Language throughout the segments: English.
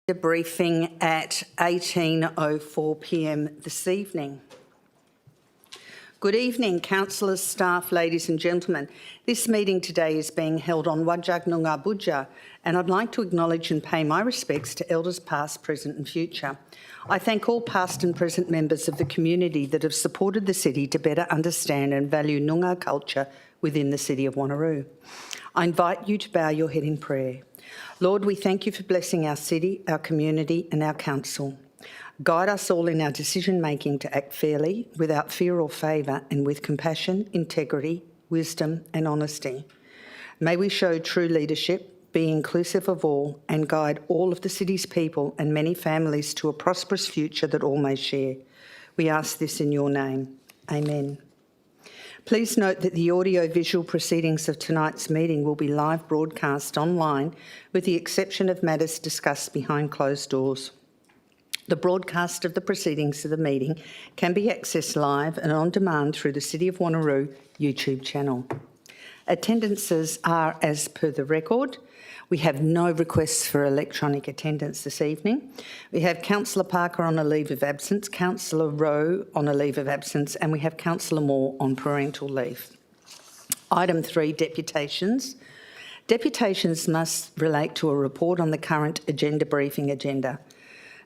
The briefing at 18:04 p.m. this evening. Good evening, councillors, staff, ladies and gentlemen. This meeting today is being held on Whadjuk Noongar Budja, and I'd like to acknowledge and pay my respects to elders past, present and future. I thank all past and present members of the community that have supported the city to better understand and value Noongar culture within the city of Wanneroo. I invite you to bow your head in prayer. Lord, we thank you for blessing our city, our community and our council. Guide us all in our decision-making to act fairly, without fear or favour, and with compassion, integrity, wisdom and honesty. May we show true leadership, be inclusive of all and guide all of the city's people and many families to a prosperous future that all may share. We ask this in your name. Amen. Please note that the audio-visual proceedings of tonight's meeting will be live broadcast online, with the exception of matters discussed behind closed doors. The broadcast of the proceedings of the meeting can be accessed live and on demand through the City of Wanneroo YouTube channel. Attendances are as per the record. We have no requests for electronic attendance this evening. We have Councillor Parker on a leave of absence, Councillor Rowe on a leave of absence, and we have Councillor Moore on parental leave. Item 3, deputations. Deputations must relate to a report on the current agenda briefing agenda.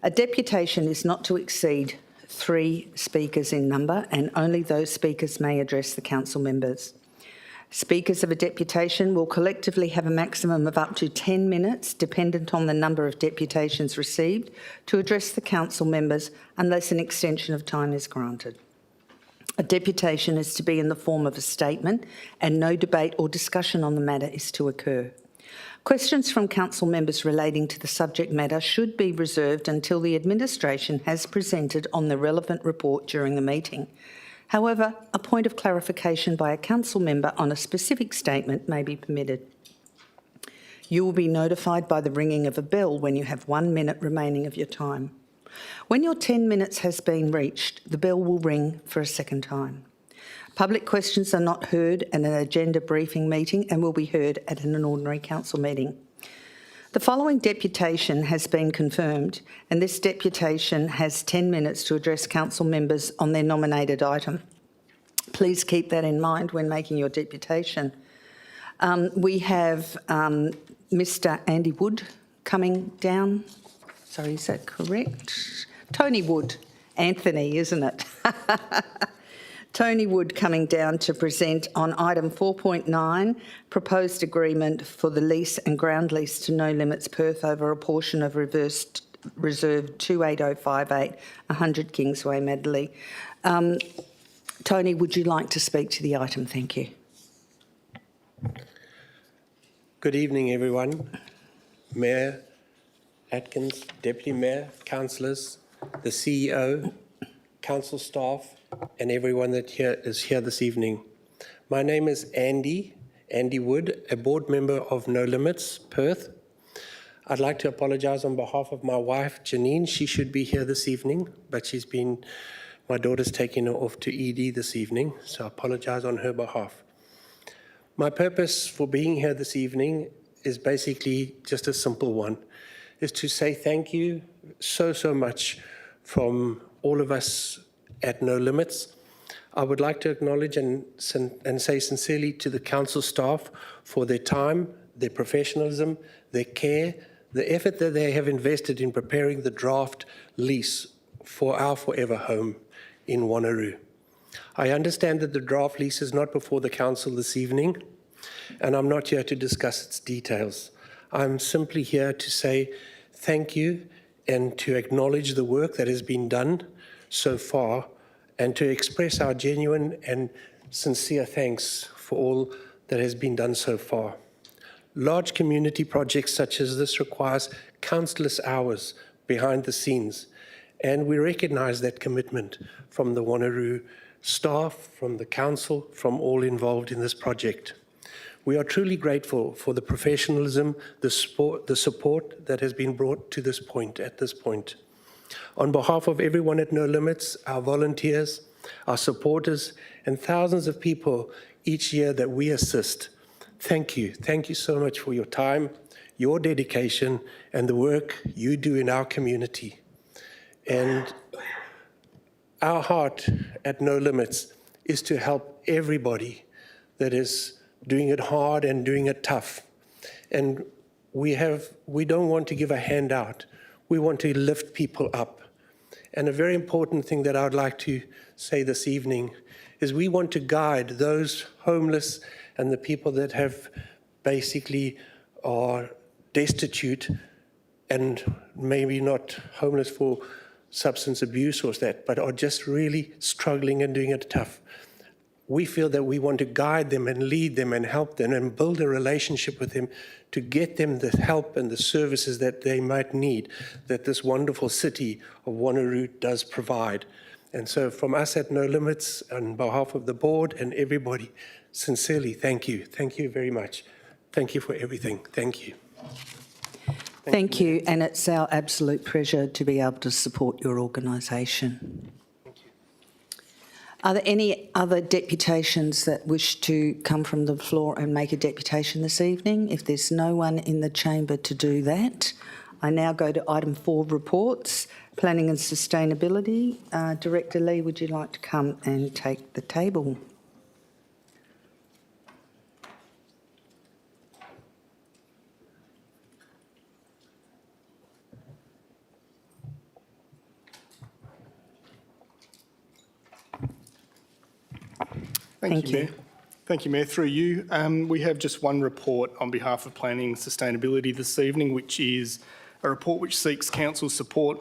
A deputation is not to exceed 3 speakers in number, and only those speakers may address the council members. Speakers of a deputation will collectively have a maximum of up to 10 minutes, dependent on the number of deputations received, to address the council members unless an extension of time is granted. A deputation is to be in the form of a statement, and no debate or discussion on the matter is to occur. Questions from council members relating to the subject matter should be reserved until the administration has presented on the relevant report during the meeting. However, a point of clarification by a council member on a specific statement may be permitted. You will be notified by the ringing of a bell when you have 1 minute remaining of your time. When your 10 minutes has been reached, the bell will ring for a second time. Public questions are not heard at an agenda briefing meeting and will be heard at an ordinary council meeting. The following deputation has been confirmed, and this deputation has 10 minutes to address council members on their nominated item. Please keep that in mind when making your deputation. We have Mr. Andy Wood coming down. Sorry, is that correct? Tony Wood. Anthony, isn't it? Tony Wood coming down to present on item 4.9, proposed agreement for the lease and ground lease to No Limits Perth over a portion of Reserve 28058, 100 Kingsway, Madeley. Tony, would you like to speak to the item? Thank you. Good evening, everyone. Mayor Atkins, Deputy Mayor, councillors, the CEO, council staff, and everyone that is here this evening. My name is Andy Wood, a board member of No Limits Perth. I'd like to apologise on behalf of my wife, Janine. She should be here this evening, but my daughter's taking her off to ED this evening, so I apologise on her behalf. My purpose for being here this evening is basically just a simple one, is to say thank you so much from all of us at No Limits. I would like to acknowledge and say sincerely to the council staff for their time, their professionalism, their care, the effort that they have invested in preparing the draft lease for our forever home in Wanneroo. I understand that the draft lease is not before the council this evening, and I'm not here to discuss its details. I'm simply here to say thank you and to acknowledge the work that has been done so far, and to express our genuine and sincere thanks for all that has been done so far. Large community projects such as this requires countless hours behind the scenes, and we recognise that commitment from the Wanneroo staff, from the council, from all involved in this project. We are truly grateful for the professionalism, the support that has been brought to this point, at this point. On behalf of everyone at No Limits, our volunteers, our supporters, and thousands of people each year that we assist, thank you. Thank you so much for your time, your dedication and the work you do in our community. And our heart at No Limits is to help everybody that is doing it hard and doing it tough. And we don't want to give a handout. We want to lift people up. And a very important thing that I would like to say this evening is we want to guide those homeless and the people that have basically are destitute and maybe not homeless for substance abuse or that, but are just really struggling and doing it tough. We feel that we want to guide them and lead them and help them and build a relationship with them to get them the help and the services that they might need, that this wonderful city of Wanneroo does provide. And so from us at No Limits, on behalf of the board and everybody, sincerely, thank you. Thank you very much. Thank you for everything. Thank you. Thank you, and it's our absolute pleasure to be able to support your organisation. Are there any other deputations that wish to come from the floor and make a deputation this evening? If there's no one in the chamber to do that, I now go to item 4, reports, planning and sustainability. Director Lee, would you like to come and take the table? Thank you, Mayor. Thank you, Mayor. Through you, we have just one report on behalf of Planning and Sustainability this evening, which is a report which seeks council support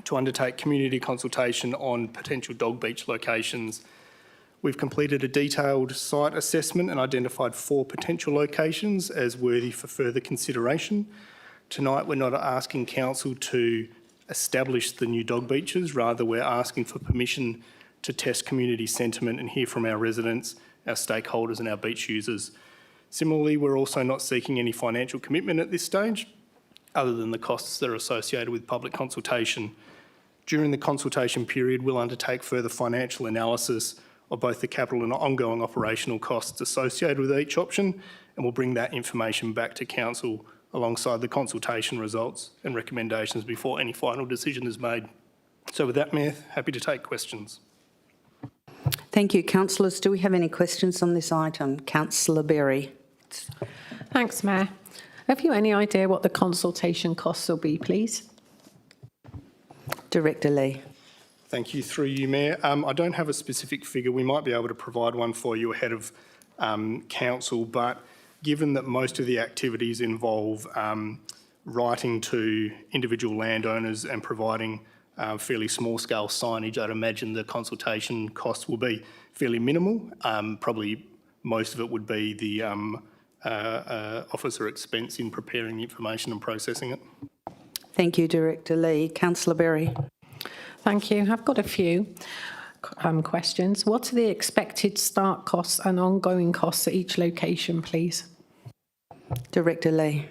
to undertake community consultation on potential dog beach locations. We've completed a detailed site assessment and identified 4 potential locations as worthy for further consideration. Tonight, we're not asking council to establish the new dog beaches, rather we're asking for permission to test community sentiment and hear from our residents, our stakeholders and our beach users. Similarly, we're also not seeking any financial commitment at this stage, other than the costs that are associated with public consultation. During the consultation period, we'll undertake further financial analysis of both the capital and ongoing operational costs associated with each option, and we'll bring that information back to council alongside the consultation results and recommendations before any final decision is made. So with that, Mayor, happy to take questions. Thank you. Councillors, do we have any questions on this item? Councillor Berry. Thanks, Mayor. Have you any idea what the consultation costs will be, please? Director Lee. Thank you. Through you, Mayor. I don't have a specific figure. We might be able to provide one for you ahead of council, but given that most of the activities involve writing to individual landowners and providing fairly small-scale signage, I'd imagine the consultation costs will be fairly minimal. Probably most of it would be the officer expense in preparing the information and processing it. Thank you, Director Lee. Councillor Berry. Thank you. I've got a few questions. What are the expected start costs and ongoing costs at each location, please? Director Lee.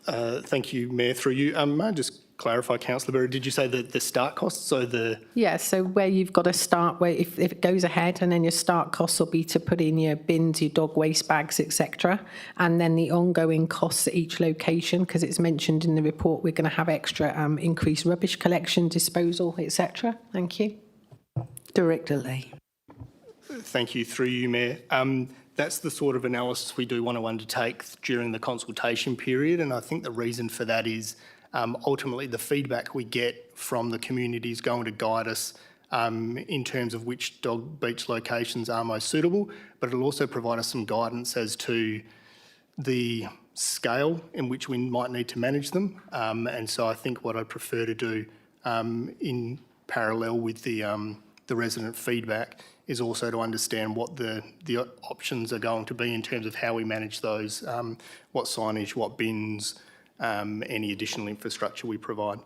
Thank you, Mayor. Through you, may I just clarify, Councillor Berry, did you say the start costs? So the Yeah, so where you've got to start, where if it goes ahead, and then your start costs will be to put in your bins, your dog waste bags, etc. And then the ongoing costs at each location, because it's mentioned in the report we're going to have extra increased rubbish collection, disposal, etc. Thank you. Director Lee. Thank you. Through you, Mayor. That's the sort of analysis we do want to undertake during the consultation period, and I think the reason for that is ultimately the feedback we get from the community is going to guide us in terms of which dog beach locations are most suitable, but it'll also provide us some guidance as to the scale in which we might need to manage them. And so I think what I'd prefer to do in parallel with the resident feedback is also to understand what the options are going to be in terms of how we manage those, what signage, what bins, any additional infrastructure we provide.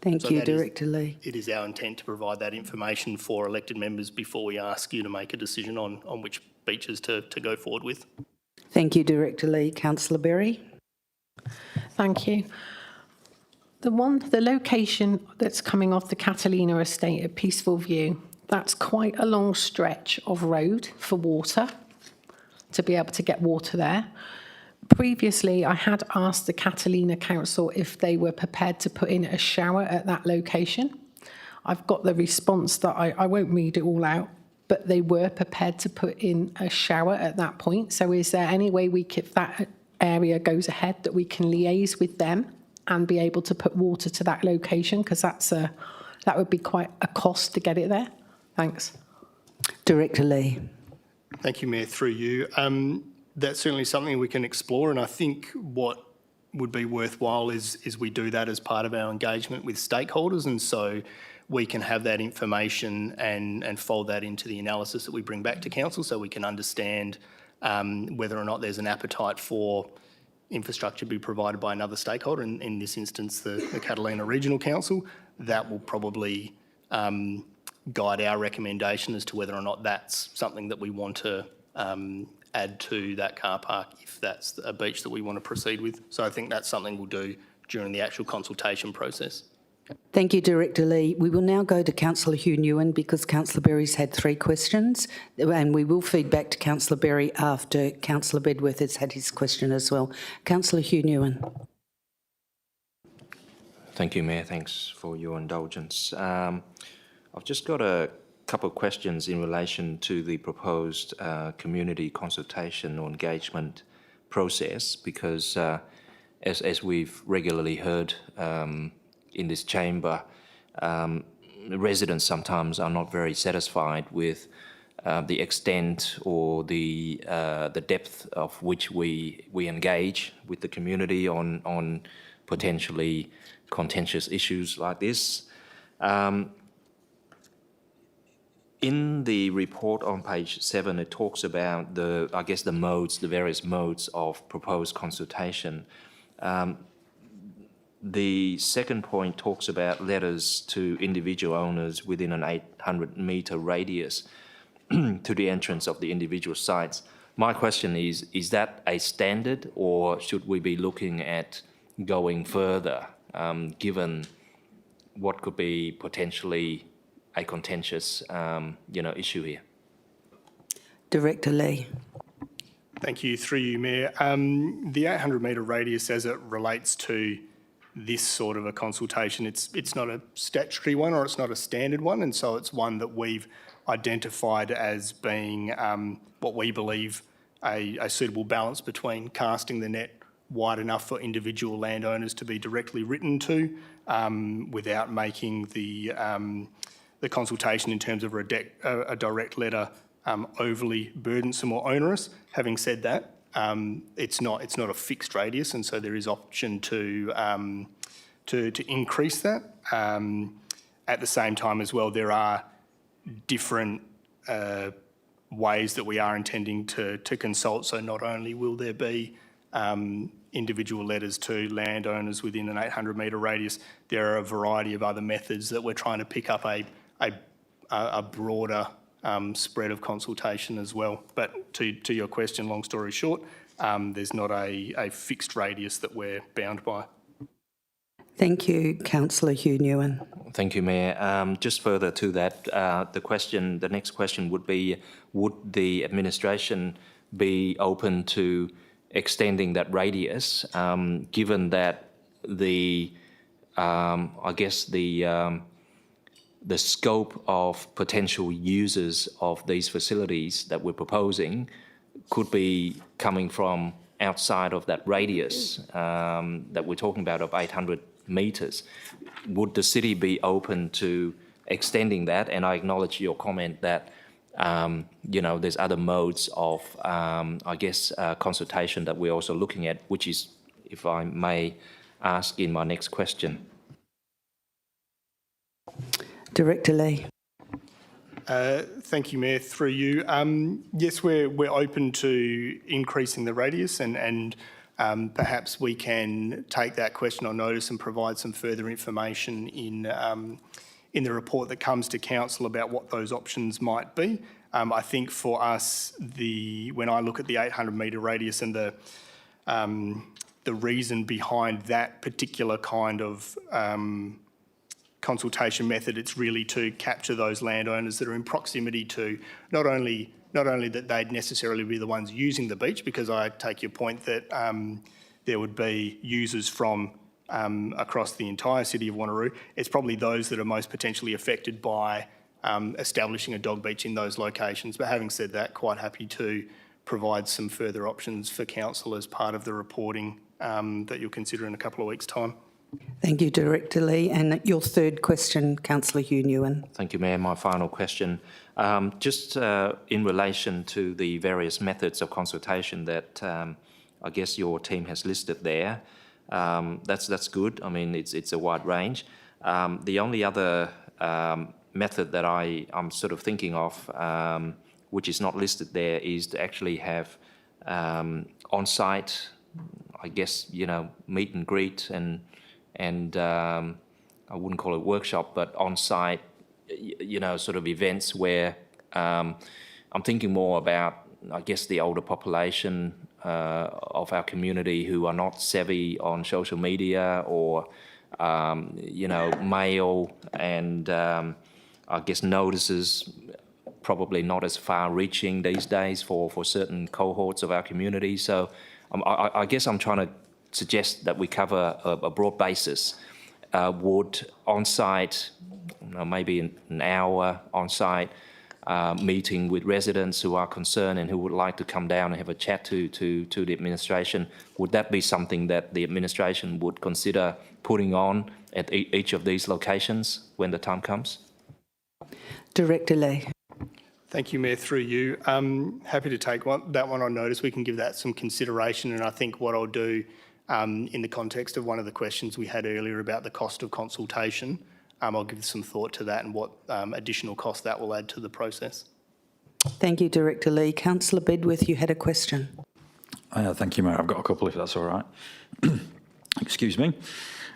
Thank you, Director Lee. It is our intent to provide that information for elected members before we ask you to make a decision on which beaches to go forward with. Thank you, Director Lee. Councillor Berry. Thank you. The location that's coming off the Catalina estate at Peaceful View, that's quite a long stretch of road for water, to be able to get water there. Previously, I had asked the Catalina Council if they were prepared to put in a shower at that location. I've got the response that I won't read it all out, but they were prepared to put in a shower at that point. So is there any way if that area goes ahead, that we can liaise with them and be able to put water to that location? Because that would be quite a cost to get it there. Thanks. Director Lee. Thank you, Mayor. Through you. That's certainly something we can explore, and I think what would be worthwhile is we do that as part of our engagement with stakeholders, and so we can have that information and fold that into the analysis that we bring back to council, so we can understand whether or not there's an appetite for infrastructure to be provided by another stakeholder, in this instance the Catalina Regional Council. That will probably guide our recommendation as to whether or not that's something that we want to add to that car park, if that's a beach that we want to proceed with. So I think that's something we'll do during the actual consultation process. Thank you, Director Lee. We will now go to Councillor Hugh Newen because Councillor Berry's had 3 questions, and we will feed back to Councillor Berry after Councillor Bedworth has had his question as well. Councillor Hugh Newen. Thank you, Mayor. Thanks for your indulgence. I've just got a couple of questions in relation to the proposed community consultation or engagement process, because as we've regularly heard in this chamber, residents sometimes are not very satisfied with the extent or the depth of which we engage with the community on potentially contentious issues like this. In the report on page 7, it talks about the various modes of proposed consultation. The second point talks about letters to individual owners within an 800-metre radius to the entrance of the individual sites. My question is that a standard, or should we be looking at going further, given what could be potentially a contentious, issue here? Director Lee. Thank you. Through you, Mayor. The 800-metre radius, as it relates to this sort of a consultation, it's not a statutory one, or it's not a standard one, and so it's one that we've identified as being what we believe a suitable balance between casting the net wide enough for individual landowners to be directly written to, without making the consultation in terms of a direct letter overly burdensome or onerous. Having said that, it's not a fixed radius, and so there is option to increase that. At the same time as well, there are different ways that we are intending to consult. So not only will there be individual letters to landowners within an 800-metre radius, there are a variety of other methods that we're trying to pick up a broader spread of consultation as well. But to your question, long story short, there's not a fixed radius that we're bound by. Thank you, Councillor Hugh Newen. Thank you, Mayor. Just further to that, the next question would be, would the administration be open to extending that radius, given that the scope of potential users of these facilities that we're proposing could be coming from outside of that radius that we're talking about of 800 metres. Would the city be open to extending that? And I acknowledge your comment that there's other modes of consultation that we're also looking at, which is, if I may ask in my next question. Director Lee. Thank you, Mayor. Through you. Yes, we're open to increasing the radius, and perhaps we can take that question on notice and provide some further information in the report that comes to council about what those options might be. I think for us, when I look at the 800-metre radius and the reason behind that particular kind of consultation method, it's really to capture those landowners that are in proximity to not only not only that they'd necessarily be the ones using the beach, because I take your point that there would be users from across the entire city of Wanneroo. It's probably those that are most potentially affected by establishing a dog beach in those locations. But having said that, quite happy to provide some further options for council as part of the reporting that you'll consider in a couple of weeks' time. Thank you, Director Lee. And your third question, Councillor Hugh Newen. Thank you, Mayor. My final question, just in relation to the various methods of consultation that I guess your team has listed there. That's good. I mean, it's a wide range. The only other method that I'm sort of thinking of, which is not listed there, is to actually have on-site, I guess, meet and greet and I wouldn't call it workshop, but on-site, sort of events where I'm thinking more about, I guess, the older population of our community who are not savvy on social media or, mail and I guess notices probably not as far-reaching these days for certain cohorts of our community. So I guess I'm trying to suggest that we cover a broad basis. Would on-site, maybe an hour on-site meeting with residents who are concerned and who would like to come down and have a chat to the administration, would that be something that the administration would consider putting on at each of these locations when the time comes? Director Lee. Thank you, Mayor. Through you. Happy to take that one on notice. We can give that some consideration, and I think what I'll do in the context of one of the questions we had earlier about the cost of consultation, I'll give some thought to that and what additional cost that will add to the process. Thank you, Director Lee. Councillor Bedworth, you had a question. Thank you, Mayor. I've got a couple, if that's all right. Excuse me.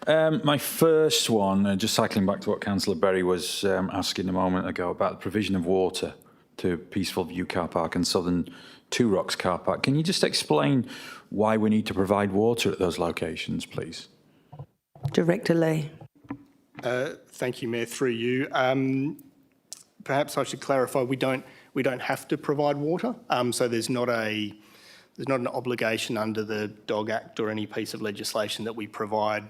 My first one, just cycling back to what Councillor Berry was asking a moment ago about the provision of water to Peaceful View Car Park and Southern Two Rocks Car Park. Can you just explain why we need to provide water at those locations, please? Director Lee. Thank you, Mayor. Through you. Perhaps I should clarify, we don't have to provide water. So there's not an obligation under the Dog Act or any piece of legislation that we provide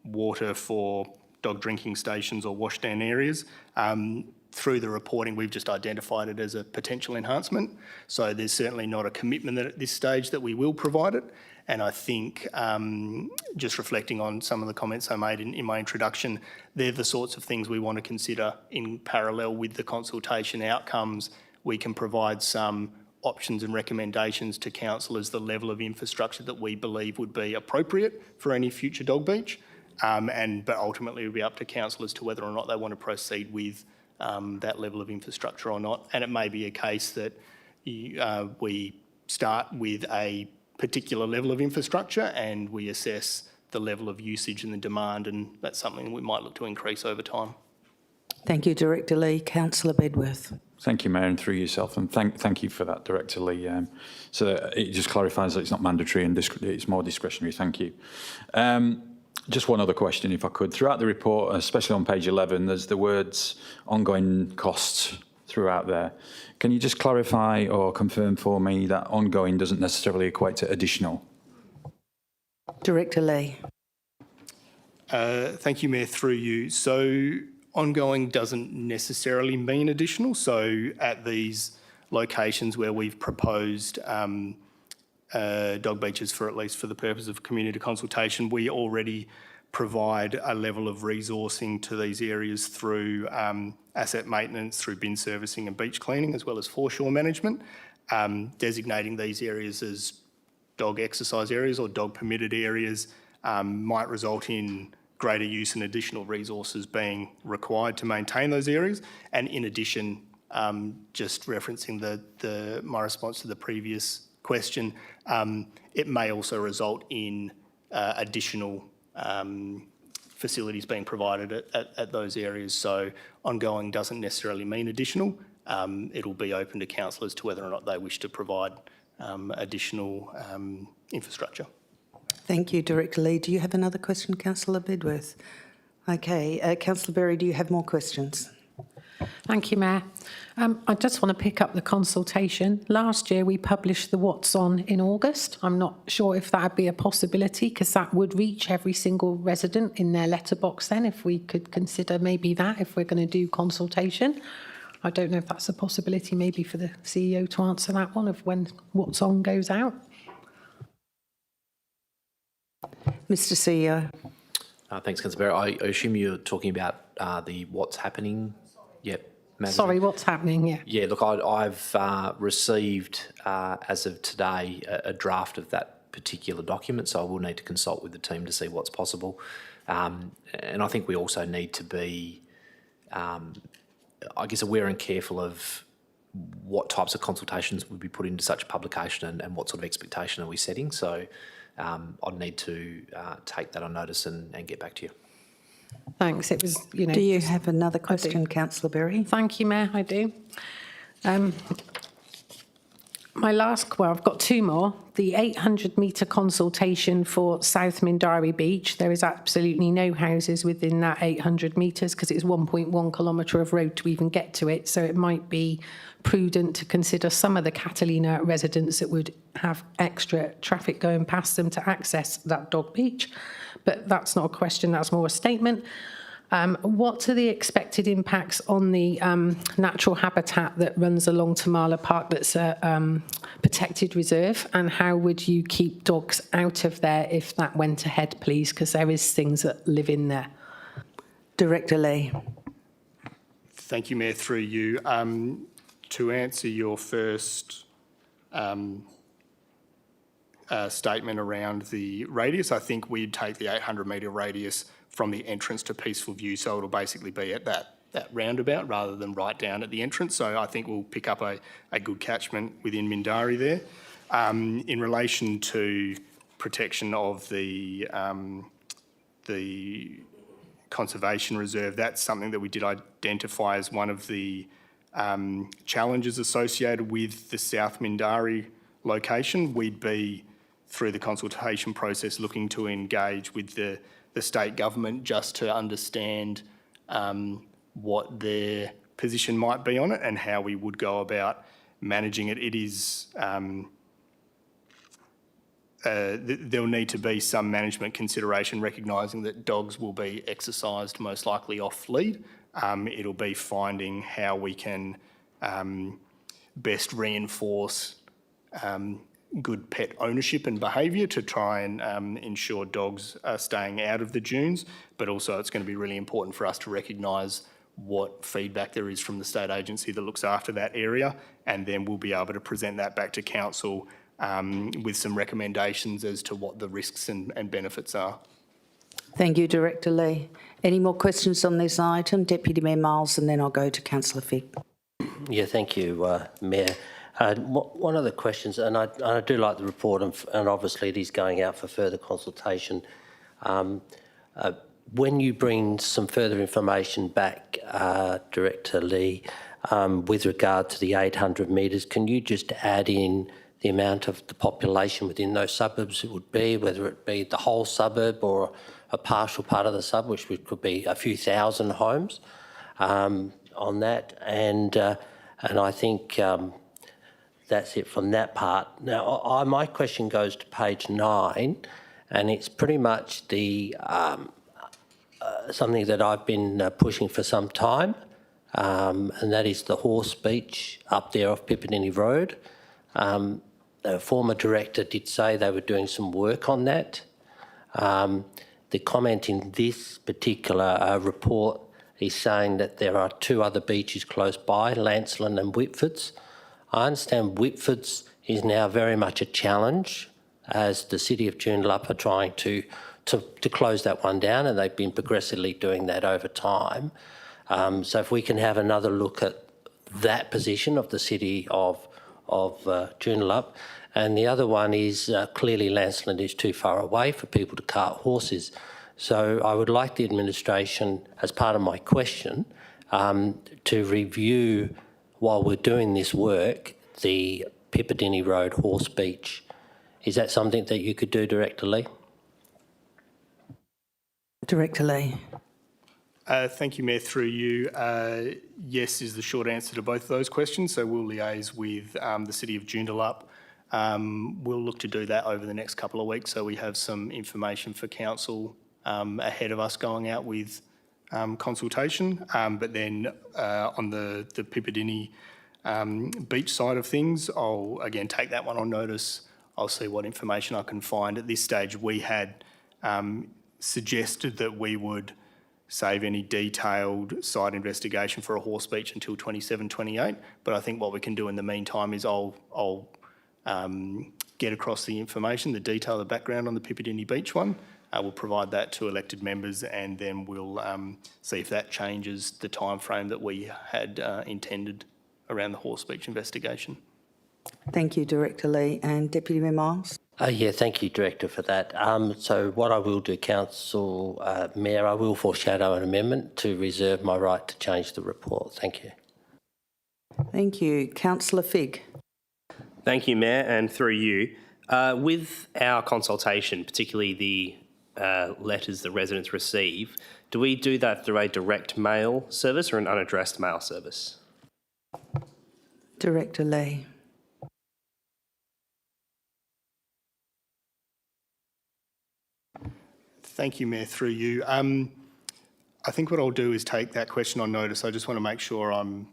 water for dog drinking stations or washdown areas. Through the reporting, we've just identified it as a potential enhancement. So there's certainly not a commitment that at this stage that we will provide it. And I think just reflecting on some of the comments I made in my introduction, they're the sorts of things we want to consider in parallel with the consultation outcomes. We can provide some options and recommendations to council as the level of infrastructure that we believe would be appropriate for any future dog beach. But ultimately it will be up to council as to whether or not they want to proceed with that level of infrastructure or not. And it may be a case that we start with a particular level of infrastructure and we assess the level of usage and the demand, and that's something we might look to increase over time. Thank you, Director Lee. Councillor Bedworth. Thank you, Mayor, and through yourself, and thank you for that, Director Lee. So it just clarifies that it's not mandatory and it's more discretionary. Thank you. Just one other question, if I could. Throughout the report, especially on page 11, there's the words ongoing costs throughout there. Can you just clarify or confirm for me that ongoing doesn't necessarily equate to additional? Director Lee. Thank you, Mayor. Through you. So ongoing doesn't necessarily mean additional. So at these locations where we've proposed dog beaches for at least for the purpose of community consultation, we already provide a level of resourcing to these areas through asset maintenance, through bin servicing and beach cleaning, as well as foreshore management. Designating these areas as dog exercise areas or dog permitted areas might result in greater use and additional resources being required to maintain those areas. And in addition, just referencing my response to the previous question, it may also result in additional facilities being provided at those areas. So ongoing doesn't necessarily mean additional. It'll be open to council as to whether or not they wish to provide additional infrastructure. Thank you, Director Lee. Do you have another question, Councillor Bedworth? Okay. Councillor Berry, do you have more questions? Thank you, Mayor. I just want to pick up the consultation. Last year, we published the What's On in August. I'm not sure if that would be a possibility, because that would reach every single resident in their letterbox then, if we could consider maybe that, if we're going to do consultation. I don't know if that's a possibility maybe for the CEO to answer that one, of when What's On goes out. Mr CEO. Thanks, Councillor Barry. I assume you're talking about the what's happening. Yep. magazine. Sorry, what's happening? Yeah. Yeah, look, I've received, as of today, a draft of that particular document, so I will need to consult with the team to see what's possible. And I think we also need to be, I guess, aware and careful of what types of consultations would be put into such a publication and what sort of expectation are we setting. So I'd need to take that on notice and get back to you. Thanks. It was, you know. Do you have another question, Councillor Berry? Thank you, Mayor. I do. I've got two more. The 800-metre consultation for South Mindarie Beach. There is absolutely no houses within that 800 metres because it's 1.1 kilometre of road to even get to it. So it might be prudent to consider some of the Catalina residents that would have extra traffic going past them to access that dog beach. But that's not a question, that's more a statement. What are the expected impacts on the natural habitat that runs along Tamala Park that's a protected reserve, and how would you keep dogs out of there if that went ahead, please? Because there is things that live in there. Director Lee. Thank you, Mayor, through you. To answer your first statement around the radius, I think we'd take the 800-metre radius from the entrance to Peaceful View, so it'll basically be at that roundabout rather than right down at the entrance. So I think we'll pick up a good catchment within Mindarie there. In relation to protection of the conservation reserve, that's something that we did identify as one of the challenges associated with the South Mindarie location. We'd be, through the consultation process, looking to engage with the state government just to understand what their position might be on it and how we would go about managing it. It is, there'll need to be some management consideration, recognising that dogs will be exercised most likely off lead. It'll be finding how we can best reinforce good pet ownership and behaviour to try and ensure dogs are staying out of the dunes, but also it's going to be really important for us to recognise what feedback there is from the state agency that looks after that area, and then we'll be able to present that back to council with some recommendations as to what the risks and benefits are. Thank you, Director Lee. Any more questions on this item? Deputy Mayor Miles, and then I'll go to Councillor Fick. Yeah, thank you, Mayor. One of the questions, and I do like the report, and obviously it is going out for further consultation. When you bring some further information back, Director Lee, with regard to the 800 metres, can you just add in the amount of the population within those suburbs it would be, whether it be the whole suburb or a partial part of the suburb, which could be a few thousand homes on that? And I think that's it from that part. Now, my question goes to page 9, and it's pretty much the something that I've been pushing for some time, and that is the horse beach up there off Pippinini Road. The former director did say they were doing some work on that. The comment in this particular report is saying that there are 2 other beaches close by, Lancelin and Whitfords. I understand Whitfords is now very much a challenge, as the City of Joondalup are trying to close that one down, and they've been progressively doing that over time. So if we can have another look at that position of the City of Joondalup. And the other one is clearly Lancelin is too far away for people to cart horses. So I would like the administration, as part of my question, to review, while we're doing this work, the Pippinini Road Horse Beach. Is that something that you could do, Director Lee? Director Lee. Thank you, Mayor. Through you, yes is the short answer to both of those questions. So we'll liaise with the City of Joondalup. We'll look to do that over the next couple of weeks so we have some information for council ahead of us going out with consultation. But then on the Pippidinny beach side of things, I'll again take that one on notice. I'll see what information I can find. At this stage, we had suggested that we would save any detailed site investigation for a horse beach until 27-28. But I think what we can do in the meantime is I'll get across the information, the detail, the background on the Pippidinny Beach one. We'll provide that to elected members, and then we'll see if that changes the time frame that we had intended around the horse beach investigation. Thank you, Director Lee. And Deputy Mayor Miles? Yeah, thank you, Director, for that. So what I will do, Council Mayor, I will foreshadow an amendment to reserve my right to change the report. Thank you. Thank you. Councillor Figg? Thank you, Mayor, and through you. With our consultation, particularly the letters that residents receive, do we do that through a direct mail service or an unaddressed mail service? Director Lee? Thank you, Mayor. Through you. I think what I'll do is take that question on notice. I just want to make sure I'm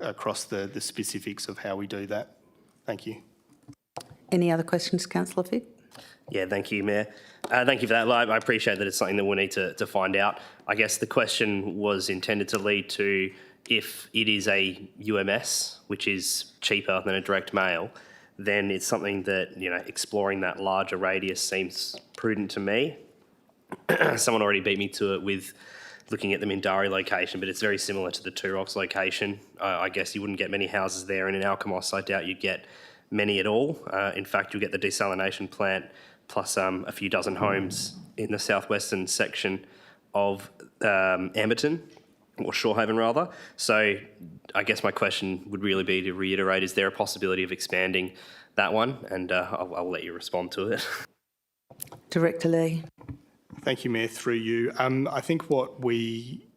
across the specifics of how we do that. Thank you. Any other questions, Councillor Figg? Yeah, thank you, Mayor. Thank you for that. I appreciate that it's something that we'll need to find out. I guess the question was intended to lead to if it is a UMS, which is cheaper than a direct mail, then it's something that, you know, exploring that larger radius seems prudent to me. Someone already beat me to it with looking at the Mindari location, but it's very similar to the Two Rocks location. I guess you wouldn't get many houses there, and in Alkimos, I doubt you'd get many at all. In fact, you'll get the desalination plant plus a few dozen homes in the southwestern section of Amberton, or Shorehaven rather. So I guess my question would really be to reiterate, is there a possibility of expanding that one? And I'll let you respond to it. Director Lee? Thank you, Mayor. Through you. I think what we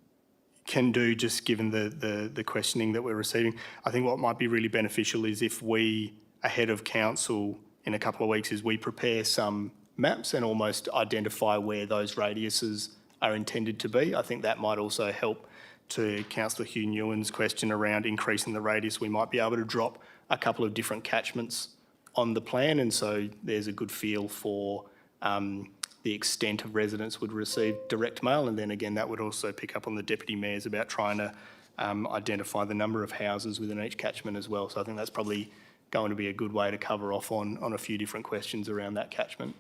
can do, just given the questioning that we're receiving, I think what might be really beneficial is if we, ahead of council in a couple of weeks, is we prepare some maps and almost identify where those radiuses are intended to be. I think that might also help to Councillor Hugh Newen's question around increasing the radius. We might be able to drop a couple of different catchments on the plan, and so there's a good feel for the extent of residents would receive direct mail, and then again that would also pick up on the Deputy Mayors about trying to identify the number of houses within each catchment as well. So I think that's probably going to be a good way to cover off on a few different questions around that catchment.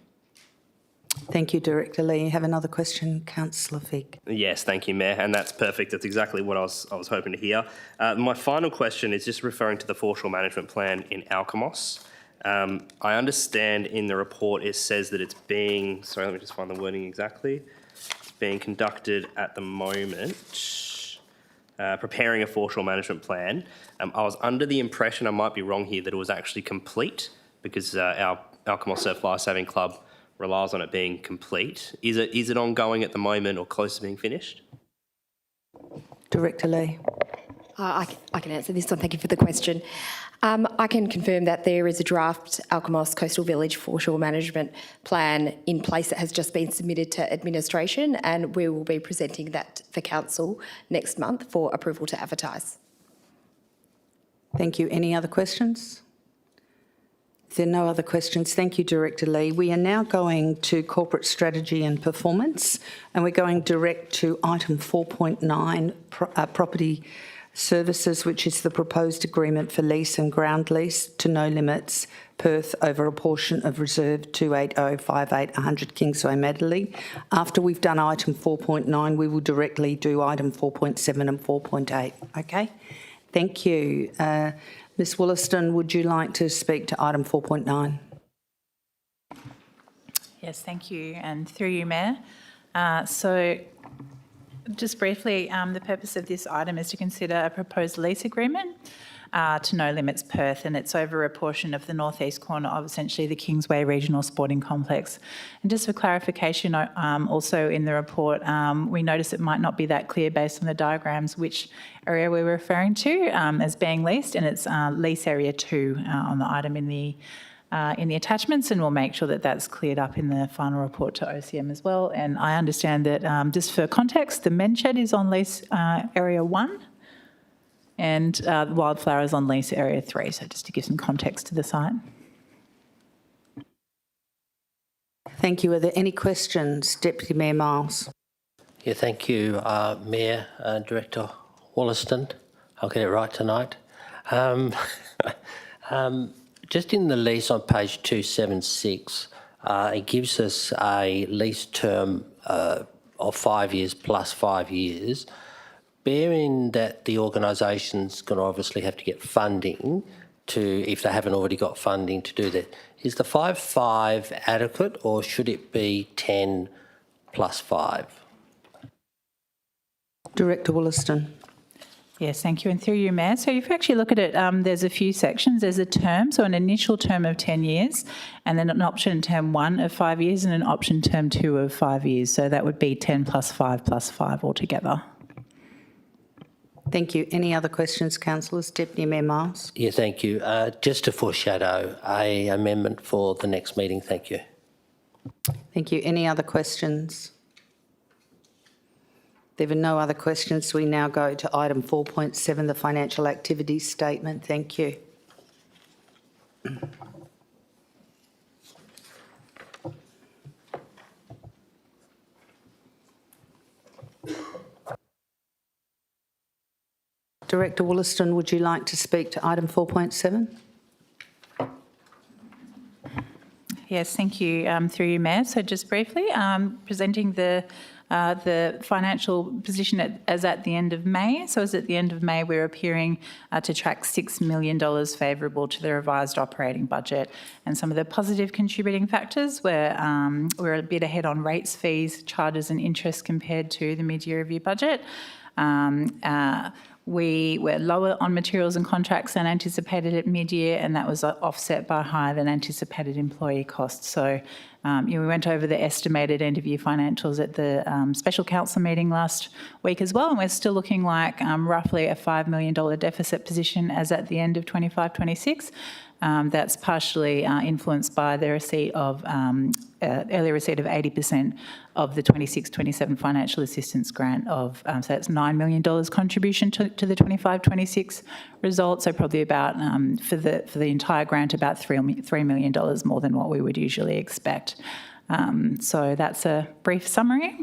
Thank you, Director Lee. You have another question, Councillor Figg? Yes, thank you, Mayor, and that's perfect. That's exactly what I was hoping to hear. My final question is just referring to the foreshore management plan in Alkimos. I understand in the report it says that it's being, sorry, let me just find the wording exactly. It's being conducted at the moment, preparing a foreshore management plan. I was under the impression, I might be wrong here, that it was actually complete because our Alkimos Surf Life Saving Club relies on it being complete. Is it ongoing at the moment or close to being finished? Director Lee? I can answer this one. Thank you for the question. I can confirm that there is a draft Alkimos Coastal Village foreshore management plan in place that has just been submitted to administration, and we will be presenting that for council next month for approval to advertise. Thank you. Any other questions? If there are no other questions, thank you, Director Lee. We are now going to corporate strategy and performance, and we're going direct to item 4.9, property services, which is the proposed agreement for lease and ground lease to No Limits Perth over a portion of Reserve 28058 100 Kingsway Medley. After we've done item 4.9, we will directly do item 4.7 and 4.8. Okay? Thank you. Ms Wollaston, would you like to speak to item 4.9? Yes, thank you, and through you, Mayor. So just briefly, the purpose of this item is to consider a proposed lease agreement to No Limits Perth, and it's over a portion of the northeast corner of essentially the Kingsway Regional Sporting Complex. And just for clarification, also in the report, we notice it might not be that clear based on the diagrams which area we're referring to as being leased, and it's lease area 2 on the item in the attachments, and we'll make sure that that's cleared up in the final report to OCM as well. And I understand that, just for context, the men's shed is on lease area 1, and the Wildflower is on lease area 3, so just to give some context to the site. Thank you. Are there any questions? Deputy Mayor Miles. Yeah, thank you, Mayor Director Wollaston. I'll get it right tonight. Just in the lease on page 276, it gives us a lease term of 5 years plus 5 years. Bearing that the organisation's going to obviously have to get funding to, if they haven't already got funding to do that, is the 5 adequate, or should it be 10 plus 5? Director Wollaston. Yes, thank you. And through you, Mayor. So if you actually look at it, there's a few sections. There's a term, so an initial term of 10 years, and then an option term 1 of 5 years, and an option term 2 of 5 years. So that would be 10 plus 5 altogether. Thank you. Any other questions, councillors? Deputy Mayor Miles. Yeah, thank you. Just to foreshadow an amendment for the next meeting, thank you. Thank you. Any other questions? There are no other questions. We now go to item 4.7, the financial activities statement. Thank you. Director Wollaston, would you like to speak to item 4.7? Yes, thank you. Through you, Mayor. So just briefly, presenting the financial position as at the end of May. So as at the end of May, we're appearing to track $6 million favourable to the revised operating budget. And some of the positive contributing factors were we're a bit ahead on rates, fees, charges and interest compared to the mid-year review budget. We were lower on materials and contracts than anticipated at mid-year, and that was offset by higher than anticipated employee costs. So we went over the estimated end-of-year financials at the special council meeting last week as well, and we're still looking like roughly a $5 million deficit position as at the end of 25-26. That's partially influenced by the receipt of early receipt of 80% of the 26-27 financial assistance grant of, so that's $9 million contribution to the 25-26 results. So probably about, for the entire grant, about $3 million more than what we would usually expect. So that's a brief summary.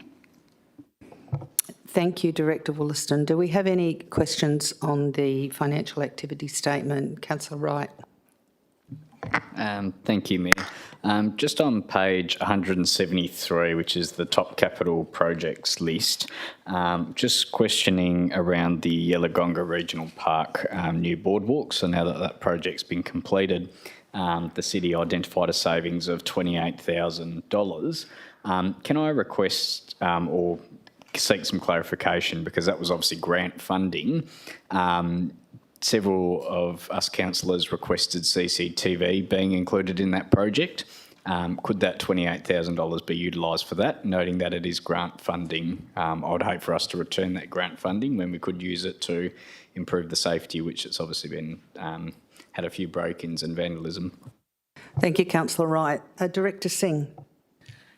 Thank you, Director Wollaston. Do we have any questions on the financial activity statement? Councillor Wright. Thank you, Mayor. Just on page 173, which is the top capital projects list, just questioning around the Yellowgonga Regional Park new boardwalk. So now that that project's been completed, the city identified a savings of $28,000. Can I request or seek some clarification, because that was obviously grant funding. Several of us councillors requested CCTV being included in that project. Could that $28,000 be utilised for that, noting that it is grant funding? I would hate for us to return that grant funding when we could use it to improve the safety, which it's obviously been had a few break-ins and vandalism. Thank you, Councillor Wright. Director Singh.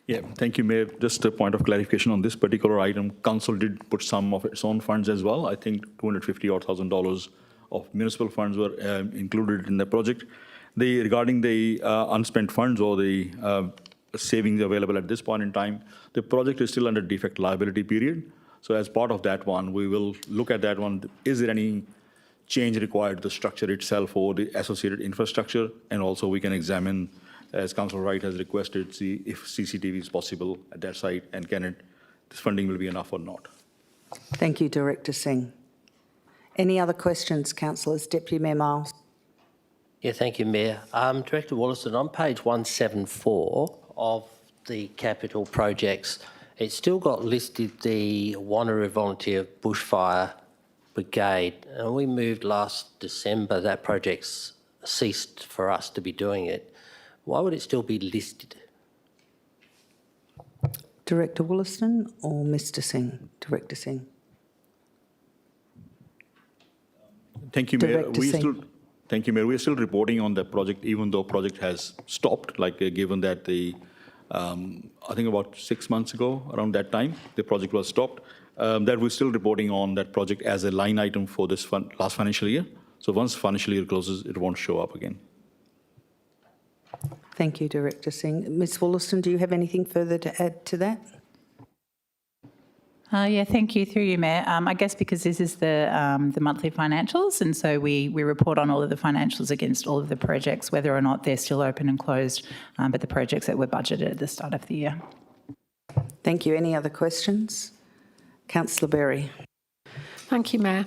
Yeah, thank you, Mayor. Just a point of clarification on this particular item. Council did put some of its own funds as well. I think $250,000 of municipal funds were included in the project. Regarding the unspent funds or the savings available at this point in time, the project is still under defect liability period. So as part of that one, we will look at that one. Is there any change required to the structure itself or the associated infrastructure? And also we can examine, as Councillor Wright has requested, see if CCTV is possible at that site, and this funding will be enough or not. Thank you, Director Singh. Any other questions, councillors? Deputy Mayor Miles. Yeah, thank you, Mayor. Director Wollaston, on page 174 of the capital projects, it's still got listed the Wanneroo Volunteer Bushfire brigade, and we moved last December. That project's ceased for us to be doing it. Why would it still be listed? Director Wollaston or Mr Singh? Director Singh. Thank you, Mayor. Director Singh. Thank you, Mayor. We are still reporting on the project, even though project has stopped, given that I think about 6 months ago, around that time, the project was stopped, that we're still reporting on that project as a line item for this last financial year. So once financial year closes, it won't show up again. Thank you, Director Singh. Ms Wollaston, do you have anything further to add to that? Yeah, thank you. Through you, Mayor. I guess because this is the monthly financials, and so we report on all of the financials against all of the projects, whether or not they're still open and closed, but the projects that were budgeted at the start of the year. Thank you. Any other questions? Councillor Berry. Thank you, Mayor.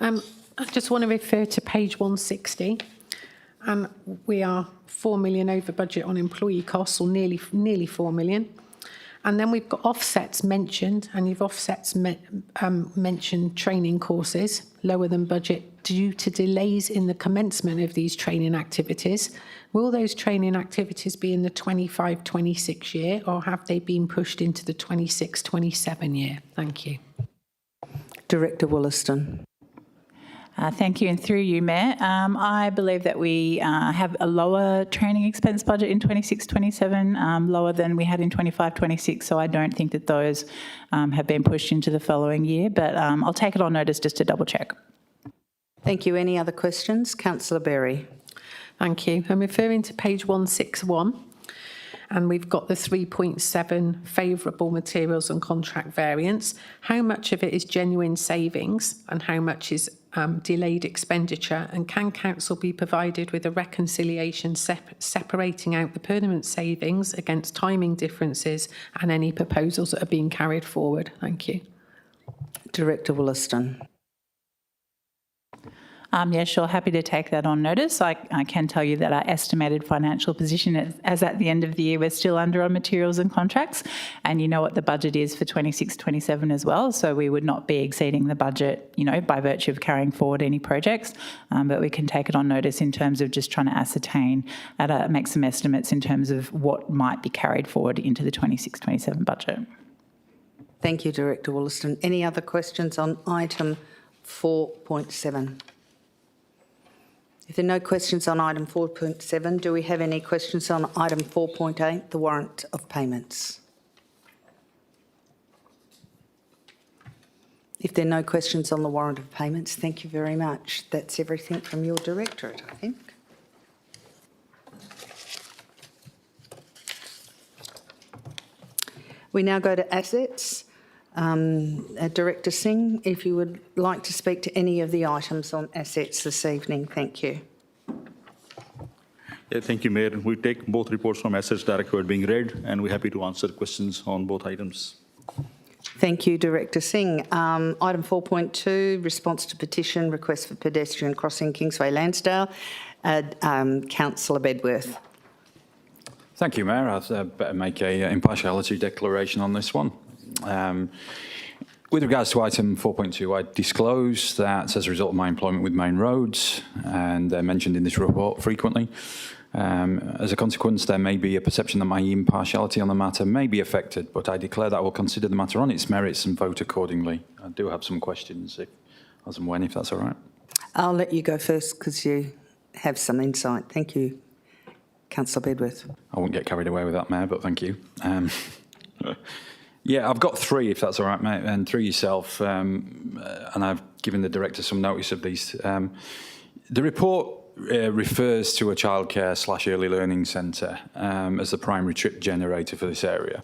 I just want to refer to page 160. And we are 4 million over budget on employee costs, or nearly 4 million. And then we've got offsets mentioned, and you've mentioned training courses, lower than budget due to delays in the commencement of these training activities. Will those training activities be in the 25-26 year, or have they been pushed into the 26-27 year? Thank you. Director Wollaston. Thank you, and through you, Mayor. I believe that we have a lower training expense budget in 26-27, lower than we had in 25-26, so I don't think that those have been pushed into the following year, but I'll take it on notice just to double check. Thank you. Any other questions? Councillor Berry. Thank you. I'm referring to page 161, and we've got the 3.7 favourable materials and contract variance. How much of it is genuine savings and how much is delayed expenditure, and can council be provided with a reconciliation separating out the permanent savings against timing differences and any proposals that are being carried forward? Thank you. Director Wollaston. Yeah, sure, happy to take that on notice. I can tell you that our estimated financial position as at the end of the year, we're still under on materials and contracts, and you know what the budget is for 26-27 as well, so we would not be exceeding the budget, you know, by virtue of carrying forward any projects, but we can take it on notice in terms of just trying to ascertain, make some estimates in terms of what might be carried forward into the 26-27 budget. Thank you, Director Wollaston. Any other questions on item 4.7? If there are no questions on item 4.7, do we have any questions on item 4.8, the warrant of payments? If there are no questions on the warrant of payments, thank you very much. That's everything from your directorate, I think. We now go to assets. Director Singh, if you would like to speak to any of the items on assets this evening, thank you. Yeah, thank you, Mayor. We take both reports from Assets Directorate being read, and we're happy to answer questions on both items. Thank you, Director Singh. Item 4.2, response to petition, request for pedestrian crossing Kingsway Lansdale. Councillor Bedworth. Thank you, Mayor. I'd better make an impartiality declaration on this one. With regards to item 4.2, I disclose that as a result of my employment with Main Roads, and they're mentioned in this report frequently, as a consequence, there may be a perception that my impartiality on the matter may be affected, but I declare that I will consider the matter on its merits and vote accordingly. I do have some questions, as and when, if that's all right. I'll let you go first because you have some insight. Thank you, Councillor Bedworth. I won't get carried away with that, Mayor, but thank you. Yeah, I've got three, if that's all right, mate, and through yourself, and I've given the director some notice of these. The report refers to a childcare/early learning centre as the primary trip generator for this area.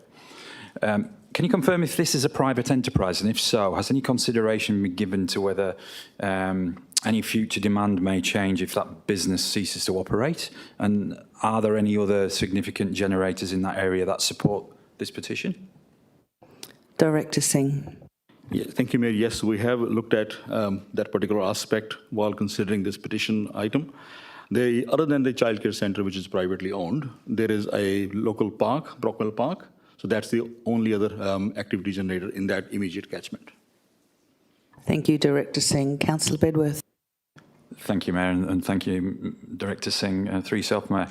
Can you confirm if this is a private enterprise, and if so, has any consideration been given to whether any future demand may change if that business ceases to operate? And are there any other significant generators in that area that support this petition? Director Singh. Yeah, thank you, Mayor. Yes, we have looked at that particular aspect while considering this petition item. Other than the childcare centre, which is privately owned, there is a local park, Brockwell Park. So that's the only other activity generator in that immediate catchment. Thank you, Director Singh. Councillor Bedworth. Thank you, Mayor, and thank you, Director Singh, through yourself, Mayor.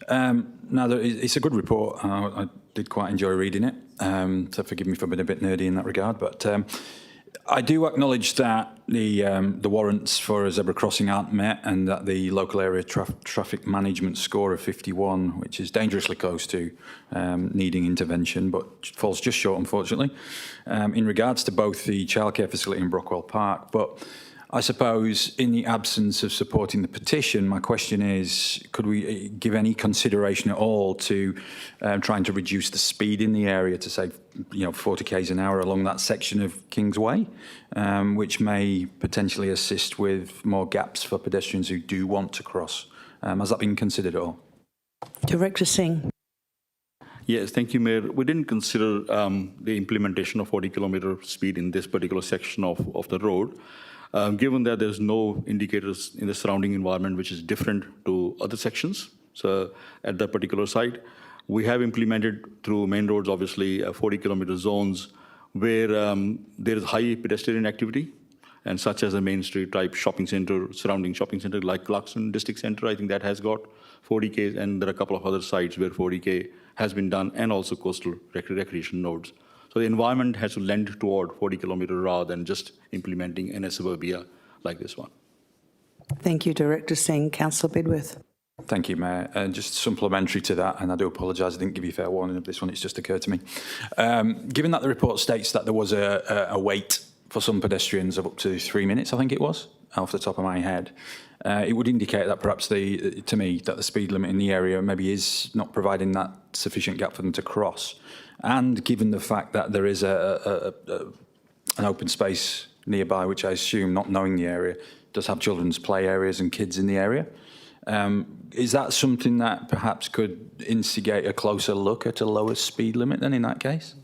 Now, it's a good report. I did quite enjoy reading it, so forgive me for being a bit nerdy in that regard, but I do acknowledge that the warrants for a zebra crossing aren't met, and that the local area traffic management score of 51, which is dangerously close to needing intervention, but falls just short, unfortunately, in regards to both the childcare facility in Brockwell Park. But I suppose in the absence of supporting the petition, my question is, could we give any consideration at all to trying to reduce the speed in the area to say, 40 k's an hour along that section of Kingsway, which may potentially assist with more gaps for pedestrians who do want to cross? Has that been considered at all? Director Singh. Yes, thank you, Mayor. We didn't consider the implementation of 40 kilometre speed in this particular section of the road. Given that there's no indicators in the surrounding environment which is different to other sections, so at that particular site, we have implemented through main roads, obviously, 40 kilometre zones where there is high pedestrian activity, and such as a Main Street type shopping centre, surrounding shopping centre like Clarkson District Centre, I think that has got 40K, and there are a couple of other sites where 40K has been done, and also coastal recreation nodes. So the environment has to lend toward 40 kilometre rather than just implementing in a suburbia like this one. Thank you, Director Singh. Councillor Bedworth. Thank you, Mayor. Just supplementary to that, and I do apologise, I didn't give you fair warning of this one, it's just occurred to me. Given that the report states that there was a wait for some pedestrians of up to 3 minutes, I think it was, off the top of my head, it would indicate that perhaps to me, that the speed limit in the area maybe is not providing that sufficient gap for them to cross. And given the fact that there is an open space nearby, which I assume, not knowing the area, does have children's play areas and kids in the area, is that something that perhaps could instigate a closer look at a lower speed limit then in that case?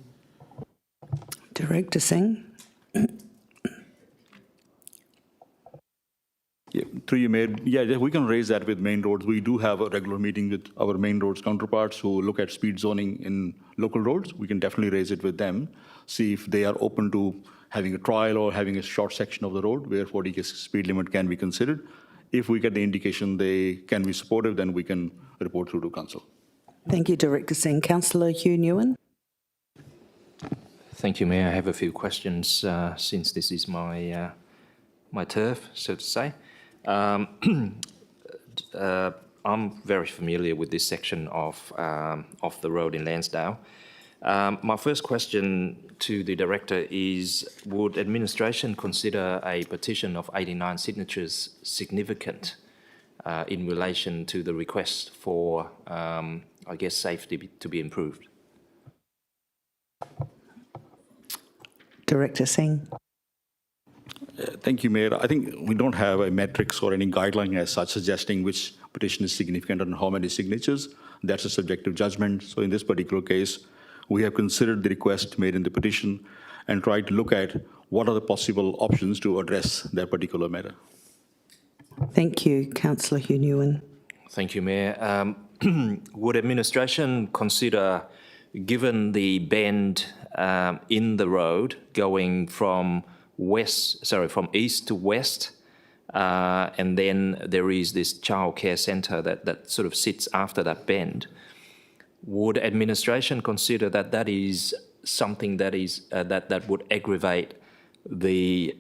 Director Singh. Yeah, through you, Mayor. Yeah, we can raise that with main roads. We do have a regular meeting with our main roads counterparts who look at speed zoning in local roads. We can definitely raise it with them, see if they are open to having a trial or having a short section of the road where 40 speed limit can be considered. If we get the indication they can be supportive, then we can report through to council. Thank you, Director Singh. Councillor Hugh Newen. Thank you, Mayor. I have a few questions since this is my my turf, so to say. I'm very familiar with this section of the road in Lansdale. My first question to the Director is, would administration consider a petition of 89 signatures significant in relation to the request for, I guess, safety to be improved? Director Singh. Thank you, Mayor. I think we don't have a metrics or any guideline as such suggesting which petition is significant and how many signatures. That's a subjective judgment. So in this particular case, we have considered the request made in the petition and tried to look at what are the possible options to address that particular matter. Thank you, Councillor Hugh Newen. Thank you, Mayor. Would administration consider, given the bend in the road going from east to west, and then there is this childcare centre that sort of sits after that bend, would administration consider that that is something that is that would aggravate the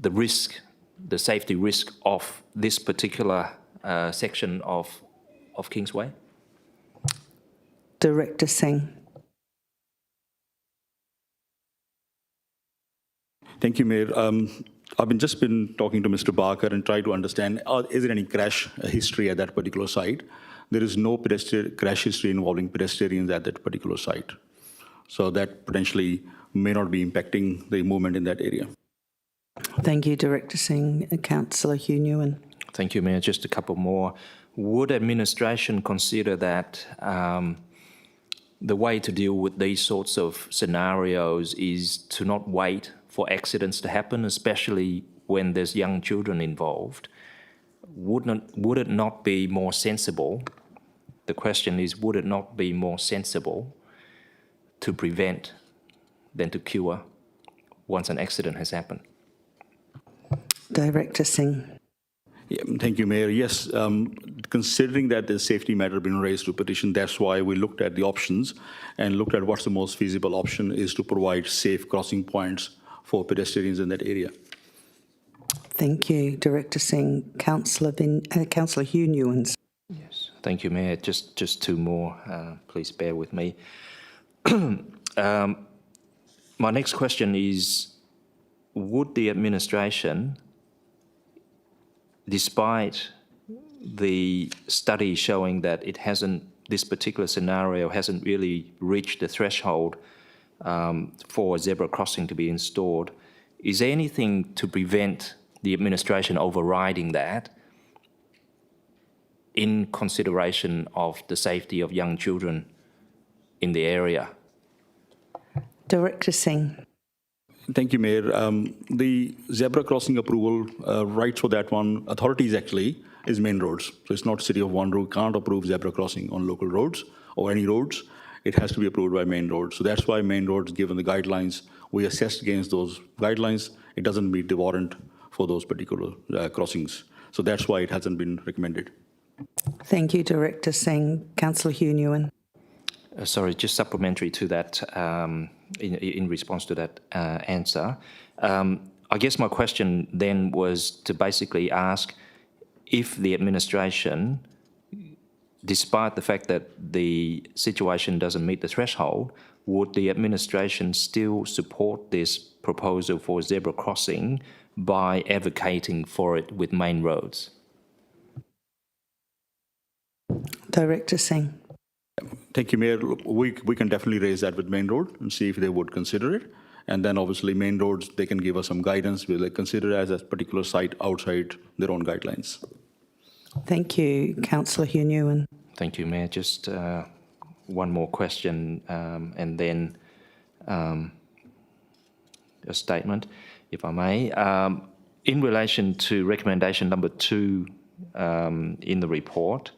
risk, the safety risk of this particular section of Kingsway? Director Singh. Thank you, Mayor. I've just been talking to Mr. Barker and try to understand, is there any crash history at that particular site? There is no crash history involving pedestrians at that particular site. So that potentially may not be impacting the movement in that area. Thank you, Director Singh. Councillor Hugh Newen. Thank you, Mayor. Just a couple more. Would administration consider that the way to deal with these sorts of scenarios is to not wait for accidents to happen, especially when there's young children involved? Would it not be more sensible, the question is, would it not be more sensible to prevent than to cure once an accident has happened. Director Singh. Yeah, thank you, Mayor. Yes, considering that the safety matter been raised to petition, that's why we looked at the options and looked at what's the most feasible option is to provide safe crossing points for pedestrians in that area. Thank you, Director Singh. Councillor Hugh Newens. Yes. Thank you, Mayor. Just two more. Please bear with me. My next question is, would the administration, despite the study showing that this particular scenario hasn't really reached the threshold for a zebra crossing to be installed, is there anything to prevent the administration overriding that in consideration of the safety of young children in the area? Director Singh. Thank you, Mayor. The zebra crossing approval rights for that one, authorities actually, is main roads. So it's not City of Wanneroo can't approve zebra crossing on local roads or any roads. It has to be approved by main roads. So that's why main roads, given the guidelines, we assessed against those guidelines. It doesn't meet the warrant for those particular crossings. So that's why it hasn't been recommended. Thank you, Director Singh. Councillor Hugh Newen. Sorry, just supplementary to that, in response to that answer. I guess my question then was to basically ask if the administration, despite the fact that the situation doesn't meet the threshold, would the administration still support this proposal for zebra crossing by advocating for it with main roads? Director Singh. Thank you, Mayor. We can definitely raise that with main road and see if they would consider it. And then obviously main roads, they can give us some guidance. Will they consider it as a particular site outside their own guidelines? Thank you, Councillor Hugh Newen. Thank you, Mayor. Just one more question and then a statement, if I may. In relation to recommendation number 2 in the report,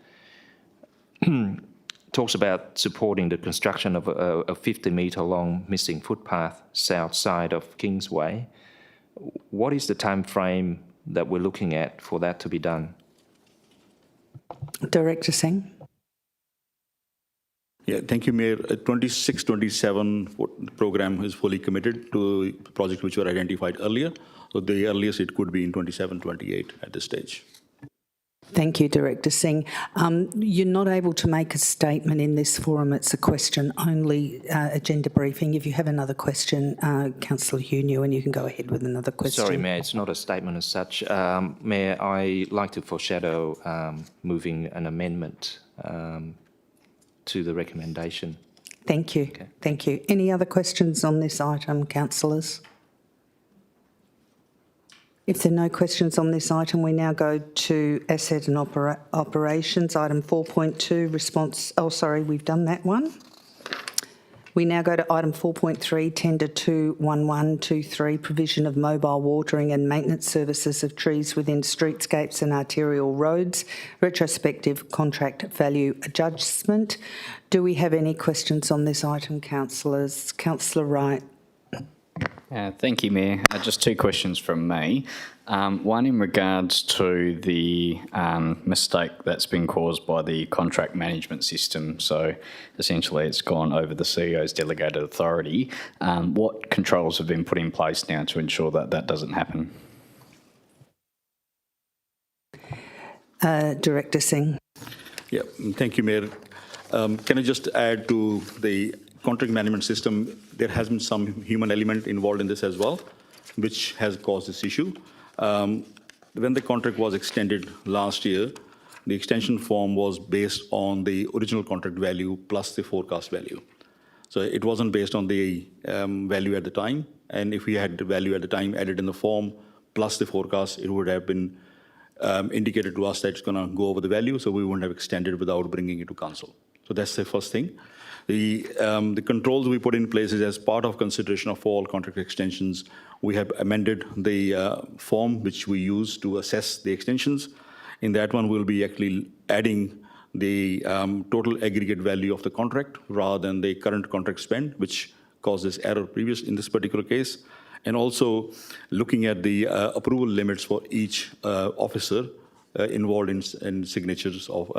talks about supporting the construction of a 50-metre long missing footpath south side of Kingsway. What is the time frame that we're looking at for that to be done? Director Singh. Yeah, thank you, Mayor. 26-27 program is fully committed to the project which were identified earlier. So the earliest it could be in 27-28 at this stage. Thank you, Director Singh. You're not able to make a statement in this forum. It's a question-only agenda briefing. If you have another question, Councillor Hugh Newen, you can go ahead with another question. Sorry, Mayor, it's not a statement as such. Mayor, I like to foreshadow moving an amendment to the recommendation. Thank you. Okay. Thank you. Any other questions on this item, councillors? If there are no questions on this item, we now go to Asset and Operations, item 4.2, response. Oh, sorry, we've done that one. We now go to item 4.3, tender 21123, provision of mobile watering and maintenance services of trees within streetscapes and arterial roads, retrospective contract value adjustment. Do we have any questions on this item, councillors? Councillor Wright. Thank you, Mayor. Just 2 questions from me. One in regards to the mistake that's been caused by the contract management system. So essentially it's gone over the CEO's delegated authority. What controls have been put in place now to ensure that that doesn't happen? Director Singh. Yeah, thank you, Mayor. Can I just add to the contract management system, there has been some human element involved in this as well, which has caused this issue. When the contract was extended last year, the extension form was based on the original contract value plus the forecast value. So it wasn't based on the value at the time. And if we had the value at the time added in the form plus the forecast, it would have been indicated to us that it's going to go over the value, so we wouldn't have extended without bringing it to council. So that's the first thing. The controls we put in place is as part of consideration of all contract extensions, we have amended the form which we use to assess the extensions. In that one, we'll be actually adding the total aggregate value of the contract rather than the current contract spend, which causes error previous in this particular case. and also looking at the approval limits for each officer involved in signatures of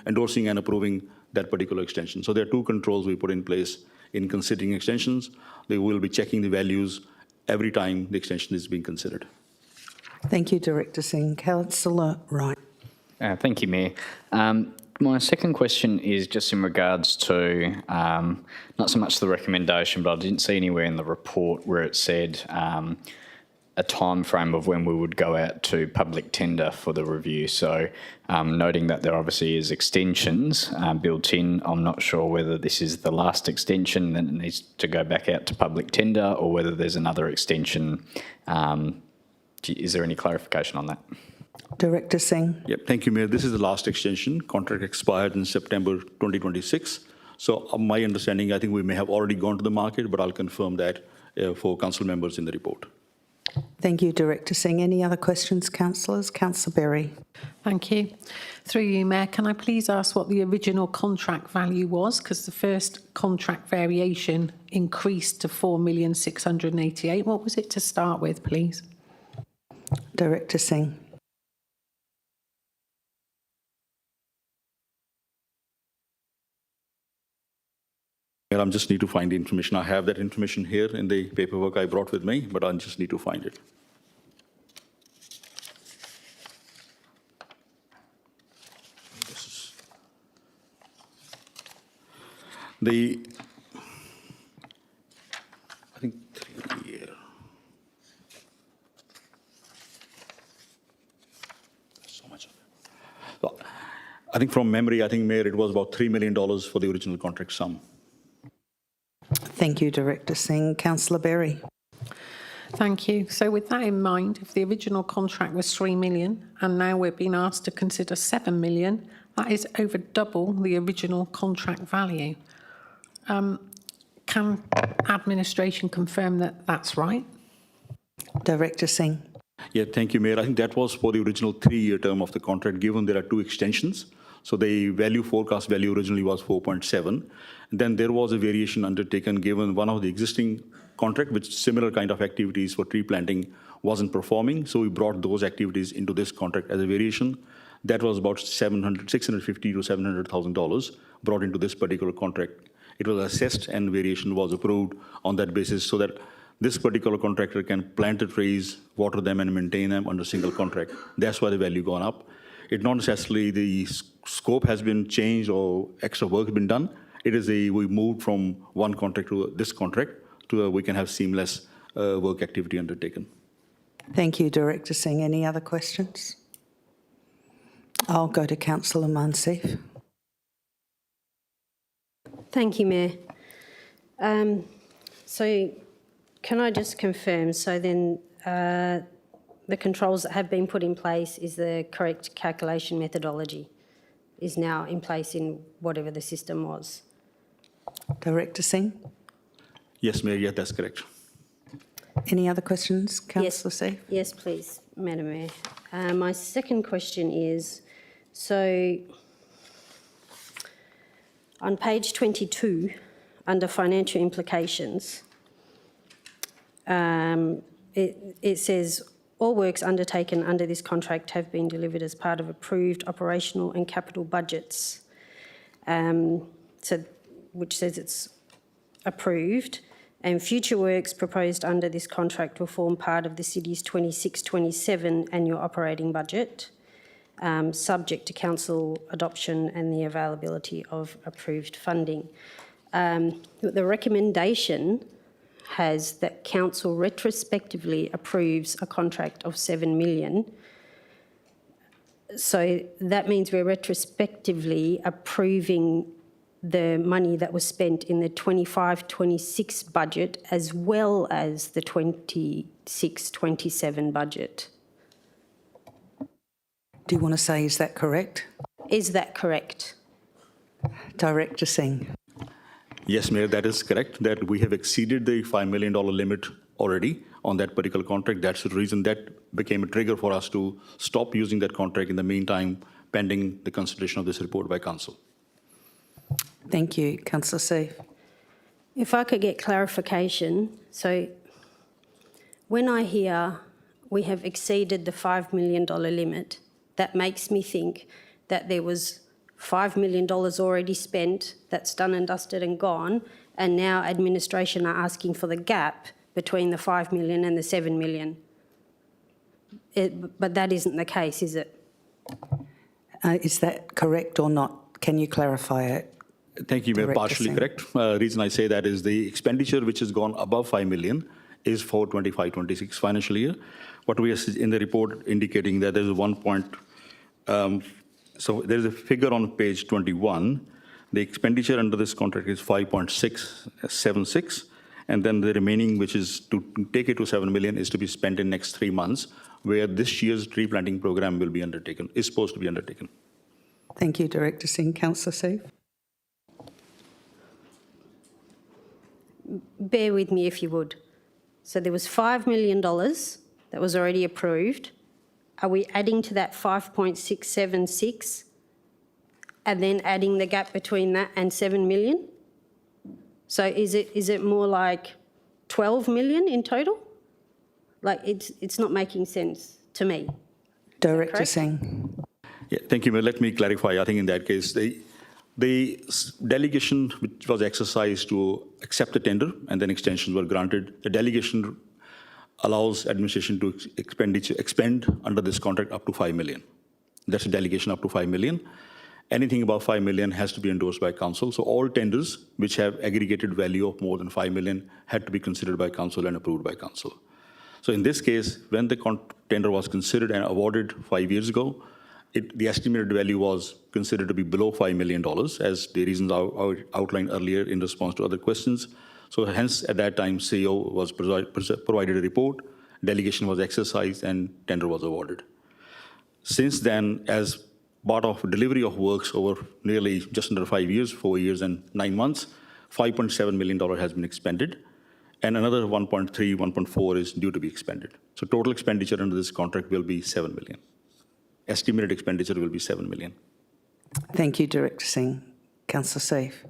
endorsing and approving that particular extension. So there are two controls we put in place in considering extensions. They will be checking the values every time the extension is being considered. Thank you, Director Singh. Councillor Wright. Thank you, Mayor. My second question is just in regards to not so much the recommendation, but I didn't see anywhere in the report where it said a time frame of when we would go out to public tender for the review. So noting that there obviously is extensions built in, I'm not sure whether this is the last extension that needs to go back out to public tender or whether there's another extension. Is there any clarification on that? Director Singh. Yep, thank you, Mayor. This is the last extension. Contract expired in September 2026. So my understanding, I think we may have already gone to the market, but I'll confirm that for council members in the report. Thank you, Director Singh. Any other questions, councillors? Councillor Berry. Thank you. Through you, Mayor, can I please ask what the original contract value was? Because the first contract variation increased to 4,688,000. What was it to start with, please? Director Singh. I just need to find the information. I have that information here in the paperwork I brought with me, but I just need to find it. This is I think 3 year. There's so much of it. So, I think from memory, I think, Mayor, it was about $3 million for the original contract sum. Thank you, Director Singh. Councillor Berry. Thank you. So with that in mind, if the original contract was 3 million and now we're being asked to consider 7 million, that is over double the original contract value. Can administration confirm that that's right? Director Singh. Yeah, thank you, Mayor. I think that was for the original 3-year term of the contract, given there are 2 extensions. So the forecast value originally was 4.7. Then there was a variation undertaken given one of the existing contract, which similar kind of activities for tree planting wasn't performing. So we brought those activities into this contract as a variation. That was about $650,000 to $700,000 brought into this particular contract. It was assessed and variation was approved on that basis so that this particular contractor can plant the trees, water them and maintain them under single contract. That's why the value gone up. It not necessarily the scope has been changed or extra work has been done. It is we moved from one contract to this contract to we can have seamless work activity undertaken. Thank you, Director Singh. Any other questions? I'll go to Councillor Mansif. Thank you, Mayor. So can I just confirm, so then the controls that have been put in place is the correct calculation methodology is now in place in whatever the system was? Director Singh. Yes, Mayor, yeah, that's correct. Any other questions, Councillor Seif? Yes, please, Madam Mayor. My second question is, so on page 22, under financial implications, it says, all works undertaken under this contract have been delivered as part of approved operational and capital budgets, which says it's approved, and future works proposed under this contract will form part of the city's 26-27 annual operating budget, subject to council adoption and the availability of approved funding. The recommendation has that council retrospectively approves a contract of 7 million. So that means we're retrospectively approving the money that was spent in the 25-26 budget as well as the 26-27 budget. Do you want to say, is that correct? Is that correct? Director Singh. Yes, Mayor, that is correct, that we have exceeded the $5 million limit already on that particular contract. That's the reason that became a trigger for us to stop using that contract in the meantime, pending the consideration of this report by council. Thank you. Councillor Seif. If I could get clarification, so when I hear we have exceeded the $5 million limit, that makes me think that there was $5 million already spent, that's done and dusted and gone, and now administration are asking for the gap between the 5 million and the 7 million. But that isn't the case, is it? Is that correct or not? Can you clarify it? Thank you, Mayor. Director Partially Singh. correct. Reason I say that is the expenditure which has gone above 5 million is for 25-26 financial year. What we are in the report indicating that there's a so there's a figure on page 21. The expenditure under this contract is 5.676, and then the remaining, which is to take it to 7 million, is to be spent in next 3 months, where this year's tree planting program will be undertaken, is supposed to be undertaken. Thank you, Director Singh. Councillor Seif. Bear with me if you would. So there was $5 million that was already approved. Are we adding to that 5.676 and then adding the gap between that and 7 million? So is it more like 12 million in total? Like it's not making sense to me. Director Singh. Yeah, thank you, Mayor. Let me clarify. I think in that case, the delegation which was exercised to accept the tender and then extensions were granted, the delegation allows administration to expend under this contract up to 5 million. That's a delegation up to 5 million. Anything above 5 million has to be endorsed by council. So all tenders which have aggregated value of more than 5 million had to be considered by council and approved by council. So in this case, when the tender was considered and awarded 5 years ago, the estimated value was considered to be below $5 million, as the reasons I outlined earlier in response to other questions. So hence, at that time, CEO was provided a report, delegation was exercised, and tender was awarded. Since then, as part of delivery of works over nearly just under 5 years, 4 years and 9 months, $5.7 million has been expended, and another 1.4 is due to be expended. So total expenditure under this contract will be 7 million. Estimated expenditure will be 7 million. Thank you, Director Singh. Councillor Seif.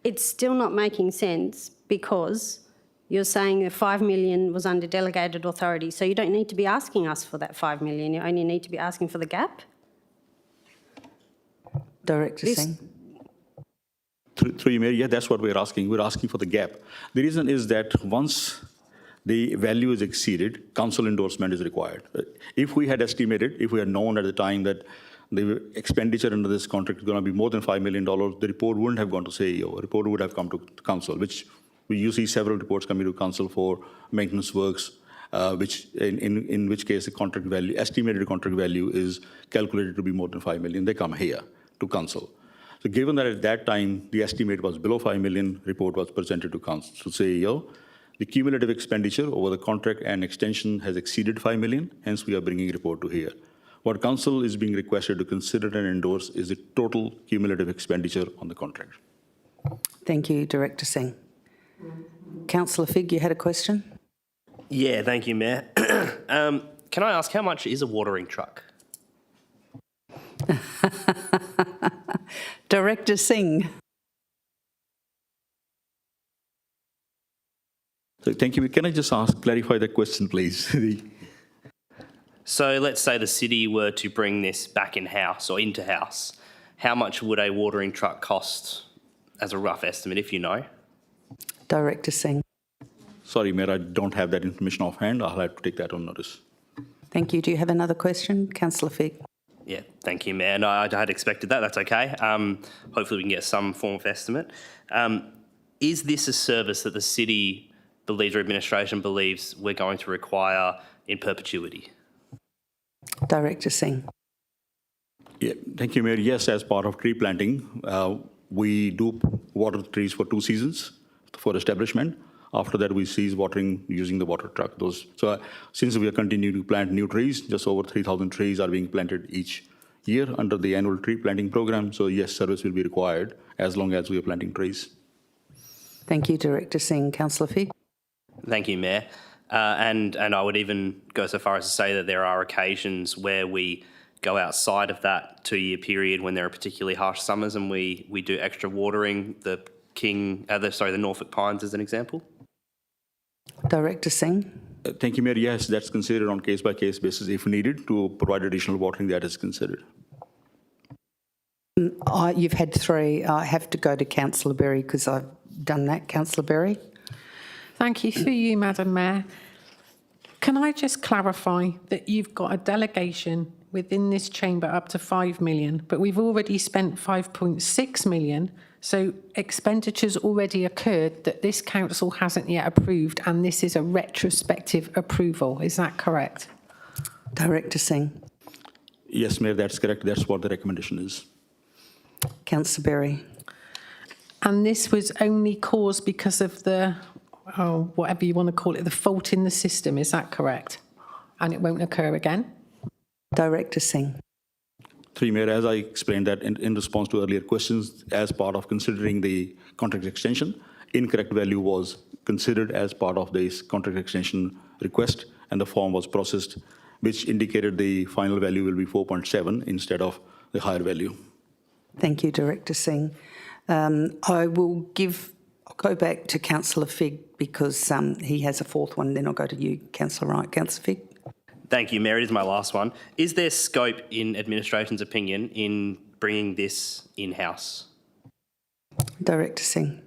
It's still not making sense because you're saying the 5 million was under delegated authority. So you don't need to be asking us for that 5 million. You only need to be asking for the gap. Director Singh. Through you, Mayor, yeah, that's what we're asking. We're asking for the gap. The reason is that once the value is exceeded, council endorsement is required. If we had estimated, if we had known at the time that the expenditure under this contract is going to be more than $5 million, the report wouldn't have gone to CEO. The report would have come to council, which you see several reports coming to council for maintenance works, which in which case the contract value, estimated contract value is calculated to be more than 5 million. They come here to council. So given that at that time the estimate was below 5 million, report was presented to council, to CEO. The cumulative expenditure over the contract and extension has exceeded 5 million, hence we are bringing a report to here. What council is being requested to consider and endorse is the total cumulative expenditure on the contract. Thank you, Director Singh. Councillor Figg, you had a question? Yeah, thank you, Mayor. Can I ask how much is a watering truck? Director Singh. So thank you. Can I just clarify the question, please? So let's say the city were to bring this back in-house or into house. How much would a watering truck cost as a rough estimate, if you know? Director Singh. Sorry, Mayor, I don't have that information offhand. I'll have to take that on notice. Thank you. Do you have another question? Councillor Figg. Yeah, thank you, Mayor. No, I had expected that. That's okay. Hopefully we can get some form of estimate. Is this a service that the city believes or administration believes we're going to require in perpetuity? Director Singh. Yeah, thank you, Mayor. Yes, as part of tree planting, we do water the trees for 2 seasons for establishment. After that, we cease watering using the water truck. So since we are continuing to plant new trees, just over 3,000 trees are being planted each year under the annual tree planting program. So yes, service will be required as long as we are planting trees. Thank you, Director Singh. Councillor Figg. Thank you, Mayor. And I would even go so far as to say that there are occasions where we go outside of that 2-year period when there are particularly harsh summers and we do extra watering. The the Norfolk Pines as an example? Director Singh. Thank you, Mayor. Yes, that's considered on case-by-case basis if needed to provide additional watering. That is considered. You've had three. I have to go to Councillor Berry because I've done that. Councillor Berry. Thank you. Through you, Madam Mayor. Can I just clarify that you've got a delegation within this chamber up to 5 million, but we've already spent 5.6 million, so expenditures already occurred that this council hasn't yet approved, and this is a retrospective approval. Is that correct? Director Singh. Yes, Mayor, that's correct. That's what the recommendation is. Councillor Berry. And this was only caused because of the, whatever you want to call it, the fault in the system. Is that correct? And it won't occur again? Director Singh. Through Mayor, as I explained that in response to earlier questions, as part of considering the contract extension, incorrect value was considered as part of this contract extension request, and the form was processed, which indicated the final value will be 4.7 instead of the higher value. Thank you, Director Singh. I'll go back to Councillor Figg because he has a fourth one, then I'll go to you, Councillor Wright. Councillor Figg. Thank you, Mayor. It is my last one. Is there scope, in administration's opinion, in bringing this in-house? Director Singh.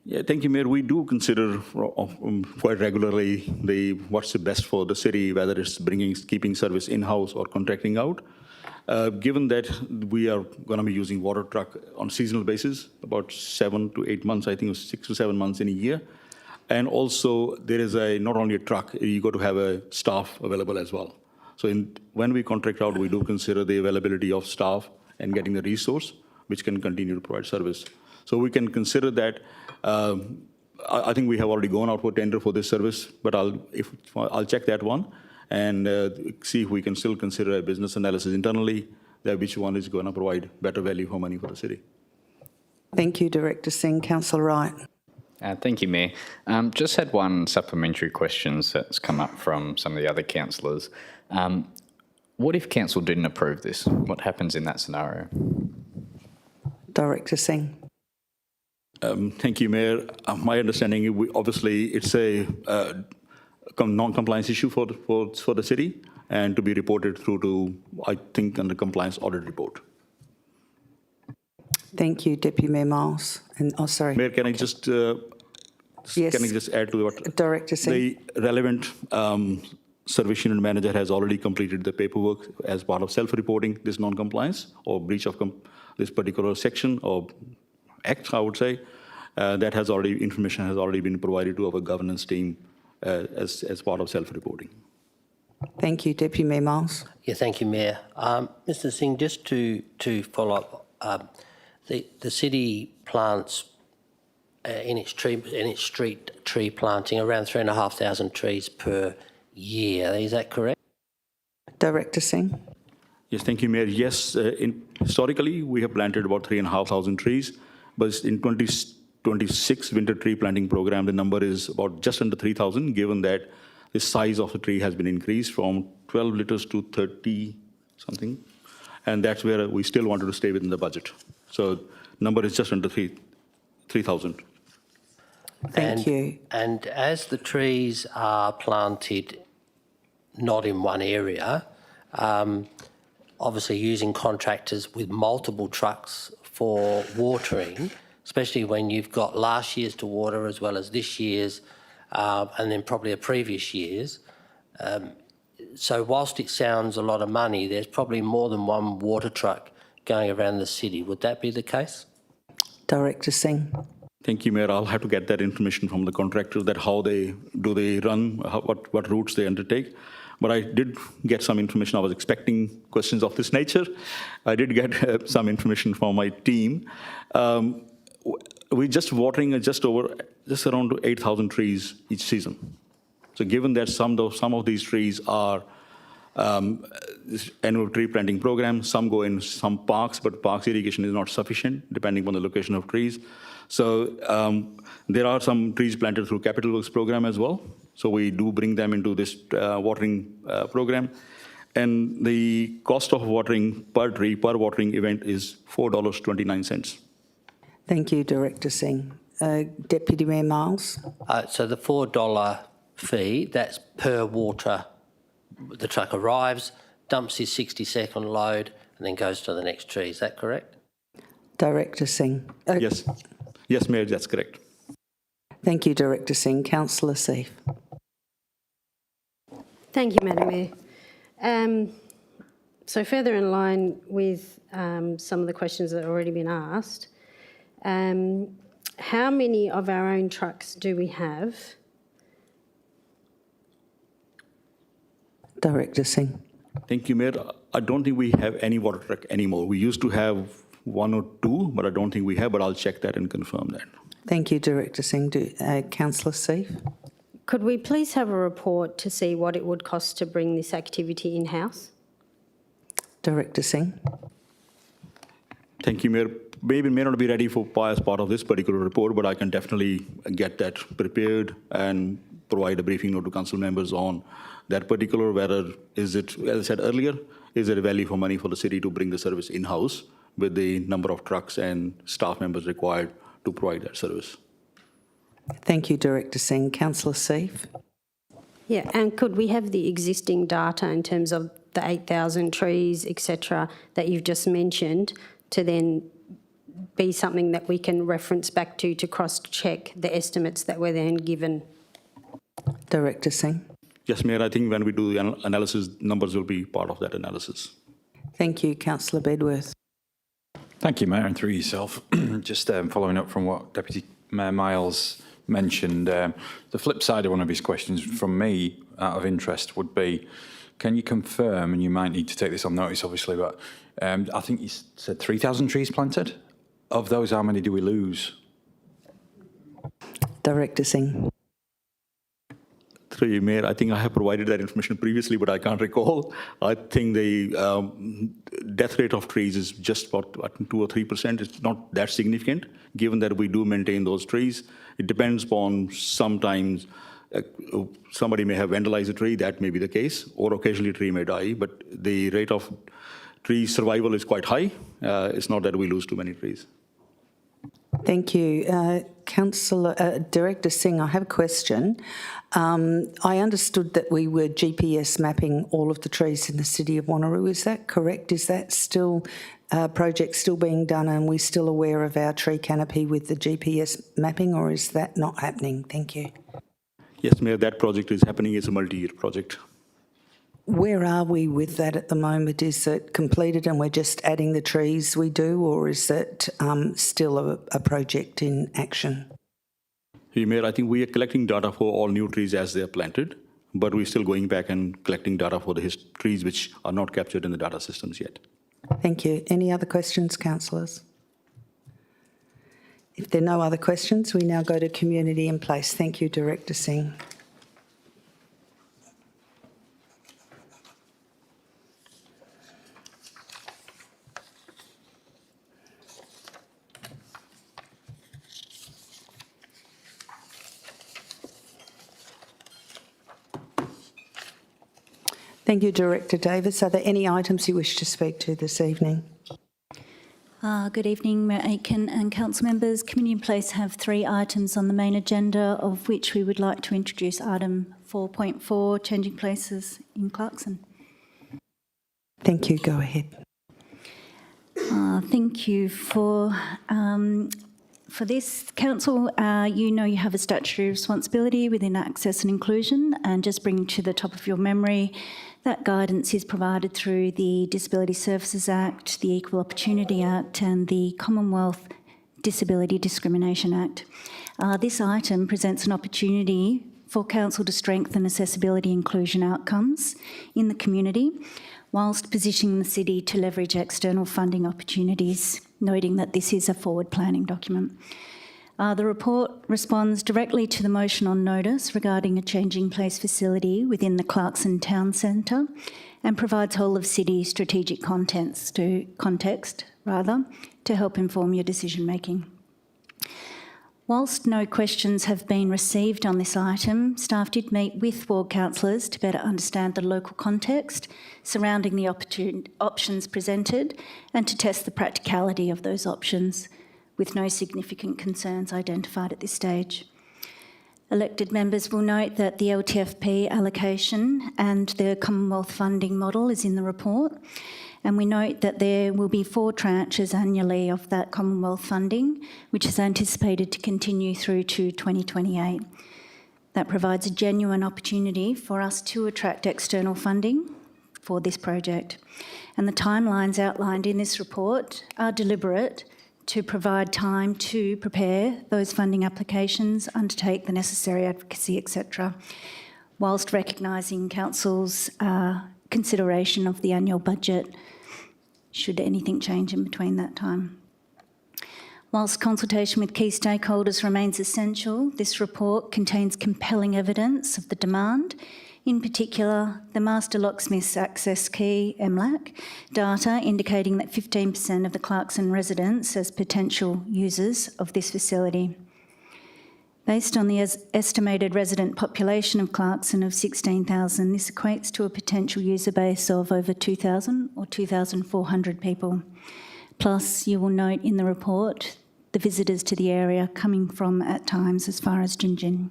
Yeah, thank you, Mayor. We do consider quite regularly what's the best for the city, whether it's keeping service in-house or contracting out. Given that we are going to be using water truck on a seasonal basis, about 7 to 8 months, I think it was 6 to 7 months in a year. And also there is not only a truck, you got to have a staff available as well. So when we contract out, we do consider the availability of staff and getting the resource, which can continue to provide service. So we can consider that. I think we have already gone out for tender for this service, but I'll check that one and see if we can still consider a business analysis internally that which one is going to provide better value for money for the city. Thank you, Director Singh. Councillor Wright. Thank you, Mayor. Just had one supplementary question that's come up from some of the other councillors. What if council didn't approve this? What happens in that scenario? Director Singh. Thank you, Mayor. My understanding, obviously, it's a non-compliance issue for the city and to be reported through to, I think, under compliance audit report. Thank you, Deputy Mayor Miles. And sorry. Mayor, can I just yes. Can I just add to what Director Singh. The relevant service unit manager has already completed the paperwork as part of self-reporting this non-compliance or breach of this particular section or act, I would say. That has already information has already been provided to our governance team as part of self-reporting. Thank you, Deputy Mayor Miles. Yeah, thank you, Mayor. Mr. Singh, just to follow up, the city plants in its street tree planting around 3,500 trees per year. Is that correct? Director Singh. Yes, thank you, Mayor. Yes, historically we have planted about 3,500 trees, but in 2026 winter tree planting program, the number is about just under 3,000, given that the size of the tree has been increased from 12 litres to 30 something, and that's where we still wanted to stay within the budget. So number is just under 3,000. Thank you. And as the trees are planted not in one area, obviously using contractors with multiple trucks for watering, especially when you've got last year's to water as well as this year's, and then probably a previous year's. So whilst it sounds a lot of money, there's probably more than one water truck going around the city. Would that be the case? Director Singh. Thank you, Mayor. I'll have to get that information from the contractor, that how they run, what routes they undertake. But I did get some information. I was expecting questions of this nature. I did get some information from my team. We're just watering just around 8,000 trees each season. So given that some of these trees are this annual tree planting program, some go in some parks, but parks irrigation is not sufficient depending on the location of trees. So there are some trees planted through Capital Works program as well. So we do bring them into this watering program. And the cost of watering per tree, per watering event is $4.29. Thank you, Director Singh. Deputy Mayor Miles? So the $4 fee, that's per water. The truck arrives, dumps his 60-second load and then goes to the next tree. Is that correct? Director Singh. Yes. Yes, Mayor, that's correct. Thank you, Director Singh. Councillor Seif. Thank you, Madam Mayor. So further in line with some of the questions that have already been asked, how many of our own trucks do we have? Director Singh. Thank you, Mayor. I don't think we have any water truck anymore. We used to have one or two, but I don't think we have, but I'll check that and confirm that. Thank you, Director Singh. Councillor Seif. Could we please have a report to see what it would cost to bring this activity in-house? Director Singh. Thank you, Mayor. Maybe it may not be ready for as part of this particular report, but I can definitely get that prepared and provide a briefing note to council members on that particular, whether is it, as I said earlier, is there a value for money for the city to bring the service in-house with the number of trucks and staff members required to provide that service. Thank you, Director Singh. Councillor Seif. Yeah, and could we have the existing data in terms of the 8,000 trees, etc., that you've just mentioned, to then be something that we can reference back to cross-check the estimates that were then given? Director Singh. Yes, Mayor, I think when we do the analysis, numbers will be part of that analysis. Thank you, Councillor Bedworth. Thank you, Mayor, and through yourself. Just following up from what Deputy Mayor Miles mentioned, the flip side of one of his questions from me, out of interest, would be, can you confirm, and you might need to take this on notice, obviously, but I think you said 3,000 trees planted? Of those, how many do we lose? Director Singh. Through you, Mayor, I think I have provided that information previously, but I can't recall. I think the death rate of trees is just about 2 or 3%. It's not that significant, given that we do maintain those trees. It depends upon sometimes somebody may have vandalized a tree, that may be the case, or occasionally a tree may die, but the rate of tree survival is quite high. It's not that we lose too many trees. Thank you. Director Singh, I have a question. I understood that we were GPS mapping all of the trees in the city of Wanneroo. Is that correct? Is that still project still being done, and we're still aware of our tree canopy with the GPS mapping, or is that not happening? Thank you. Yes, Mayor, that project is happening. It's a multi-year project. Where are we with that at the moment? Is it completed and we're just adding the trees we do, or is it still a project in action? Hey, Mayor, I think we are collecting data for all new trees as they are planted, but we're still going back and collecting data for the trees which are not captured in the data systems yet. Thank you. Any other questions, councillors? If there are no other questions, we now go to community in place. Thank you, Director Singh. Thank you, Director Davis. Are there any items you wish to speak to this evening? Good evening, Mayor Aitken and council members. Community in Place have 3 items on the main agenda, of which we would like to introduce item 4.4, changing places in Clarkson. Thank you. Go ahead. Thank you for this. Council, you know you have a statutory responsibility within access and inclusion, and just bringing to the top of your memory, that guidance is provided through the Disability Services Act, the Equal Opportunity Act and the Commonwealth Disability Discrimination Act. This item presents an opportunity for Council to strengthen accessibility inclusion outcomes in the community, whilst positioning the city to leverage external funding opportunities, noting that this is a forward planning document. The report responds directly to the motion on notice regarding a changing place facility within the Clarkson Town Centre and provides whole of city strategic context to help inform your decision making. Whilst no questions have been received on this item, staff did meet with ward councillors to better understand the local context surrounding the options presented and to test the practicality of those options. with no significant concerns identified at this stage. Elected members will note that the LTFP allocation and the Commonwealth funding model is in the report, and we note that there will be 4 tranches annually of that Commonwealth funding, which is anticipated to continue through to 2028. That provides a genuine opportunity for us to attract external funding for this project. And the timelines outlined in this report are deliberate to provide time to prepare those funding applications, undertake the necessary advocacy, etc., whilst recognising Council's consideration of the annual budget, should anything change in between that time. Whilst consultation with key stakeholders remains essential, this report contains compelling evidence of the demand, in particular the Master Locksmiths Access Key MLAC data indicating that 15% of the Clarkson residents as potential users of this facility. Based on the estimated resident population of Clarkson of 16,000, this equates to a potential user base of over 2,000 or 2,400 people. Plus, you will note in the report the visitors to the area coming from, at times, as far as Gin.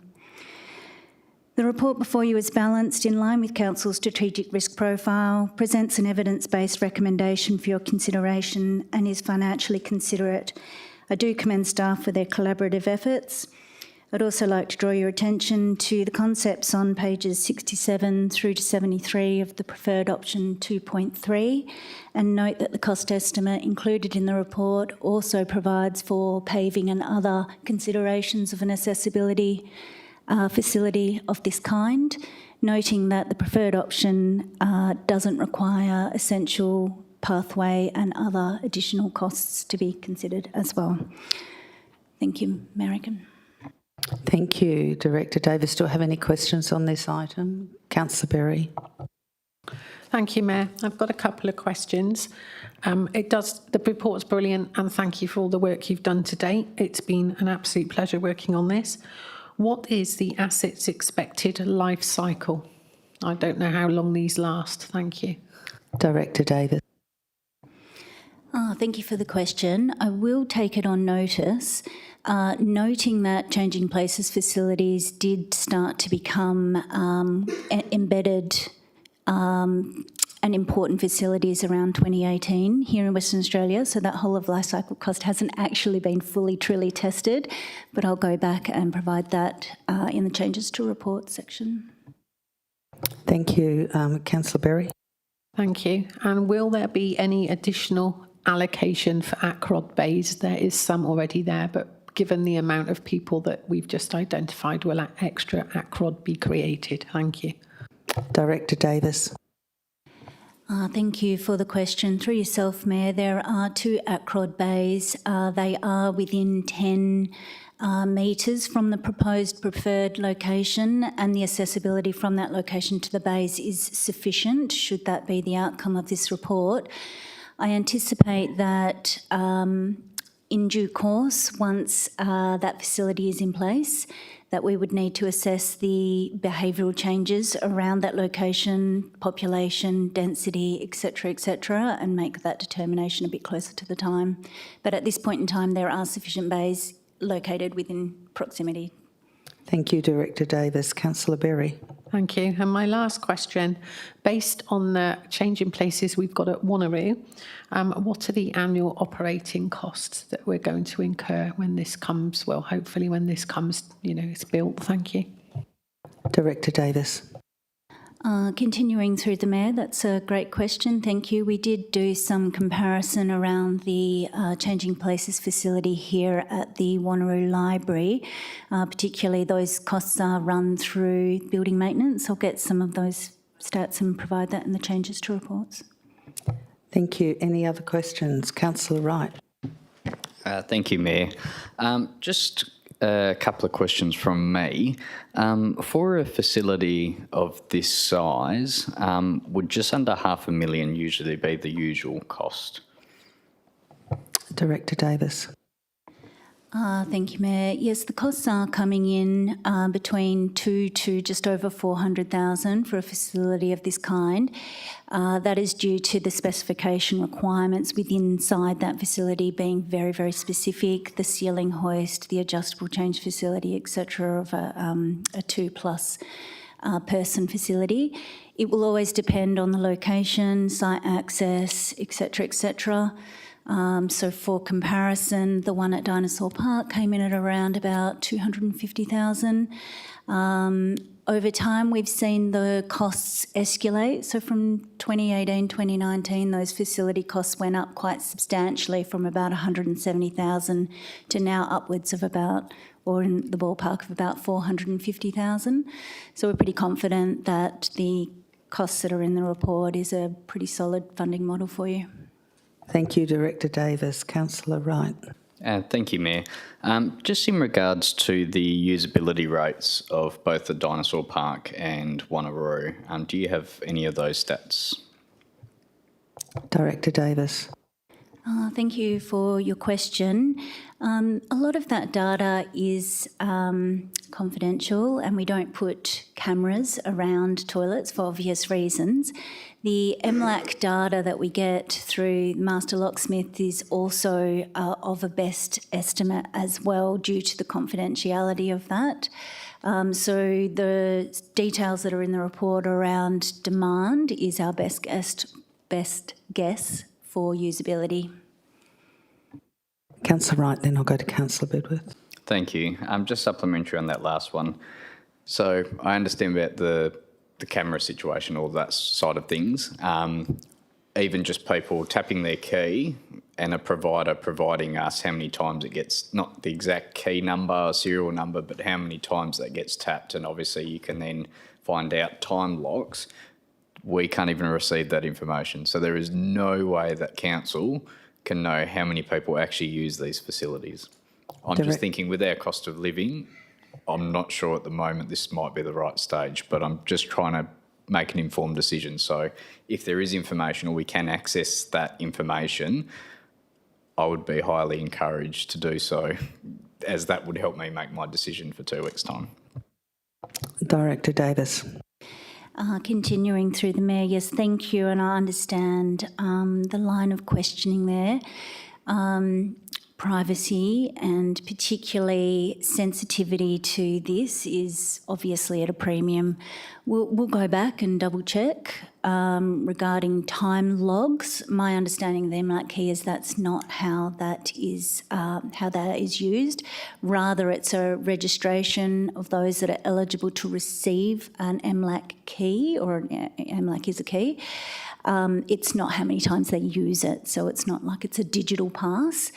The report before you is balanced in line with Council's strategic risk profile, presents an evidence-based recommendation for your consideration and is financially considerate. I do commend staff for their collaborative efforts. I'd also like to draw your attention to the concepts on pages 67 through to 73 of the preferred option 2.3 and note that the cost estimate included in the report also provides for paving and other considerations of an accessibility facility of this kind, noting that the preferred option doesn't require essential pathway and other additional costs to be considered as well. Thank you, American. Thank you, Director Davis. Do I have any questions on this item? Councillor Berry. Thank you, Mayor. I've got a couple of questions. The report's brilliant, and thank you for all the work you've done to date. It's been an absolute pleasure working on this. What is the asset's expected life cycle? I don't know how long these last. Thank you. Director Davis. Thank you for the question. I will take it on notice, noting that Changing Places facilities did start to become embedded and important facilities around 2018 here in Western Australia, so that whole of life cycle cost hasn't actually been truly tested, but I'll go back and provide that in the changes to report section. Thank you, Councillor Berry. Thank you. And will there be any additional allocation for ACROD bays? There is some already there, but given the amount of people that we've just identified, will extra ACROD be created? Thank you. Director Davis. Thank you for the question. Through yourself, Mayor, there are 2 ACROD bays. They are within 10 metres from the proposed preferred location, and the accessibility from that location to the bays is sufficient, should that be the outcome of this report. I anticipate that in due course, once that facility is in place, that we would need to assess the behavioural changes around that location, population, density, etc., and make that determination a bit closer to the time. But at this point in time, there are sufficient bays located within proximity. Thank you, Director Davis. Councillor Berry. Thank you. And my last question, based on the Changing Places we've got at Wanneroo, what are the annual operating costs that we're going to incur when this comes, well, hopefully when this comes, it's built? Thank you. Director Davis. Continuing through the Mayor, that's a great question. Thank you. We did do some comparison around the Changing Places facility here at the Wanneroo Library. Particularly those costs are run through building maintenance. I'll get some of those stats and provide that in the changes to reports. Thank you. Any other questions? Councillor Wright. Thank you, Mayor. Just a couple of questions from me. For a facility of this size, would just under $500,000 usually be the usual cost? Director Davis. Thank you, Mayor. Yes, the costs are coming in between 2 to just over 400,000 for a facility of this kind. That is due to the specification requirements within inside that facility being very, very specific, the ceiling hoist, the adjustable change facility, etc., of a 2+ person facility. It will always depend on the location, site access, etc., etc. So for comparison, the one at Dinosaur Park came in at around about 250,000. Over time, we've seen the costs escalate. So from 2018, 2019, those facility costs went up quite substantially from about 170,000 to now upwards of about, or in the ballpark of about 450,000. So we're pretty confident that the costs that are in the report is a pretty solid funding model for you. Thank you, Director Davis. Councillor Wright. Thank you, Mayor. Just in regards to the usability rates of both the Dinosaur Park and Wanneroo, do you have any of those stats? Director Davis. Thank you for your question. A lot of that data is confidential, and we don't put cameras around toilets for obvious reasons. The MLAC data that we get through Master Locksmith is also of a best estimate as well, due to the confidentiality of that. So the details that are in the report around demand is our best guess for usability. Councillor Wright, then I'll go to Councillor Bedworth. Thank you. Just supplementary on that last one. So I understand about the camera situation, all that side of things. Even just people tapping their key and a provider providing us how many times it gets, not the exact key number or serial number, but how many times that gets tapped. And obviously you can then find out time locks. We can't even receive that information. So there is no way that council can know how many people actually use these facilities. I'm just thinking with our cost of living, I'm not sure at the moment this might be the right stage, but I'm just trying to make an informed decision. So if there is information or we can access that information, I would be highly encouraged to do so, as that would help me make my decision for 2 weeks' time. Director Davis. Continuing through the Mayor, yes, thank you, and I understand the line of questioning there. Privacy and particularly sensitivity to this is obviously at a premium. We'll go back and double check regarding time logs. My understanding of the MLAC key is that's not how that is used. Rather, it's a registration of those that are eligible to receive an MLAC key, or MLAC is a key. It's not how many times they use it, so it's not like it's a digital pass.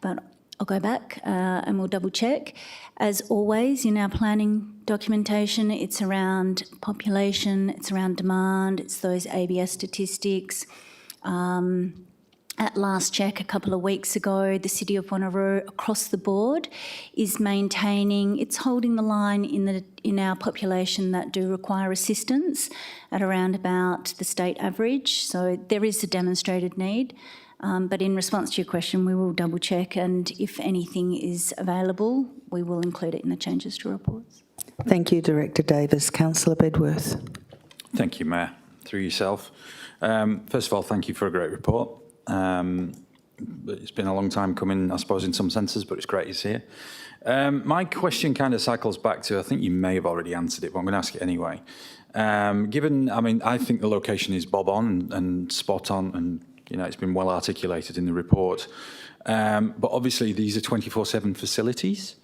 But I'll go back and we'll double check. As always, in our planning documentation, it's around population, it's around demand, it's those ABS statistics. At last check a couple of weeks ago, the City of Wanneroo across the board is maintaining, it's holding the line in our population that do require assistance at around about the state average. So there is a demonstrated need. But in response to your question, we will double check, and if anything is available, we will include it in the changes to reports. Thank you, Director Davis. Councillor Bedworth. Thank you, Mayor. Through yourself. First of all, thank you for a great report. It's been a long time coming, I suppose, in some senses, but it's great he's here. My question kind of cycles back to, I think you may have already answered it, but I'm going to ask it anyway. I think the location is bob on and spot on, and it's been well articulated in the report. But obviously, these are 24/7 facilities.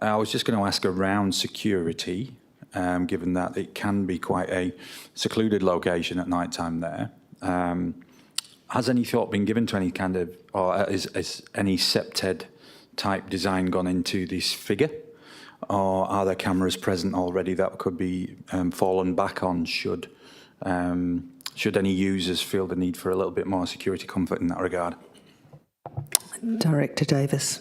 I was just going to ask around security, given that it can be quite a secluded location at night time there. Has any thought been given to any kind of, or is any SEPTED type design gone into this figure? Or are there cameras present already that could be fallen back on should any users feel the need for a little bit more security comfort in that regard? Director Davis.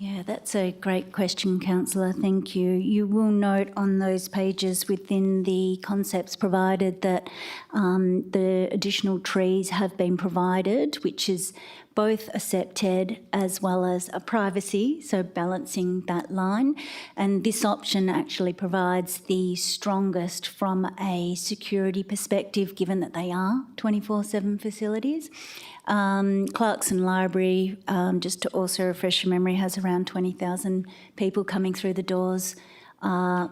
Yeah, that's a great question, Councillor. Thank you. You will note on those pages within the concepts provided that the additional trees have been provided, which is both a septed as well as a privacy, so balancing that line. And this option actually provides the strongest from a security perspective, given that they are 24/7 facilities. Clarkson Library, just to also refresh your memory, has around 20,000 people coming through the doors on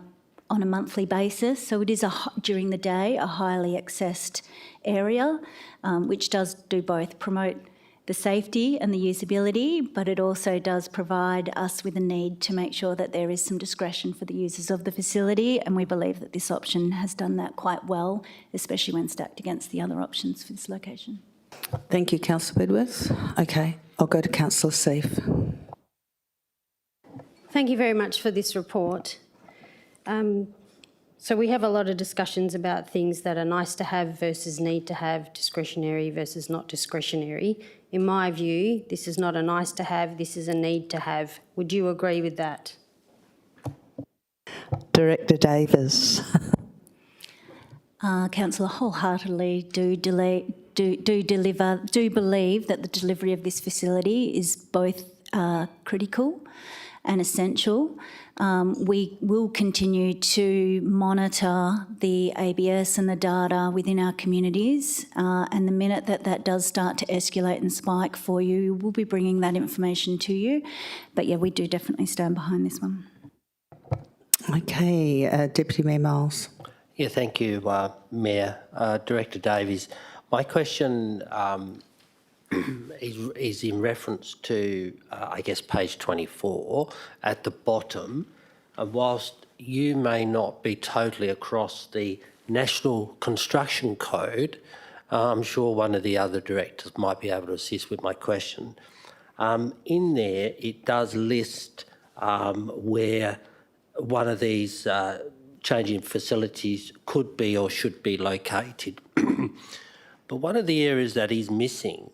a monthly basis. So it is, during the day, a highly accessed area, which does do both promote the safety and the usability, but it also does provide us with a need to make sure that there is some discretion for the users of the facility, and we believe that this option has done that quite well, especially when stacked against the other options for this location. Thank you, Councillor Bedworth. Okay, I'll go to Councillor Seif. Thank you very much for this report. So we have a lot of discussions about things that are nice to have versus need to have, discretionary versus not discretionary. In my view, this is not a nice to have, this is a need to have. Would you agree with that? Director Davis. Councillor, wholeheartedly do believe that the delivery of this facility is both critical and essential. We will continue to monitor the ABS and the data within our communities, and the minute that that does start to escalate and spike for you, we'll be bringing that information to you. But yeah, we do definitely stand behind this one. Okay, Deputy Mayor Miles. Yeah, thank you, Mayor. Director Davies, my question is in reference to, I guess, page 24 at the bottom. Whilst you may not be totally across the National Construction Code, I'm sure one of the other directors might be able to assist with my question. In there, it does list where one of these changing facilities could be or should be located. But one of the areas that is missing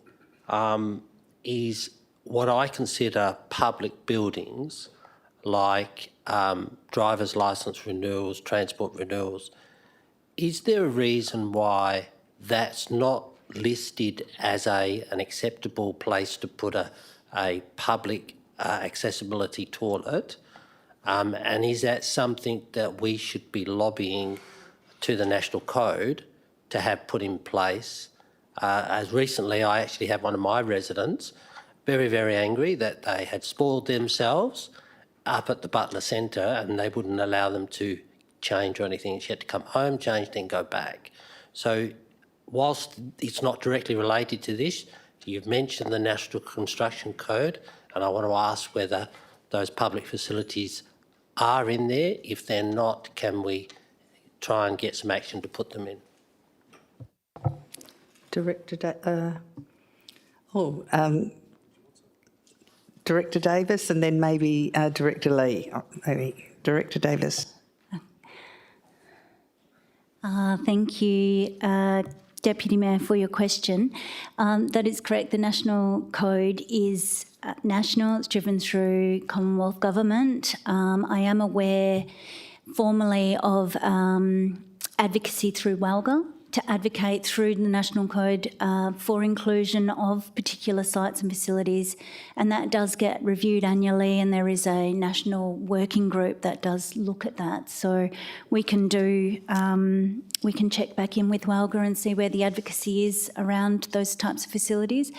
is what I consider public buildings, like driver's licence renewals, transport renewals. Is there a reason why that's not listed as an acceptable place to put a public accessibility toilet? And is that something that we should be lobbying to the National Code to have put in place? As recently, I actually had one of my residents very, very angry that they had spoiled themselves up at the Butler Centre and they wouldn't allow them to change or anything. She had to come home, change, then go back. So whilst it's not directly related to this, you've mentioned the National Construction Code, and I want to ask whether those public facilities are in there. If they're not, can we try and get some action to put them in? Director Davis, and then maybe Director Lee. Maybe Director Davis. Thank you, Deputy Mayor, for your question. That is correct. The National Code is national. It's driven through Commonwealth Government. I am aware formally of advocacy through WALGA to advocate through the National Code for inclusion of particular sites and facilities, and that does get reviewed annually, and there is a national working group that does look at that. So we can check back in with WALGA and see where the advocacy is around those types of facilities,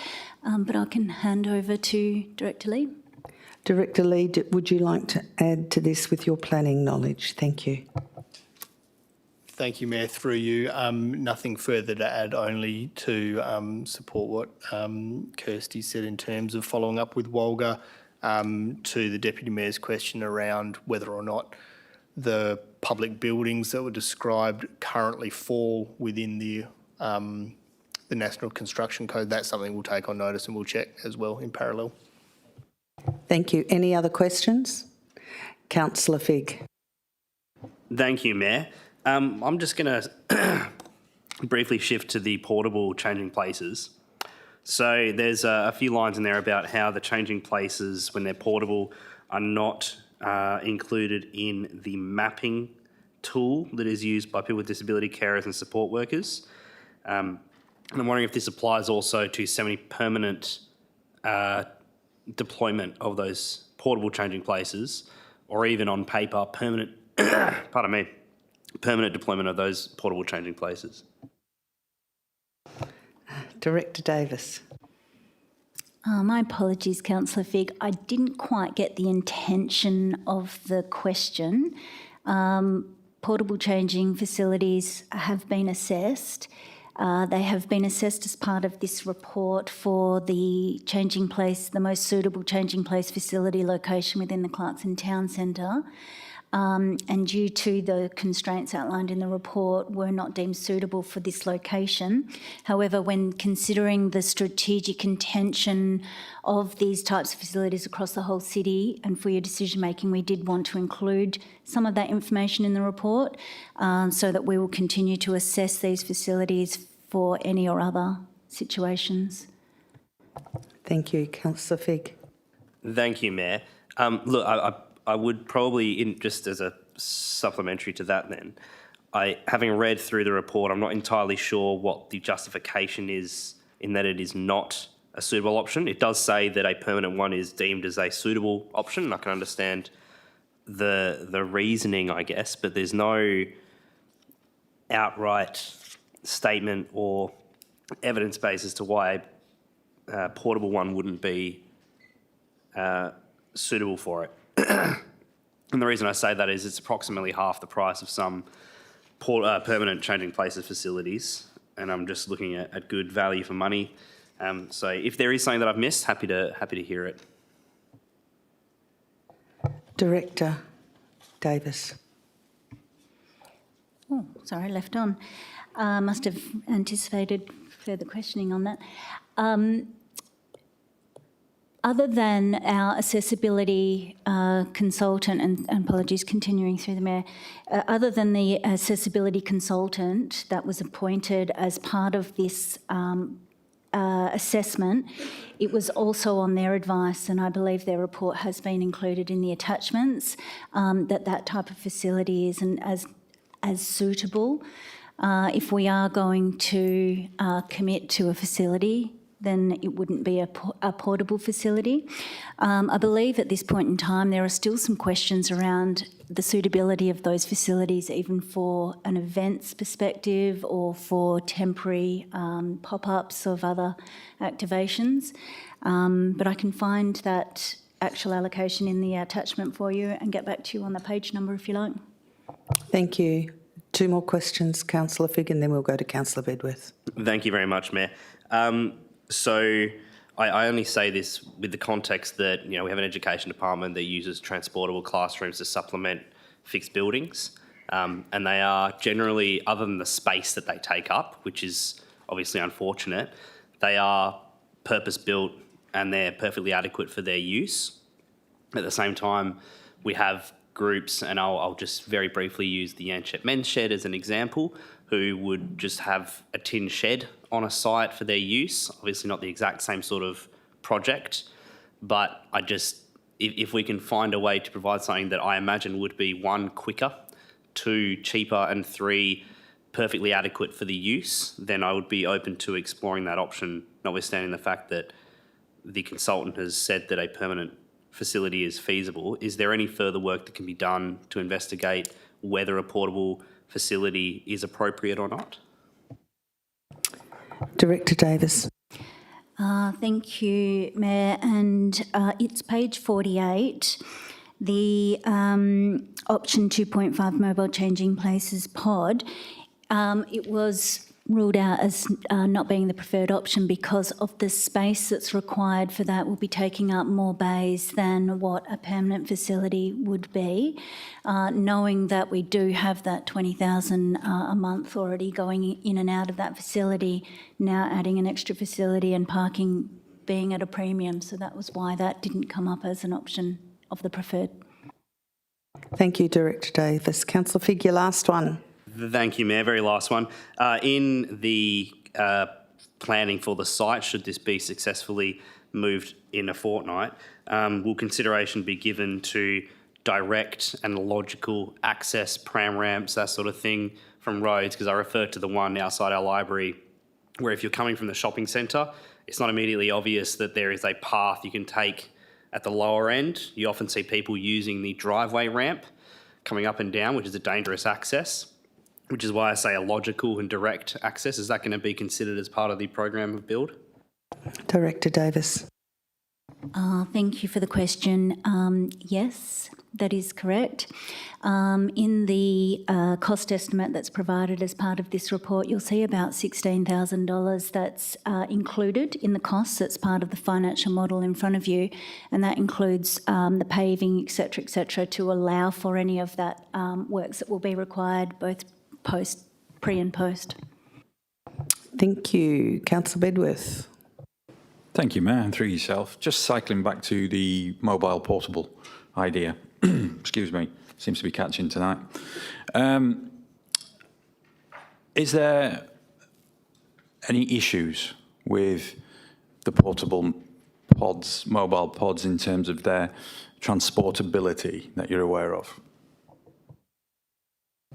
but I can hand over to Director Lee. Director Lee, would you like to add to this with your planning knowledge? Thank you. Thank you, Mayor. Through you, nothing further to add, only to support what Kirsty said in terms of following up with WALGA to the Deputy Mayor's question around whether or not the public buildings that were described currently fall within the National Construction Code. That's something we'll take on notice and we'll check as well in parallel. Thank you. Any other questions? Councillor Figg. Thank you, Mayor. I'm just going to briefly shift to the portable changing places. So there's a few lines in there about how the changing places, when they're portable, are not included in the mapping tool that is used by people with disability carers and support workers. And I'm wondering if this applies also to semi-permanent deployment of those portable changing places, or even on paper, permanent, pardon me, permanent deployment of those portable changing places. Director Davis. My apologies, Councillor Figg. I didn't quite get the intention of the question. Portable changing facilities have been assessed. They have been assessed as part of this report for the changing place, the most suitable changing place facility location within the Clarkson Town Centre. And due to the constraints outlined in the report, were not deemed suitable for this location. However, when considering the strategic intention of these types of facilities across the whole city and for your decision making, we did want to include some of that information in the report so that we will continue to assess these facilities for any or other situations. Thank you. Councillor Figg. Thank you, Mayor. Look, I would probably, just as a supplementary to that then, having read through the report, I'm not entirely sure what the justification is in that it is not a suitable option. It does say that a permanent one is deemed as a suitable option, and I can understand the reasoning, I guess, but there's no outright statement or evidence base as to why a portable one wouldn't be suitable for it. And the reason I say that is it's approximately half the price of some permanent changing places facilities, and I'm just looking at good value for money. So if there is something that I've missed, happy to hear it. Director Davis. Oh, sorry, left on. Must have anticipated further questioning on that. Other than our accessibility consultant, and apologies, continuing through the Mayor, other than the accessibility consultant that was appointed as part of this assessment, it was also on their advice, and I believe their report has been included in the attachments, that type of facility isn't as suitable. If we are going to commit to a facility, then it wouldn't be a portable facility. I believe at this point in time there are still some questions around the suitability of those facilities, even for an events perspective or for temporary pop-ups of other activations. But I can find that actual allocation in the attachment for you and get back to you on the page number if you like. Thank you. Two more questions, Councillor Figg, and then we'll go to Councillor Bedworth. Thank you very much, Mayor. So I only say this with the context that, we have an education department that uses transportable classrooms to supplement fixed buildings. And they are generally, other than the space that they take up, which is obviously unfortunate, they are purpose-built and they're perfectly adequate for their use. At the same time, we have groups, and I'll just very briefly use the Yanchep Men's Shed as an example, who would just have a tin shed on a site for their use. Obviously not the exact same sort of project, but if we can find a way to provide something that I imagine would be 1, quicker, 2, cheaper, and 3, perfectly adequate for the use, then I would be open to exploring that option, notwithstanding the fact that the consultant has said that a permanent facility is feasible. Is there any further work that can be done to investigate whether a portable facility is appropriate or not? Director Davis. Thank you, Mayor. And it's page 48, the option 2.5 mobile changing places pod. It was ruled out as not being the preferred option because of the space that's required for that will be taking up more bays than what a permanent facility would be. Knowing that we do have that 20,000 a month already going in and out of that facility, now adding an extra facility and parking being at a premium. So that was why that didn't come up as an option of the preferred. Thank you, Director Davis. Councillor Figg, your last one. Thank you, Mayor. Very last one. In the planning for the site, should this be successfully moved in a fortnight, will consideration be given to direct and logical access, pram ramps, that sort of thing from roads? Because I referred to the one outside our library where if you're coming from the shopping centre, it's not immediately obvious that there is a path you can take at the lower end. You often see people using the driveway ramp coming up and down, which is a dangerous access, which is why I say a logical and direct access. Is that going to be considered as part of the program of build? Director Davis. Thank you for the question. Yes, that is correct. In the cost estimate that's provided as part of this report, you'll see about $16,000 that's included in the costs. That's part of the financial model in front of you, and that includes the paving, et cetera, to allow for any of that works that will be required, both pre and post. Thank you. Councillor Bedworth. Thank you, Mayor, and through yourself. Just cycling back to the mobile portable idea. Excuse me, seems to be catching tonight. Is there any issues with the portable pods, mobile pods, in terms of their transportability that you're aware of?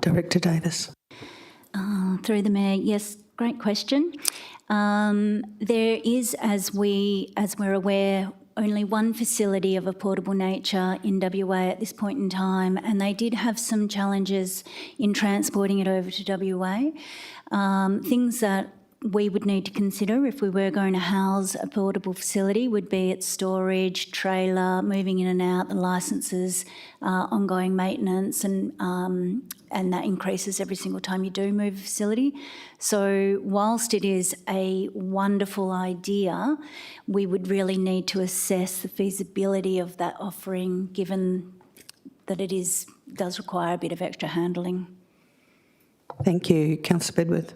Director Davis. Through the Mayor, yes, great question. There is, as we're aware, only one facility of a portable nature in WA at this point in time, and they did have some challenges in transporting it over to WA. Things that we would need to consider if we were going to house a portable facility would be its storage, trailer, moving in and out, the licences, ongoing maintenance, and that increases every single time you do move a facility. So whilst it is a wonderful idea, we would really need to assess the feasibility of that offering, given that it does require a bit of extra handling. Thank you. Councillor Bedworth.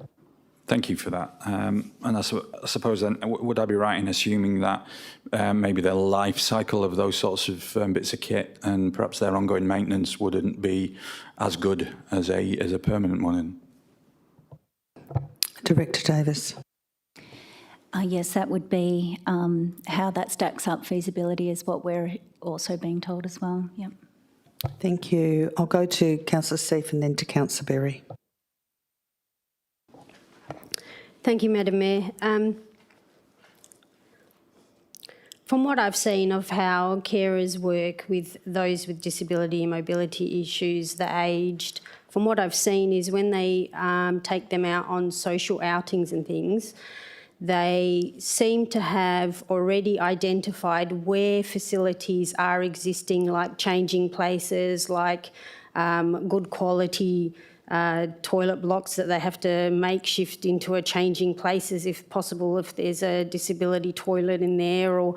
Thank you for that. And I suppose then, would I be right in assuming that maybe the life cycle of those sorts of bits of kit and perhaps their ongoing maintenance wouldn't be as good as a permanent one? Director Davis. Yes, that would be how that stacks up feasibility is what we're also being told as well. Yep. Thank you. I'll go to Councillor Seif and then to Councillor Berry. Thank you, Madam Mayor. From what I've seen of how carers work with those with disability and mobility issues, the aged, from what I've seen is when they take them out on social outings and things, they seem to have already identified where facilities are existing, like changing places, like good quality toilet blocks that they have to makeshift into a changing places if possible, if there's a disability toilet in there,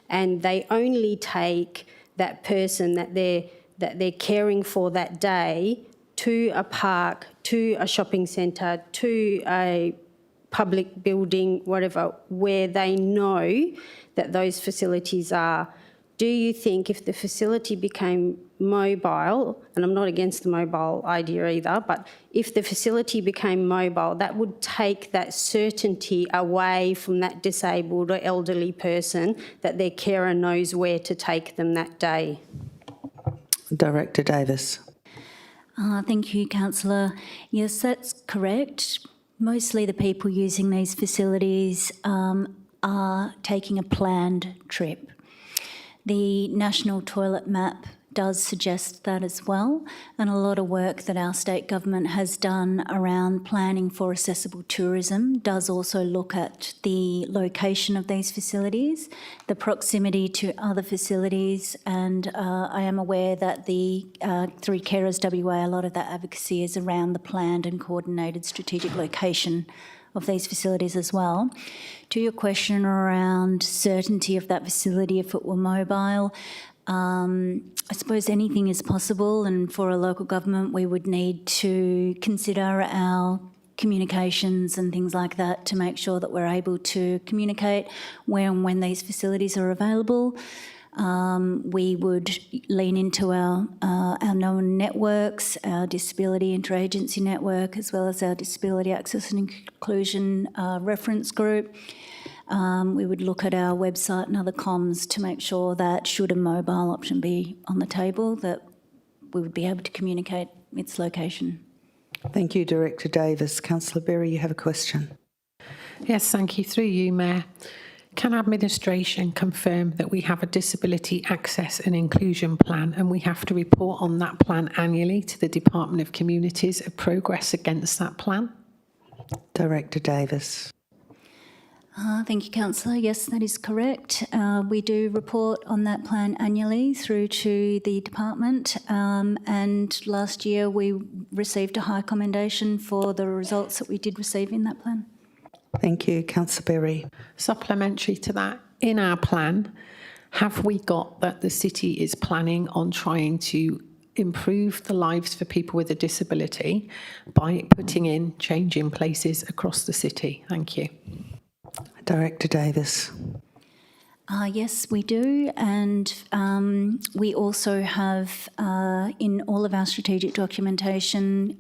and they only take that person that they're caring for that day to a park, to a shopping centre, to a public building, whatever, where they know that those facilities are. Do you think if the facility became mobile, and I'm not against the mobile idea either, but if the facility became mobile, that would take that certainty away from that disabled or elderly person that their carer knows where to take them that day? Director Davis. Thank you, Councillor. Yes, that's correct. Mostly the people using these facilities are taking a planned trip. The National Toilet Map does suggest that as well, and a lot of work that our state government has done around planning for accessible tourism does also look at the location of these facilities, the proximity to other facilities, and I am aware that through Carers WA, a lot of that advocacy is around the planned and coordinated strategic location of these facilities as well. To your question around certainty of that facility if it were mobile, I suppose anything is possible, and for a local government we would need to consider our communications and things like that to make sure that we're able to communicate where and when these facilities are available. We would lean into our known networks, our disability interagency network, as well as our disability access and inclusion reference group. We would look at our website and other comms to make sure that should a mobile option be on the table, that we would be able to communicate its location. Thank you, Director Davis. Councillor Berry, you have a question. Yes, thank you. Through you, Mayor. Can administration confirm that we have a disability access and inclusion plan and we have to report on that plan annually to the Department of Communities of progress against that plan? Director Davis. Thank you, Councillor. Yes, that is correct. We do report on that plan annually through to the department, and last year we received a high commendation for the results that we did receive in that plan. Thank you. Councillor Berry. Supplementary to that, in our plan, have we got that the city is planning on trying to improve the lives for people with a disability by putting in changing places across the city? Thank you. Director Davis. Yes, we do, and we also have in all of our strategic documentation,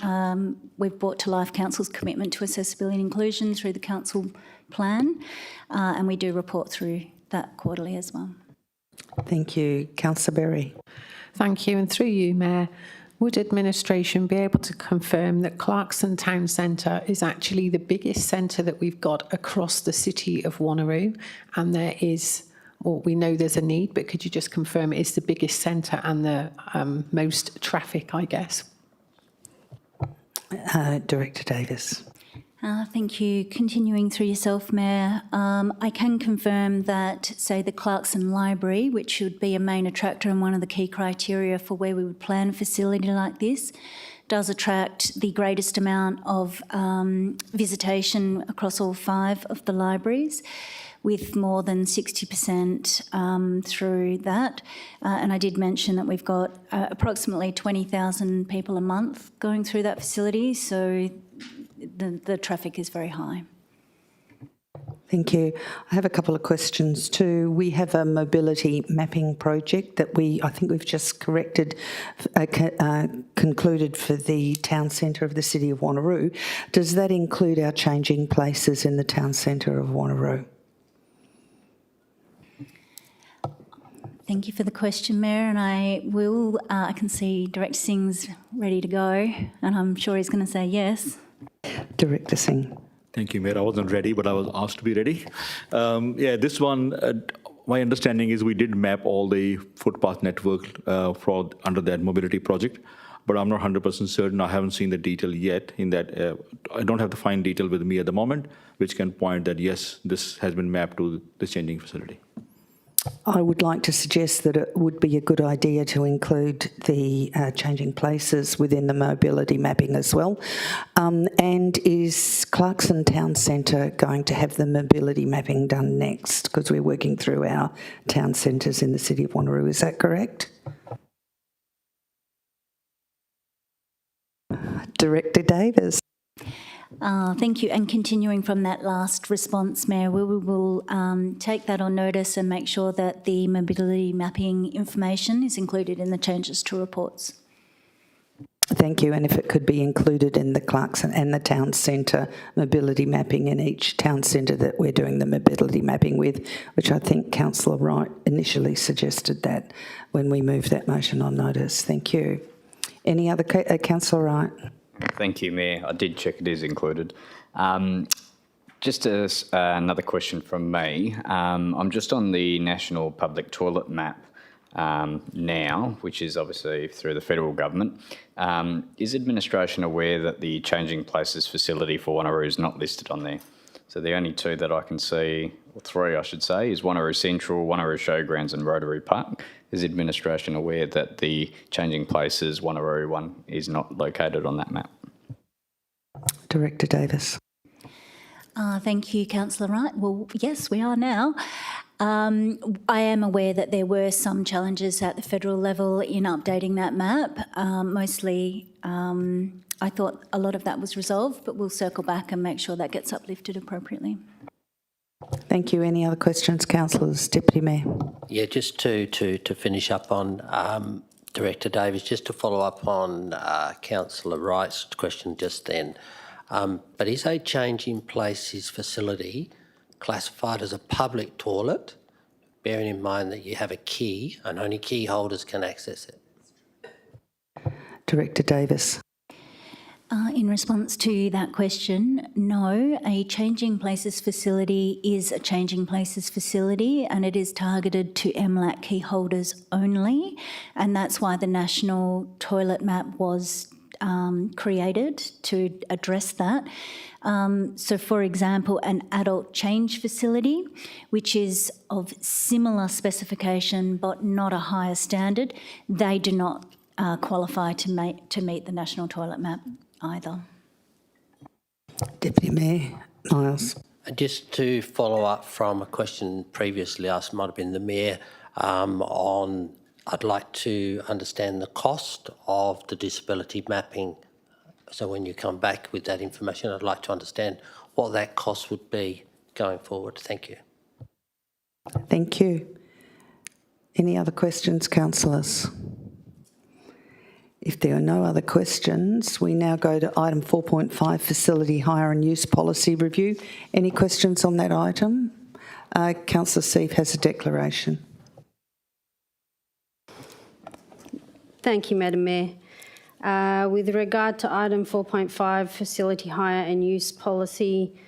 we've brought to life Council's commitment to accessibility and inclusion through the Council plan, and we do report through that quarterly as well. Thank you. Councillor Berry. Thank you, and through you, Mayor, would administration be able to confirm that Clarkson Town Centre is actually the biggest centre that we've got across the city of Wanneroo, and there is, or we know there's a need, but could you just confirm it is the biggest centre and the most traffic, I guess? Director Davis. Thank you. Continuing through yourself, Mayor, I can confirm that, say, the Clarkson Library, which should be a main attractor and one of the key criteria for where we would plan a facility like this, does attract the greatest amount of visitation across all 5 of the libraries, with more than 60% through that. And I did mention that we've got approximately 20,000 people a month going through that facility, so the traffic is very high. Thank you. I have a couple of questions too. We have a mobility mapping project that I think we've just concluded for the town centre of the city of Wanneroo. Does that include our changing places in the town centre of Wanneroo? Thank you for the question, Mayor, and I can see Director Singh's ready to go, and I'm sure he's going to say yes. Director Singh. Thank you, Mayor. I wasn't ready, but I was asked to be ready. This one, my understanding is we did map all the footpath network under that mobility project, but I'm not 100% certain. I haven't seen the detail yet in that. I don't have the fine detail with me at the moment, which can point that, yes, this has been mapped to the changing facility. I would like to suggest that it would be a good idea to include the changing places within the mobility mapping as well. And is Clarkson Town Centre going to have the mobility mapping done next? Because we're working through our town centres in the city of Wanneroo, is that correct? Director Davis. Thank you. And continuing from that last response, Mayor, we will take that on notice and make sure that the mobility mapping information is included in the changes to reports. Thank you. And if it could be included in the Clarkson and the town centre mobility mapping in each town centre that we're doing the mobility mapping with, which I think Councillor Wright initially suggested that when we moved that motion on notice. Thank you. Any other, Councillor Wright? Thank you, Mayor. I did check it is included. Just another question from me. I'm just on the National Public Toilet Map now, which is obviously through the federal government. Is administration aware that the Changing Places facility for Wanneroo is not listed on there? So the only 2 that I can see, or 3 I should say, is Wanneroo Central, Wanneroo Showgrounds and Rotary Park. Is administration aware that the Changing Places Wanneroo one is not located on that map? Director Davis. Thank you, Councillor Wright. Well, yes, we are now. I am aware that there were some challenges at the federal level in updating that map. Mostly, I thought a lot of that was resolved, but we'll circle back and make sure that gets uplifted appropriately. Thank you. Any other questions, councillors? Deputy Mayor. Yeah, just to finish up on Director Davies, just to follow up on Councillor Wright's question just then. But is a change in places facility classified as a public toilet, bearing in mind that you have a key and only key holders can access it? Director Davis. In response to that question, no, a changing places facility is a changing places facility and it is targeted to MLAT key holders only, and that's why the national toilet map was created to address that. So, for example, an adult change facility, which is of similar specification but not a higher standard, they do not qualify to meet the national toilet map either. Deputy Mayor Miles. Just to follow up from a question previously asked, might have been the Mayor, I'd like to understand the cost of the disability mapping. So when you come back with that information, I'd like to understand what that cost would be going forward. Thank you. Thank you. Any other questions, councillors? If there are no other questions, we now go to item 4.5, Facility Hire and Use Policy Review. Any questions on that item? Councillor Seif has a declaration. Thank you, Madam Mayor. With regard to item 4.5, Facility Hire and Use Policy,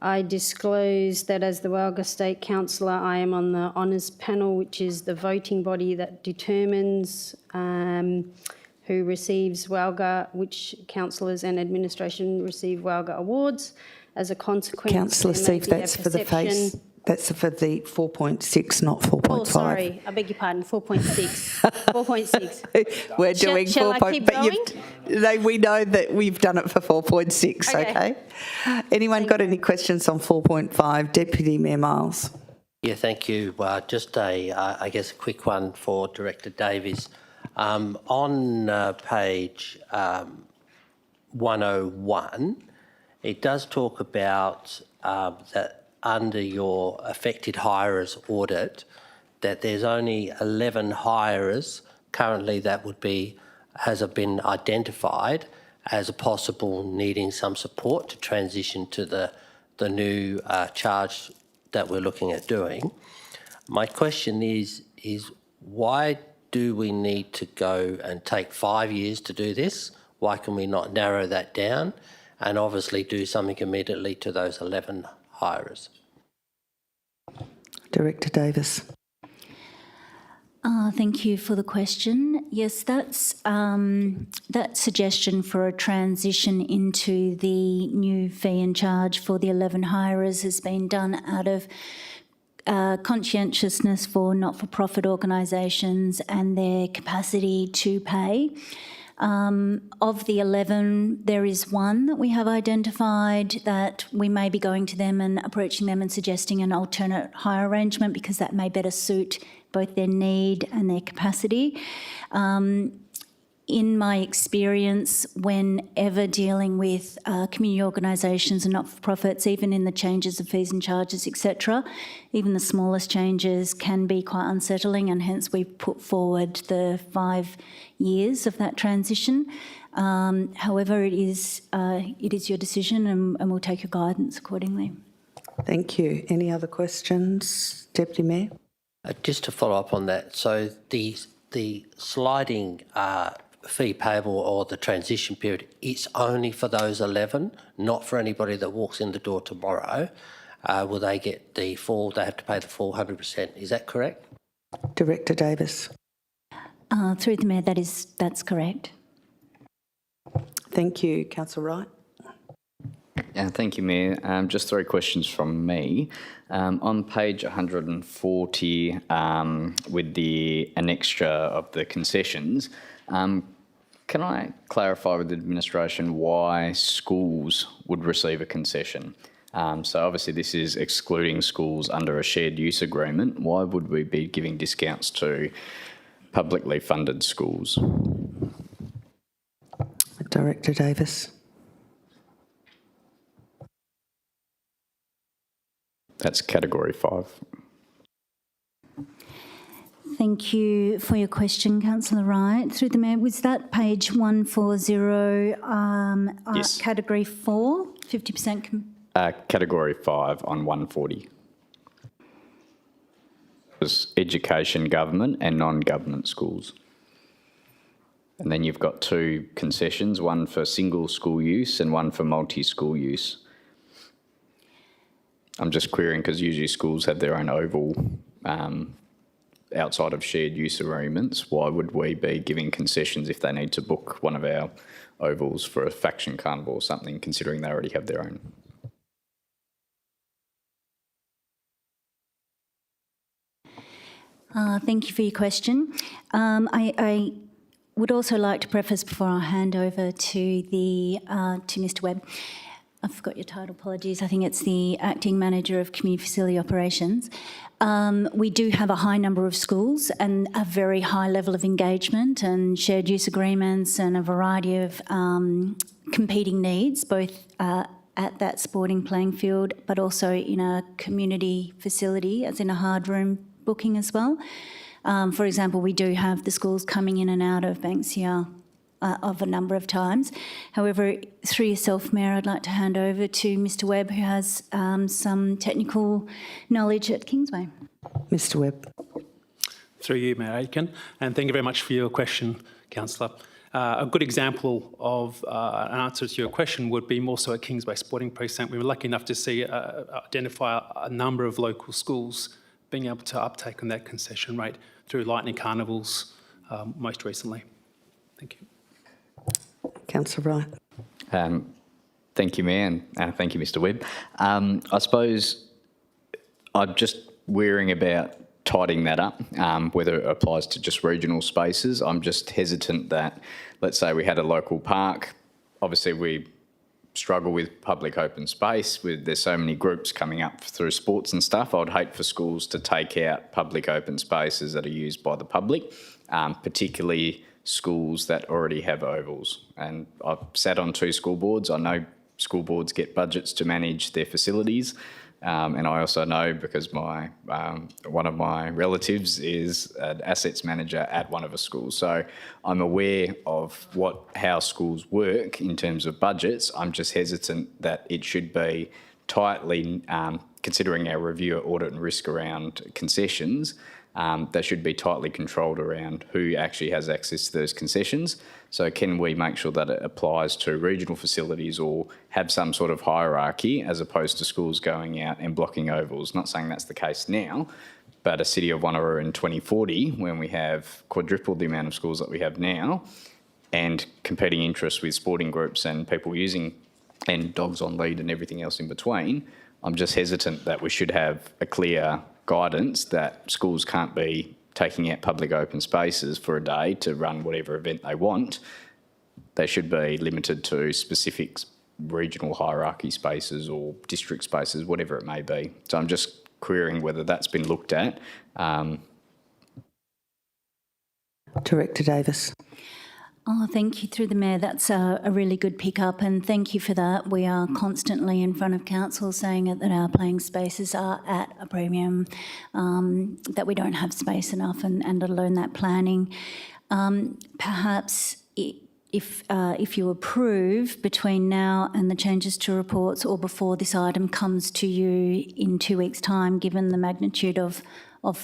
I disclose that as the Walga State Councillor, I am on the Honours Panel, which is the voting body that determines who receives WALGA, which councillors and administration receive WALGA awards. As a consequence, Councillor Seif, that's for the face. That's for the 4.6, not 4.5. Oh, sorry, I beg your pardon, 4.6. 4.6. We're doing Shall 4. I keep going? No, we know that we've done it for 4.6, okay? Anyone got any questions on 4.5? Deputy Mayor Miles. Yeah, thank you. Just I guess a quick one for Director Davies. On page 101, it does talk about that under your affected hirers audit, that there's only 11 hirers currently that has been identified as a possible needing some support to transition to the new charge that we're looking at doing. My question is why do we need to go and take 5 years to do this? Why can we not narrow that down and obviously do something immediately to those 11 hirers? Director Davis. Thank you for the question. Yes, that's that suggestion for a transition into the new fee and charge for the 11 hirers has been done out of conscientiousness for not-for-profit organisations and their capacity to pay. Of the 11, there is one that we have identified that we may be going to them and approaching them and suggesting an alternate hire arrangement because that may better suit both their need and their capacity. In my experience, whenever dealing with community organisations and not-for-profits, even in the changes of fees and charges, etc., even the smallest changes can be quite unsettling, and hence we've put forward the 5 years of that transition. However, it is your decision, and we'll take your guidance accordingly. Thank you. Any other questions, Deputy Mayor? Just to follow up on that, so the sliding fee payable or the transition period, it's only for those 11, not for anybody that walks in the door tomorrow. Will they get the full, they have to pay the full 100%, is that correct? Director Davis. Through the Mayor, that's correct. Thank you. Councillor Wright. Thank you, Mayor. Just 3 questions from me. On page 140, with an extra of the concessions, can I clarify with the administration why schools would receive a concession? So obviously this is excluding schools under a shared use agreement. Why would we be giving discounts to publicly funded schools? Director Davis. That's category 5. Thank you for your question, Councillor Wright. Through the Mayor, was that page 140, Yes. category 4, 50%? Category 5 on 140. It was education, government and non-government schools. And then you've got 2 concessions, one for single school use and one for multi-school use. I'm just querying because usually schools have their own oval outside of shared use agreements. Why would we be giving concessions if they need to book one of our ovals for a faction carnival or something, considering they already have their own? Thank you for your question. I would also like to preface before I hand over to Mr. Webb. I forgot your title, apologies. I think it's the Acting Manager of Community Facility Operations. We do have a high number of schools and a very high level of engagement and shared use agreements and a variety of competing needs, both at that sporting playing field, but also in a community facility, as in a hard room booking as well. For example, we do have the schools coming in and out of Banksia of a number of times. However, through yourself, Mayor, I'd like to hand over to Mr. Webb, who has some technical knowledge at Kingsway. Mr. Webb. Through you, Mayor Aitken, and thank you very much for your question, Councillor. A good example of an answer to your question would be more so at Kingsway Sporting Precinct. We were lucky enough to see identify a number of local schools being able to uptake on that concession rate through Lightning Carnivals most recently. Thank you. Councillor Wright. Thank you, Mayor, and thank you, Mr. Webb. I suppose I'm just worrying about tidying that up, whether it applies to just regional spaces. I'm just hesitant that, let's say we had a local park, obviously we struggle with public open space, there's so many groups coming up through sports and stuff. I'd hate for schools to take out public open spaces that are used by the public, particularly schools that already have ovals. And I've sat on 2 school boards. I know school boards get budgets to manage their facilities. And I also know, because one of my relatives is an assets manager at one of the schools. So I'm aware of how schools work in terms of budgets. I'm just hesitant that it should be tightly, considering our review, audit and risk around concessions, they should be tightly controlled around who actually has access to those concessions. So can we make sure that it applies to regional facilities or have some sort of hierarchy as opposed to schools going out and blocking ovals? Not saying that's the case now, but a city of Wanneroo in 2040, when we have quadrupled the amount of schools that we have now and competing interests with sporting groups and people using, and dogs on lead and everything else in between, I'm just hesitant that we should have a clear guidance that schools can't be taking out public open spaces for a day to run whatever event they want. They should be limited to specific regional hierarchy spaces or district spaces, whatever it may be. So I'm just querying whether that's been looked at. Director Davis. Oh, thank you, through the Mayor. That's a really good pick-up, and thank you for that. We are constantly in front of council saying that our playing spaces are at a premium, that we don't have space enough, and let alone that planning. Perhaps if you approve between now and the changes to reports, or before this item comes to you in 2 weeks' time, given the magnitude of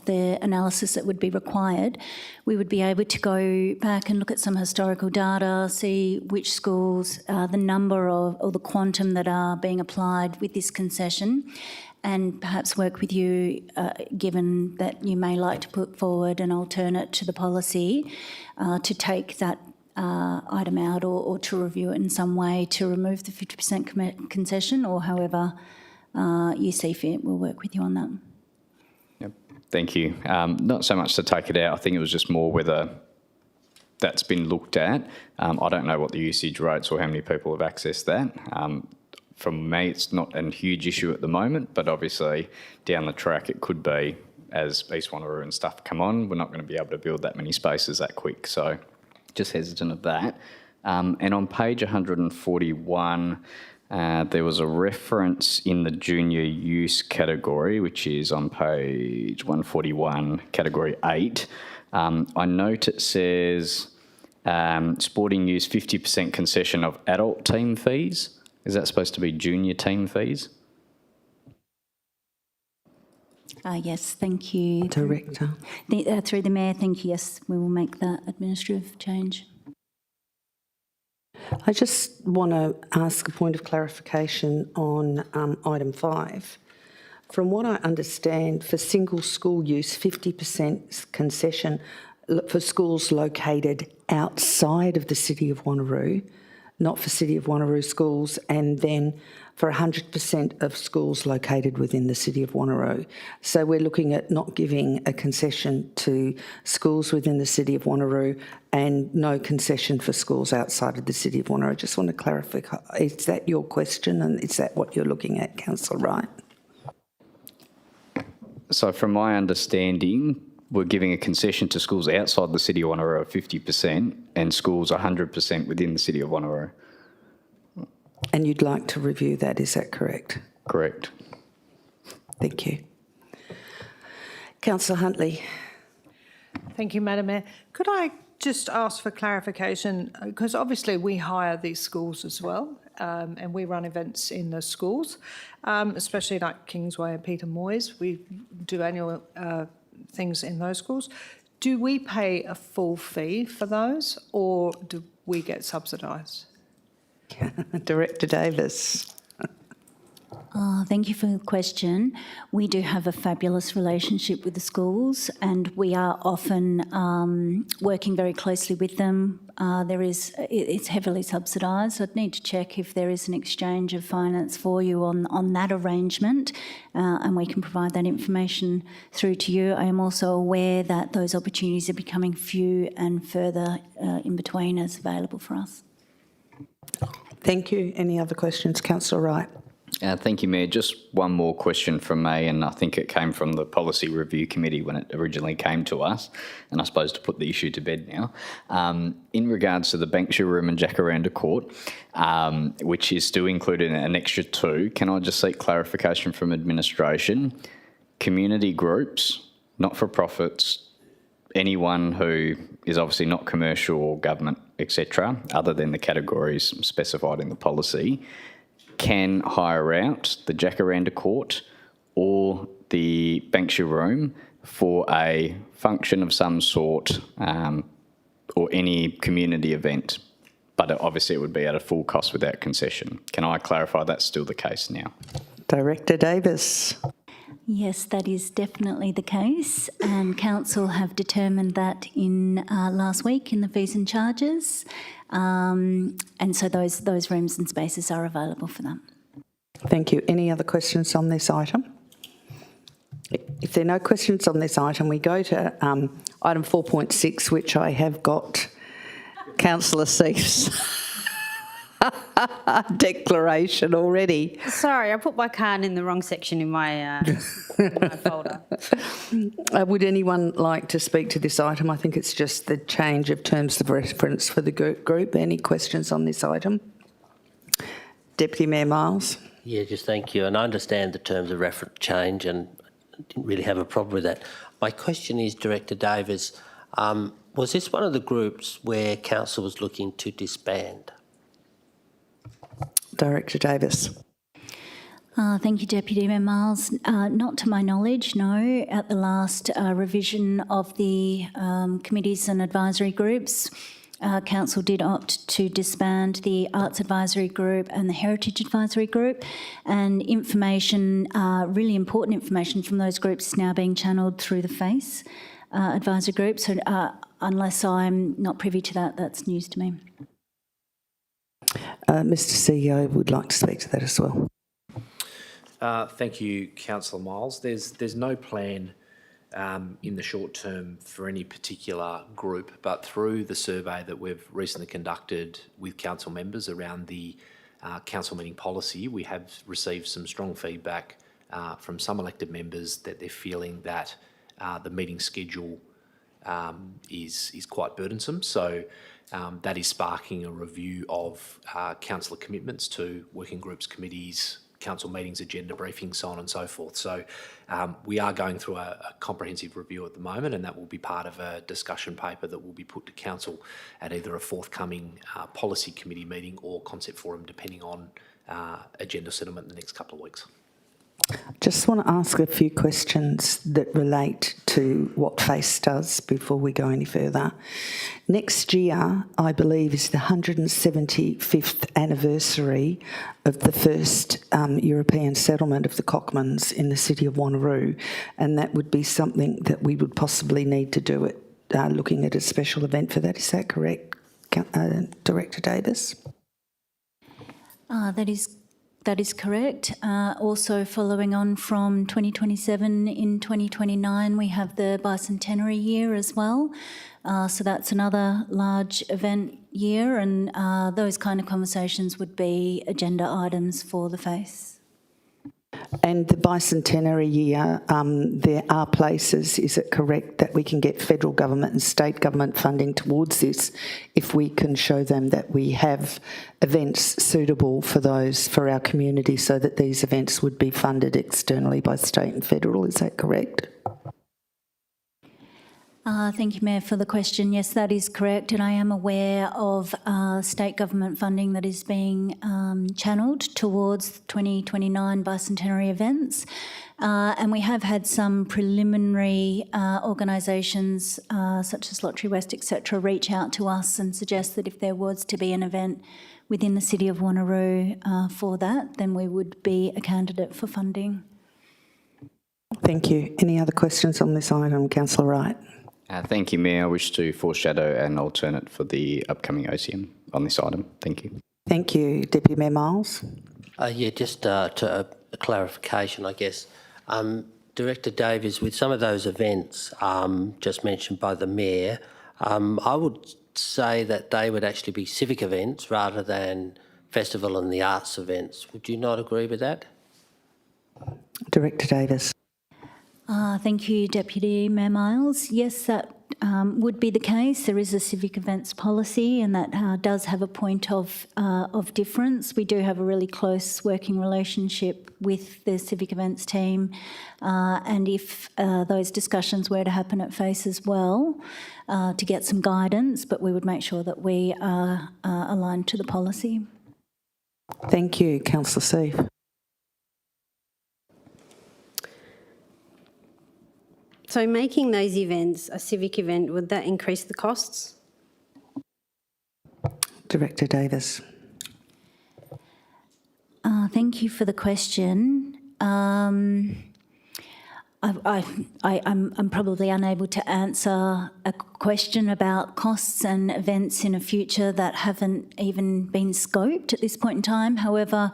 the analysis that would be required, we would be able to go back and look at some historical data, see which schools, the number of, or the quantum that are being applied with this concession, and perhaps work with you, given that you may like to put forward an alternate to the policy, to take that item out or to review it in some way to remove the 50% concession, or however you see fit. We'll work with you on that. Thank you. Not so much to take it out. I think it was just more whether that's been looked at. I don't know what the usage rates or how many people have accessed that. From me, it's not a huge issue at the moment, but obviously down the track it could be, as East Wanneroo and stuff come on, we're not going to be able to build that many spaces that quick. So just hesitant of that. And on page 141, there was a reference in the junior use category, which is on page 141, category 8. I note it says sporting use 50% concession of adult team fees. Is that supposed to be junior team fees? Yes, thank you. Director. Through the Mayor, thank you. Yes, we will make that administrative change. I just want to ask a point of clarification on item 5. From what I understand, for single school use, 50% concession for schools located outside of the City of Wanneroo, not for City of Wanneroo schools, and then for 100% of schools located within the City of Wanneroo. So we're looking at not giving a concession to schools within the City of Wanneroo and no concession for schools outside of the City of Wanneroo. I just want to clarify, is that your question and is that what you're looking at, Councillor Wright? So from my understanding, we're giving a concession to schools outside the City of Wanneroo of 50% and schools 100% within the City of Wanneroo. And you'd like to review that, is that correct? Correct. Thank you. Councillor Huntley. Thank you, Madam Mayor. Could I just ask for clarification? Because obviously we hire these schools as well, and we run events in the schools, especially like Kingsway and Peter Moyes. We do annual things in those schools. Do we pay a full fee for those, or do we get subsidised? Director Davis. Thank you for the question. We do have a fabulous relationship with the schools and we are often working very closely with them. It's heavily subsidised. I'd need to check if there is an exchange of finance for you on that arrangement and we can provide that information through to you. I am also aware that those opportunities are becoming few and further in between as available for us. Thank you. Any other questions? Councillor Wright. Thank you, Mayor. Just one more question from me, and I think it came from the Policy Review Committee when it originally came to us, and I suppose to put the issue to bed now. In regards to the Banksia Room and Jacaranda Court, which is still included in an extra 2, can I just seek clarification from administration? Community groups, not-for-profits, anyone who is obviously not commercial or government, etc., other than the categories specified in the policy, can hire out the Jacaranda Court or the Banksia Room for a function of some sort or any community event, but obviously it would be at a full cost without concession. Can I clarify that's still the case now? Director Davis. Yes, that is definitely the case, and Council have determined that in last week in the fees and charges, and so those rooms and spaces are available for them. Thank you. Any other questions on this item? If there are no questions on this item, we go to item 4.6, which I have got Councillor Seif's declaration already. Sorry, I put my card in the wrong section in my, in my folder. Would anyone like to speak to this item? I think it's just the change of terms of reference for the group. Any questions on this item? Deputy Mayor Miles. Yeah, just thank you. And I understand the terms of reference change and didn't really have a problem with that. My question is, Director Davis, was this one of the groups where Council was looking to disband? Director Davis. Thank you, Deputy Mayor Miles. Not to my knowledge, no. At the last revision of the committees and advisory groups, Council did opt to disband the Arts Advisory Group and the Heritage Advisory Group, and information, really important information from those groups is now being channelled through the FACE Advisory Group. So unless I'm not privy to that, that's news to me. Mr CEO would like to speak to that as well. Thank you, Councillor Miles. There's no plan in the short term for any particular group, but through the survey that we've recently conducted with council members around the council meeting policy, we have received some strong feedback from some elected members that they're feeling that the meeting schedule is quite burdensome. So that is sparking a review of councillor commitments to working groups, committees, council meetings, agenda briefings, so on and so forth. So we are going through a comprehensive review at the moment, and that will be part of a discussion paper that will be put to council at either a forthcoming policy committee meeting or concept forum, depending on agenda settlement in the next couple of weeks. Just want to ask a few questions that relate to what FACE does before we go any further. Next year, I believe, is the 175th anniversary of the first European settlement of the Cockmans in the city of Wanneroo, and that would be something that we would possibly need to do it, looking at a special event for that. Is that correct, Director Davis? That is correct. Also following on from 2027, in 2029 we have the bicentenary year as well. So that's another large event year, and those kind of conversations would be agenda items for the FACE. And the bicentenary year, there are places, is it correct, that we can get federal government and state government funding towards this if we can show them that we have events suitable for those, for our community, so that these events would be funded externally by state and federal, is that correct? Thank you, Mayor, for the question. Yes, that is correct, and I am aware of state government funding that is being channelled towards 2029 bicentenary events, and we have had some preliminary organisations such as Lottery West, etc., reach out to us and suggest that if there was to be an event within the city of Wanneroo for that, then we would be a candidate for funding. Thank you. Any other questions on this item, Councillor Wright? Thank you, Mayor. I wish to foreshadow an alternate for the upcoming OCM on this item. Thank you. Thank you. Deputy Mayor Miles? Yeah, just to a clarification, I guess. Director Davies, with some of those events just mentioned by the Mayor, I would say that they would actually be civic events rather than festival and the arts events. Would you not agree with that? Director Davis. Thank you, Deputy Mayor Miles. Yes, that would be the case. There is a civic events policy, and that does have a point of difference. We do have a really close working relationship with the civic events team, and if those discussions were to happen at FACE as well, to get some guidance, but we would make sure that we are aligned to the policy. Thank you. Councillor Seif. So making those events a civic event, would that increase the costs? Director Davis. Thank you for the question. I'm probably unable to answer a question about costs and events in a future that haven't even been scoped at this point in time. However,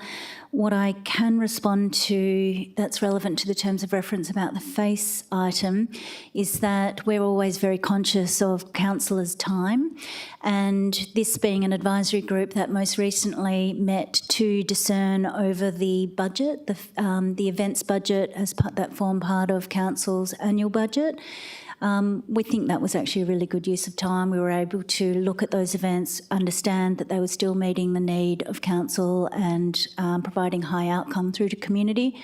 what I can respond to that's relevant to the terms of reference about the FACE item is that we're always very conscious of councillors' time, and this being an advisory group that most recently met to discern over the budget, the events budget as part that form part of council's annual budget. We think that was actually a really good use of time. We were able to look at those events, understand that they were still meeting the need of council and providing high outcome through to community.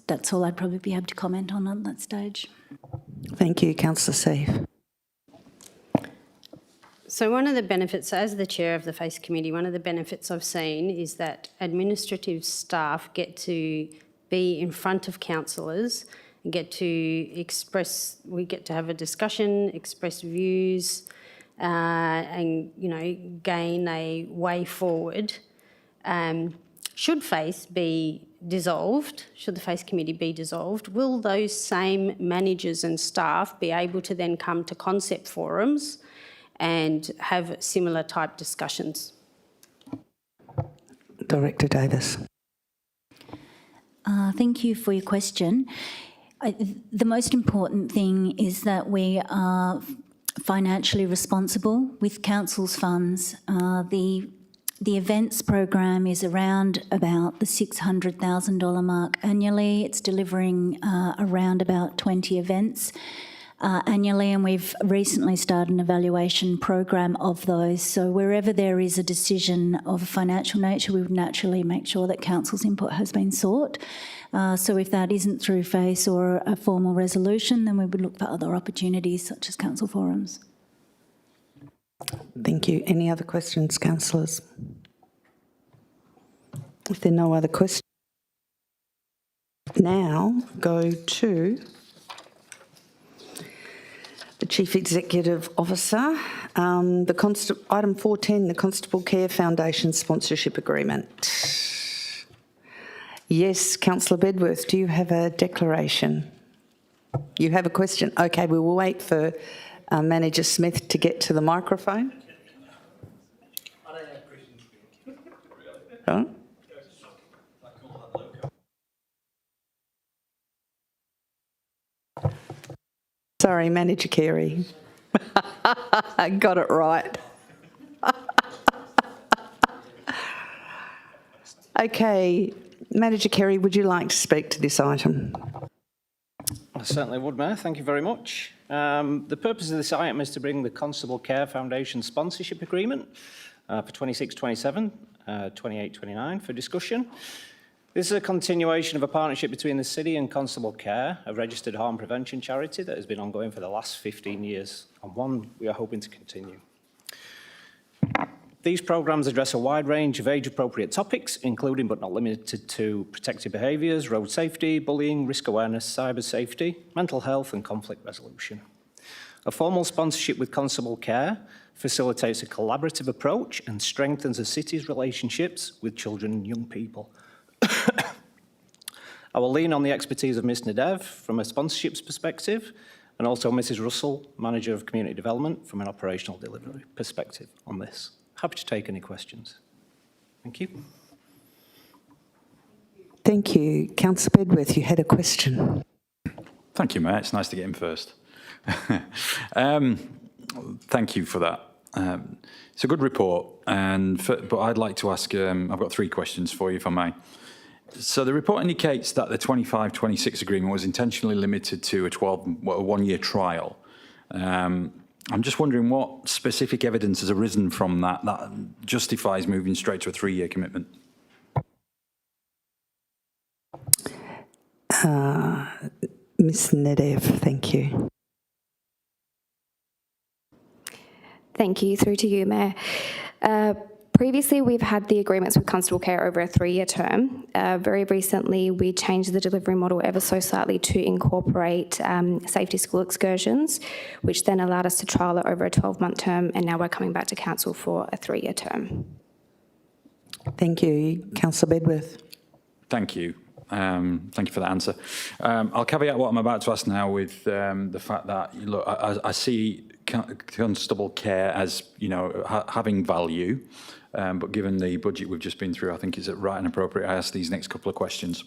That's all I'd probably be able to comment on at that stage. Thank you. Councillor Seif. So one of the benefits, as the chair of the FACE committee, one of the benefits I've seen is that administrative staff get to be in front of councillors and get to express, we get to have a discussion, express views, and, you know, gain a way forward. Should FACE be dissolved, should the FACE committee be dissolved, will those same managers and staff be able to then come to concept forums and have similar type discussions? Director Davis. Thank you for your question. The most important thing is that we are financially responsible with council's funds. The the events program is around about the $600,000 mark annually. It's delivering around about 20 events annually, and we've recently started an evaluation program of those. So wherever there is a decision of a financial nature, we would naturally make sure that council's input has been sought. So if that isn't through FACE or a formal resolution, then we would look for other opportunities such as council forums. Thank you. Any other questions, councillors? If there are no other questions, now go to the Chief Executive Officer. Item 14, the Constable Care Foundation Sponsorship Agreement. Yes, Councillor Bedworth, do you have a declaration? You have a question? Okay, we will wait for Manager Smith to get to the microphone. Huh? Sorry, Manager Carey. I got it right. Okay, Manager Carey, would you like to speak to this item? I certainly would, Mayor. Thank you very much. The purpose of this item is to bring the Constable Care Foundation sponsorship agreement for 26-27, 28-29 for discussion. This is a continuation of a partnership between the City and Constable Care, a registered harm prevention charity that has been ongoing for the last 15 years, and one we are hoping to continue. These programmes address a wide range of age-appropriate topics, including but not limited to protective behaviours, road safety, bullying, risk awareness, cyber safety, mental health and conflict resolution. A formal sponsorship with Constable Care facilitates a collaborative approach and strengthens the City's relationships with children and young people. I will lean on the expertise of Ms Nadev from a sponsorships perspective, and also Mrs Russell, Manager of Community Development, from an operational delivery perspective on this. Happy to take any questions. Thank you. Thank you. Councillor Bedworth, you had a question. Thank you, Matt. It's nice to get in first. Thank you for that. It's a good report, but I'd like to ask, I've got 3 questions for you, if I may. So the report indicates that the 25-26 agreement was intentionally limited to a 1-year trial. I'm just wondering what specific evidence has arisen from that justifies moving straight to a 3-year commitment? Ms Nadev, thank you. Thank you. Through to you, Mayor. Previously, we've had the agreements with Constable Care over a 3-year term. Very recently, we changed the delivery model ever so slightly to incorporate safety school excursions, which then allowed us to trial it over a 12-month term, and now we're coming back to council for a 3-year term. Thank you. Councillor Bedworth. Thank you. Thank you for that answer. I'll caveat what I'm about to ask now with the fact that, look, I see Constable Care as, having value. But given the budget we've just been through, I think it's right and appropriate I ask these next couple of questions.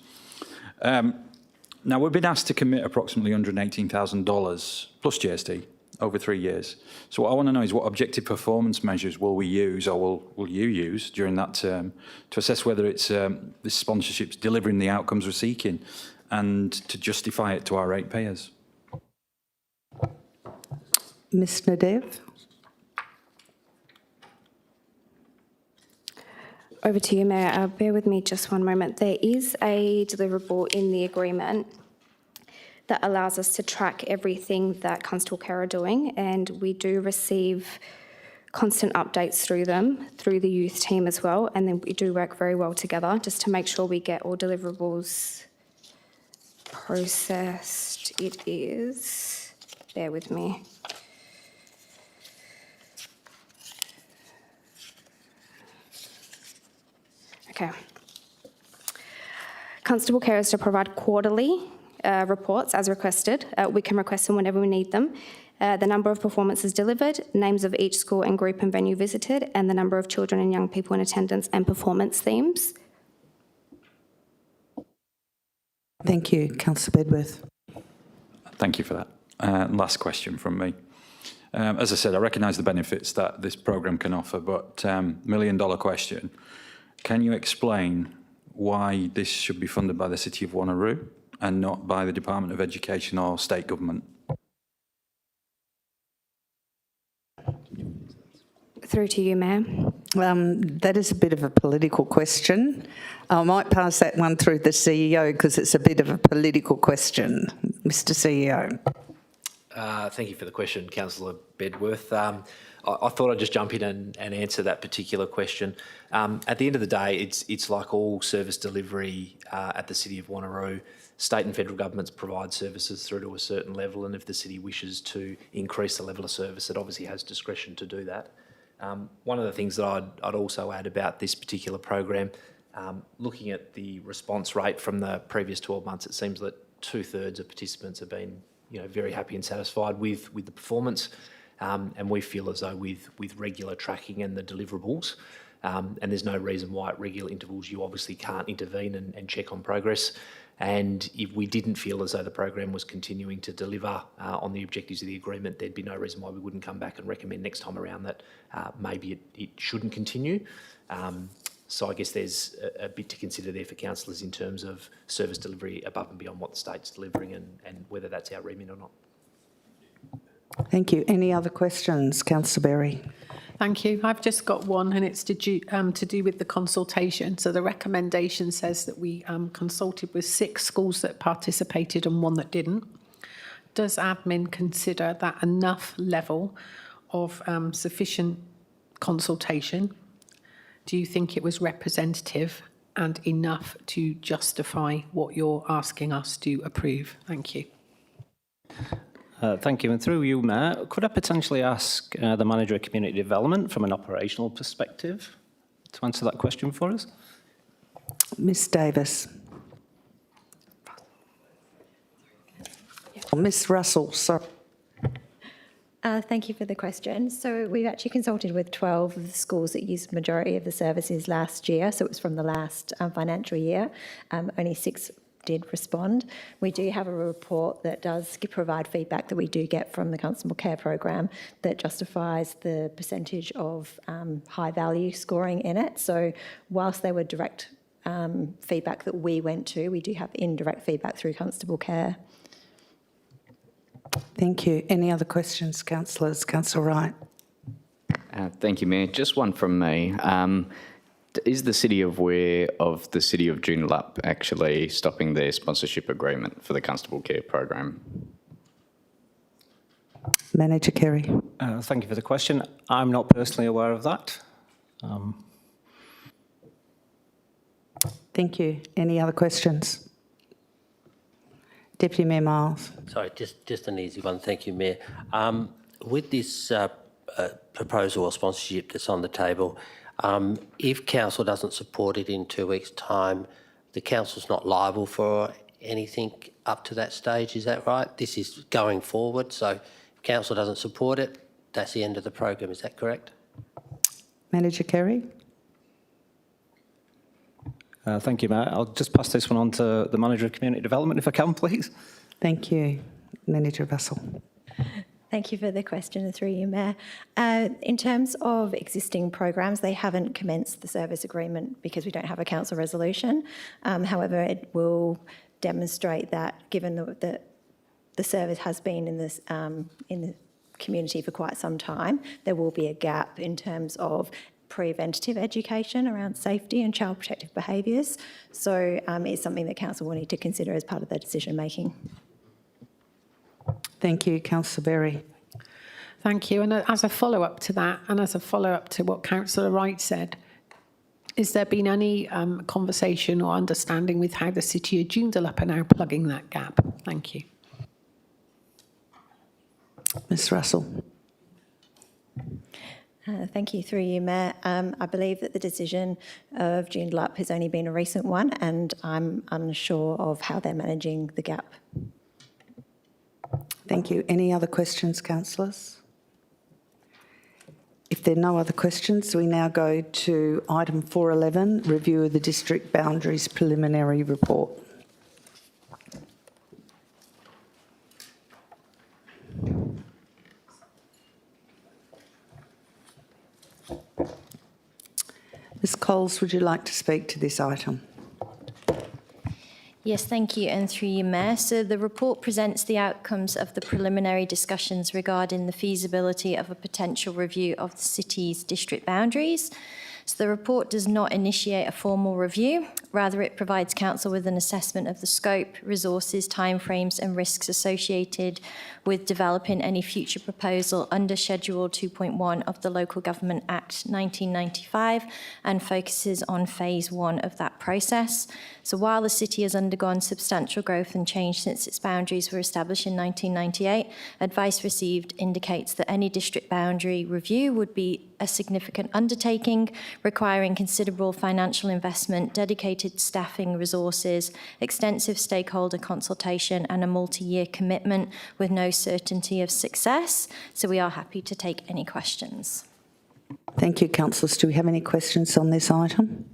Now, we've been asked to commit approximately $118,000 plus GST over 3 years. So what I want to know is what objective performance measures will we use, or will you use during that term to assess whether it's this sponsorship's delivering the outcomes we're seeking and to justify it to our ratepayers? Ms Nadev. Over to you, Mayor. Bear with me just one moment. There is a deliverable in the agreement that allows us to track everything that Constable Care are doing, and we do receive constant updates through them, through the youth team as well, and then we do work very well together just to make sure we get all deliverables processed. It is, bear with me. Okay. Constable Care is to provide quarterly reports as requested. We can request them whenever we need them. The number of performances delivered, names of each school and group and venue visited, and the number of children and young people in attendance and performance themes. Thank you. Councillor Bedworth. Thank you for that. Last question from me. As I said, I recognise the benefits that this programme can offer, but million-dollar question, can you explain why this should be funded by the City of Wanneroo and not by the Department of Education or state government? Through to you, Mayor. That is a bit of a political question. I might pass that one through the CEO because it's a bit of a political question. Mr. CEO. Thank you for the question, Councillor Bedworth. I thought I'd just jump in and answer that particular question. At the end of the day, it's like all service delivery at the City of Wanneroo. State and federal governments provide services through to a certain level, and if the city wishes to increase the level of service, it obviously has discretion to do that. One of the things that I'd also add about this particular program, looking at the response rate from the previous 12 months, it seems that 2/3 of participants have been, very happy and satisfied with the performance, and we feel as though with regular tracking and the deliverables, and there's no reason why at regular intervals you obviously can't intervene and check on progress. And if we didn't feel as though the program was continuing to deliver on the objectives of the agreement, there'd be no reason why we wouldn't come back and recommend next time around that maybe it shouldn't continue. So I guess there's a bit to consider there for councillors in terms of service delivery above and beyond what the state's delivering and whether that's our remit or not. Thank you. Any other questions? Councillor Berry. Thank you. I've just got one, and it's to do with the consultation. So the recommendation says that we consulted with 6 schools that participated and 1 that didn't. Does admin consider that enough level of sufficient consultation? Do you think it was representative and enough to justify what you're asking us to approve? Thank you. Thank you. And through you, Mayor, could I potentially ask the Manager of Community Development from an operational perspective to answer that question for us? Ms Davis. Ms Russell, sorry. Thank you for the question. So we've actually consulted with 12 of the schools that used the majority of the services last year. So it was from the last financial year. Only 6 did respond. We do have a report that does provide feedback that we do get from the Constable Care Program that justifies the percentage of high value scoring in it. So whilst they were direct feedback that we went to, we do have indirect feedback through Constable Care. Thank you. Any other questions, councillors? Councillor Wright. Thank you, Mayor. Just one from me. Is the City aware of the City of Joondalup actually stopping their sponsorship agreement for the Constable Care Program? Manager Kerry. Thank you for the question. I'm not personally aware of that. Thank you. Any other questions? Deputy Mayor Miles. Sorry, just an easy one. Thank you, Mayor. With this proposal or sponsorship that's on the table, if council doesn't support it in 2 weeks' time, the council's not liable for anything up to that stage, is that right? This is going forward, so if council doesn't support it, that's the end of the program, is that correct? Manager Kerry. Thank you, Mayor. I'll just pass this one on to the Manager of Community Development, if I can, please. Thank you. Manager Russell. Thank you for the question through you, Mayor. In terms of existing programs, they haven't commenced the service agreement because we don't have a council resolution. However, it will demonstrate that given that the service has been in the community for quite some time, there will be a gap in terms of preventative education around safety and child protective behaviours. So it's something that council will need to consider as part of their decision making. Thank you, Councillor Berry. Thank you. And as a follow-up to that, and as a follow-up to what Councillor Wright said, has there been any conversation or understanding with how the City of Joondalup are now plugging that gap? Thank you. Ms Russell. Thank you. Through you, Mayor. I believe that the decision of Joondalup has only been a recent one, and I'm unsure of how they're managing the gap. Thank you. Any other questions, councillors? If there are no other questions, we now go to item 411, review of the district boundaries preliminary report. Ms Coles, would you like to speak to this item? Yes, thank you, and through you, Mayor. So the report presents the outcomes of the preliminary discussions regarding the feasibility of a potential review of the city's district boundaries. So the report does not initiate a formal review. Rather, it provides council with an assessment of the scope, resources, timeframes and risks associated with developing any future proposal under Schedule 2.1 of the Local Government Act 1995 and focuses on phase 1 of that process. So while the city has undergone substantial growth and change since its boundaries were established in 1998, advice received indicates that any district boundary review would be a significant undertaking requiring considerable financial investment, dedicated staffing resources, extensive stakeholder consultation and a multi-year commitment with no certainty of success. So we are happy to take any questions. Thank you, councillors. Do we have any questions on this item?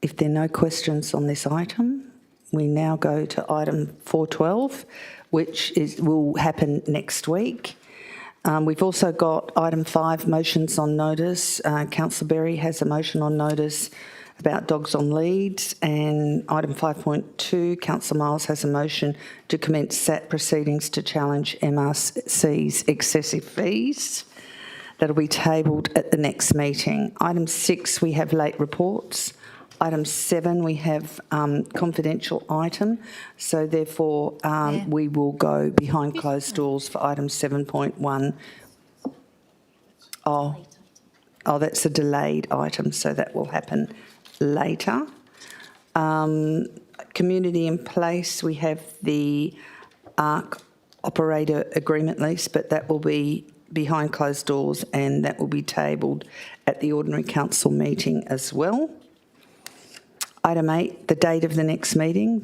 If there are no questions on this item, we now go to item 412, which will happen next week. We've also got item 5, motions on notice. Councillor Berry has a motion on notice about dogs on leads, and item 5.2, Councillor Miles has a motion to commence SAT proceedings to challenge MRC's excessive fees. That'll be tabled at the next meeting. Item 6, we have late reports. Item 7, we have confidential item, so therefore we will go behind closed doors for item 7.1. Oh, that's a delayed item, so that will happen later. Community in place, we have the ARC operator agreement lease, but that will be behind closed doors and that will be tabled at the ordinary council meeting as well. Item 8, the date of the next meeting.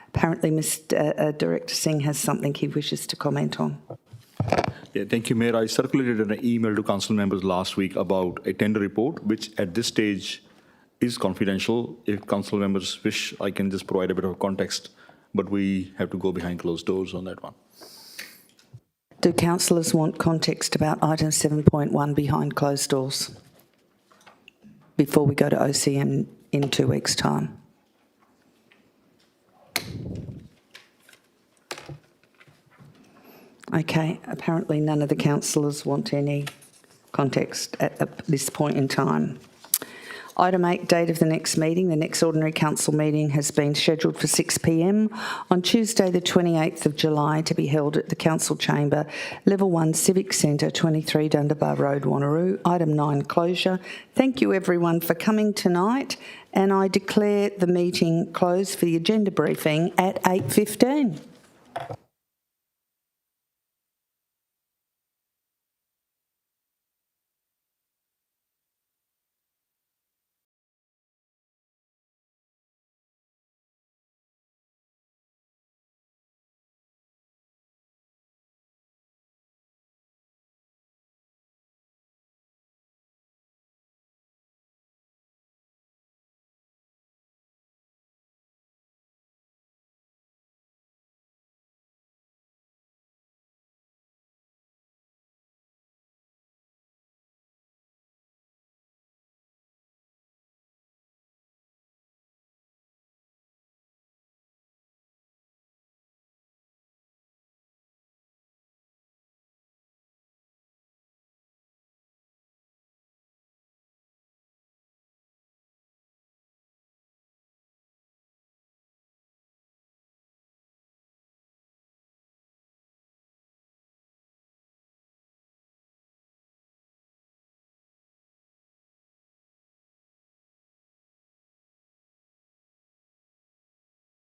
Apparently, Mr. Director Singh has something he wishes to comment on. Yeah, thank you, Mayor. I circulated an email to council members last week about a tender report, which at this stage is confidential. If council members wish, I can just provide a bit of context, but we have to go behind closed doors on that one. Do councillors want context about item 7.1 behind closed doors before we go to OCM in 2 weeks' time? Okay, apparently none of the councillors want any context at this point in time. Item 8, date of the next meeting. The next ordinary council meeting has been scheduled for 6 p.m. on Tuesday the 28th of July to be held at the Council Chamber, Level 1 Civic Centre, 23 Dundebar Road, Wanneroo. Item 9, closure. Thank you everyone for coming tonight, and I declare the meeting closed for the agenda briefing at 8:15.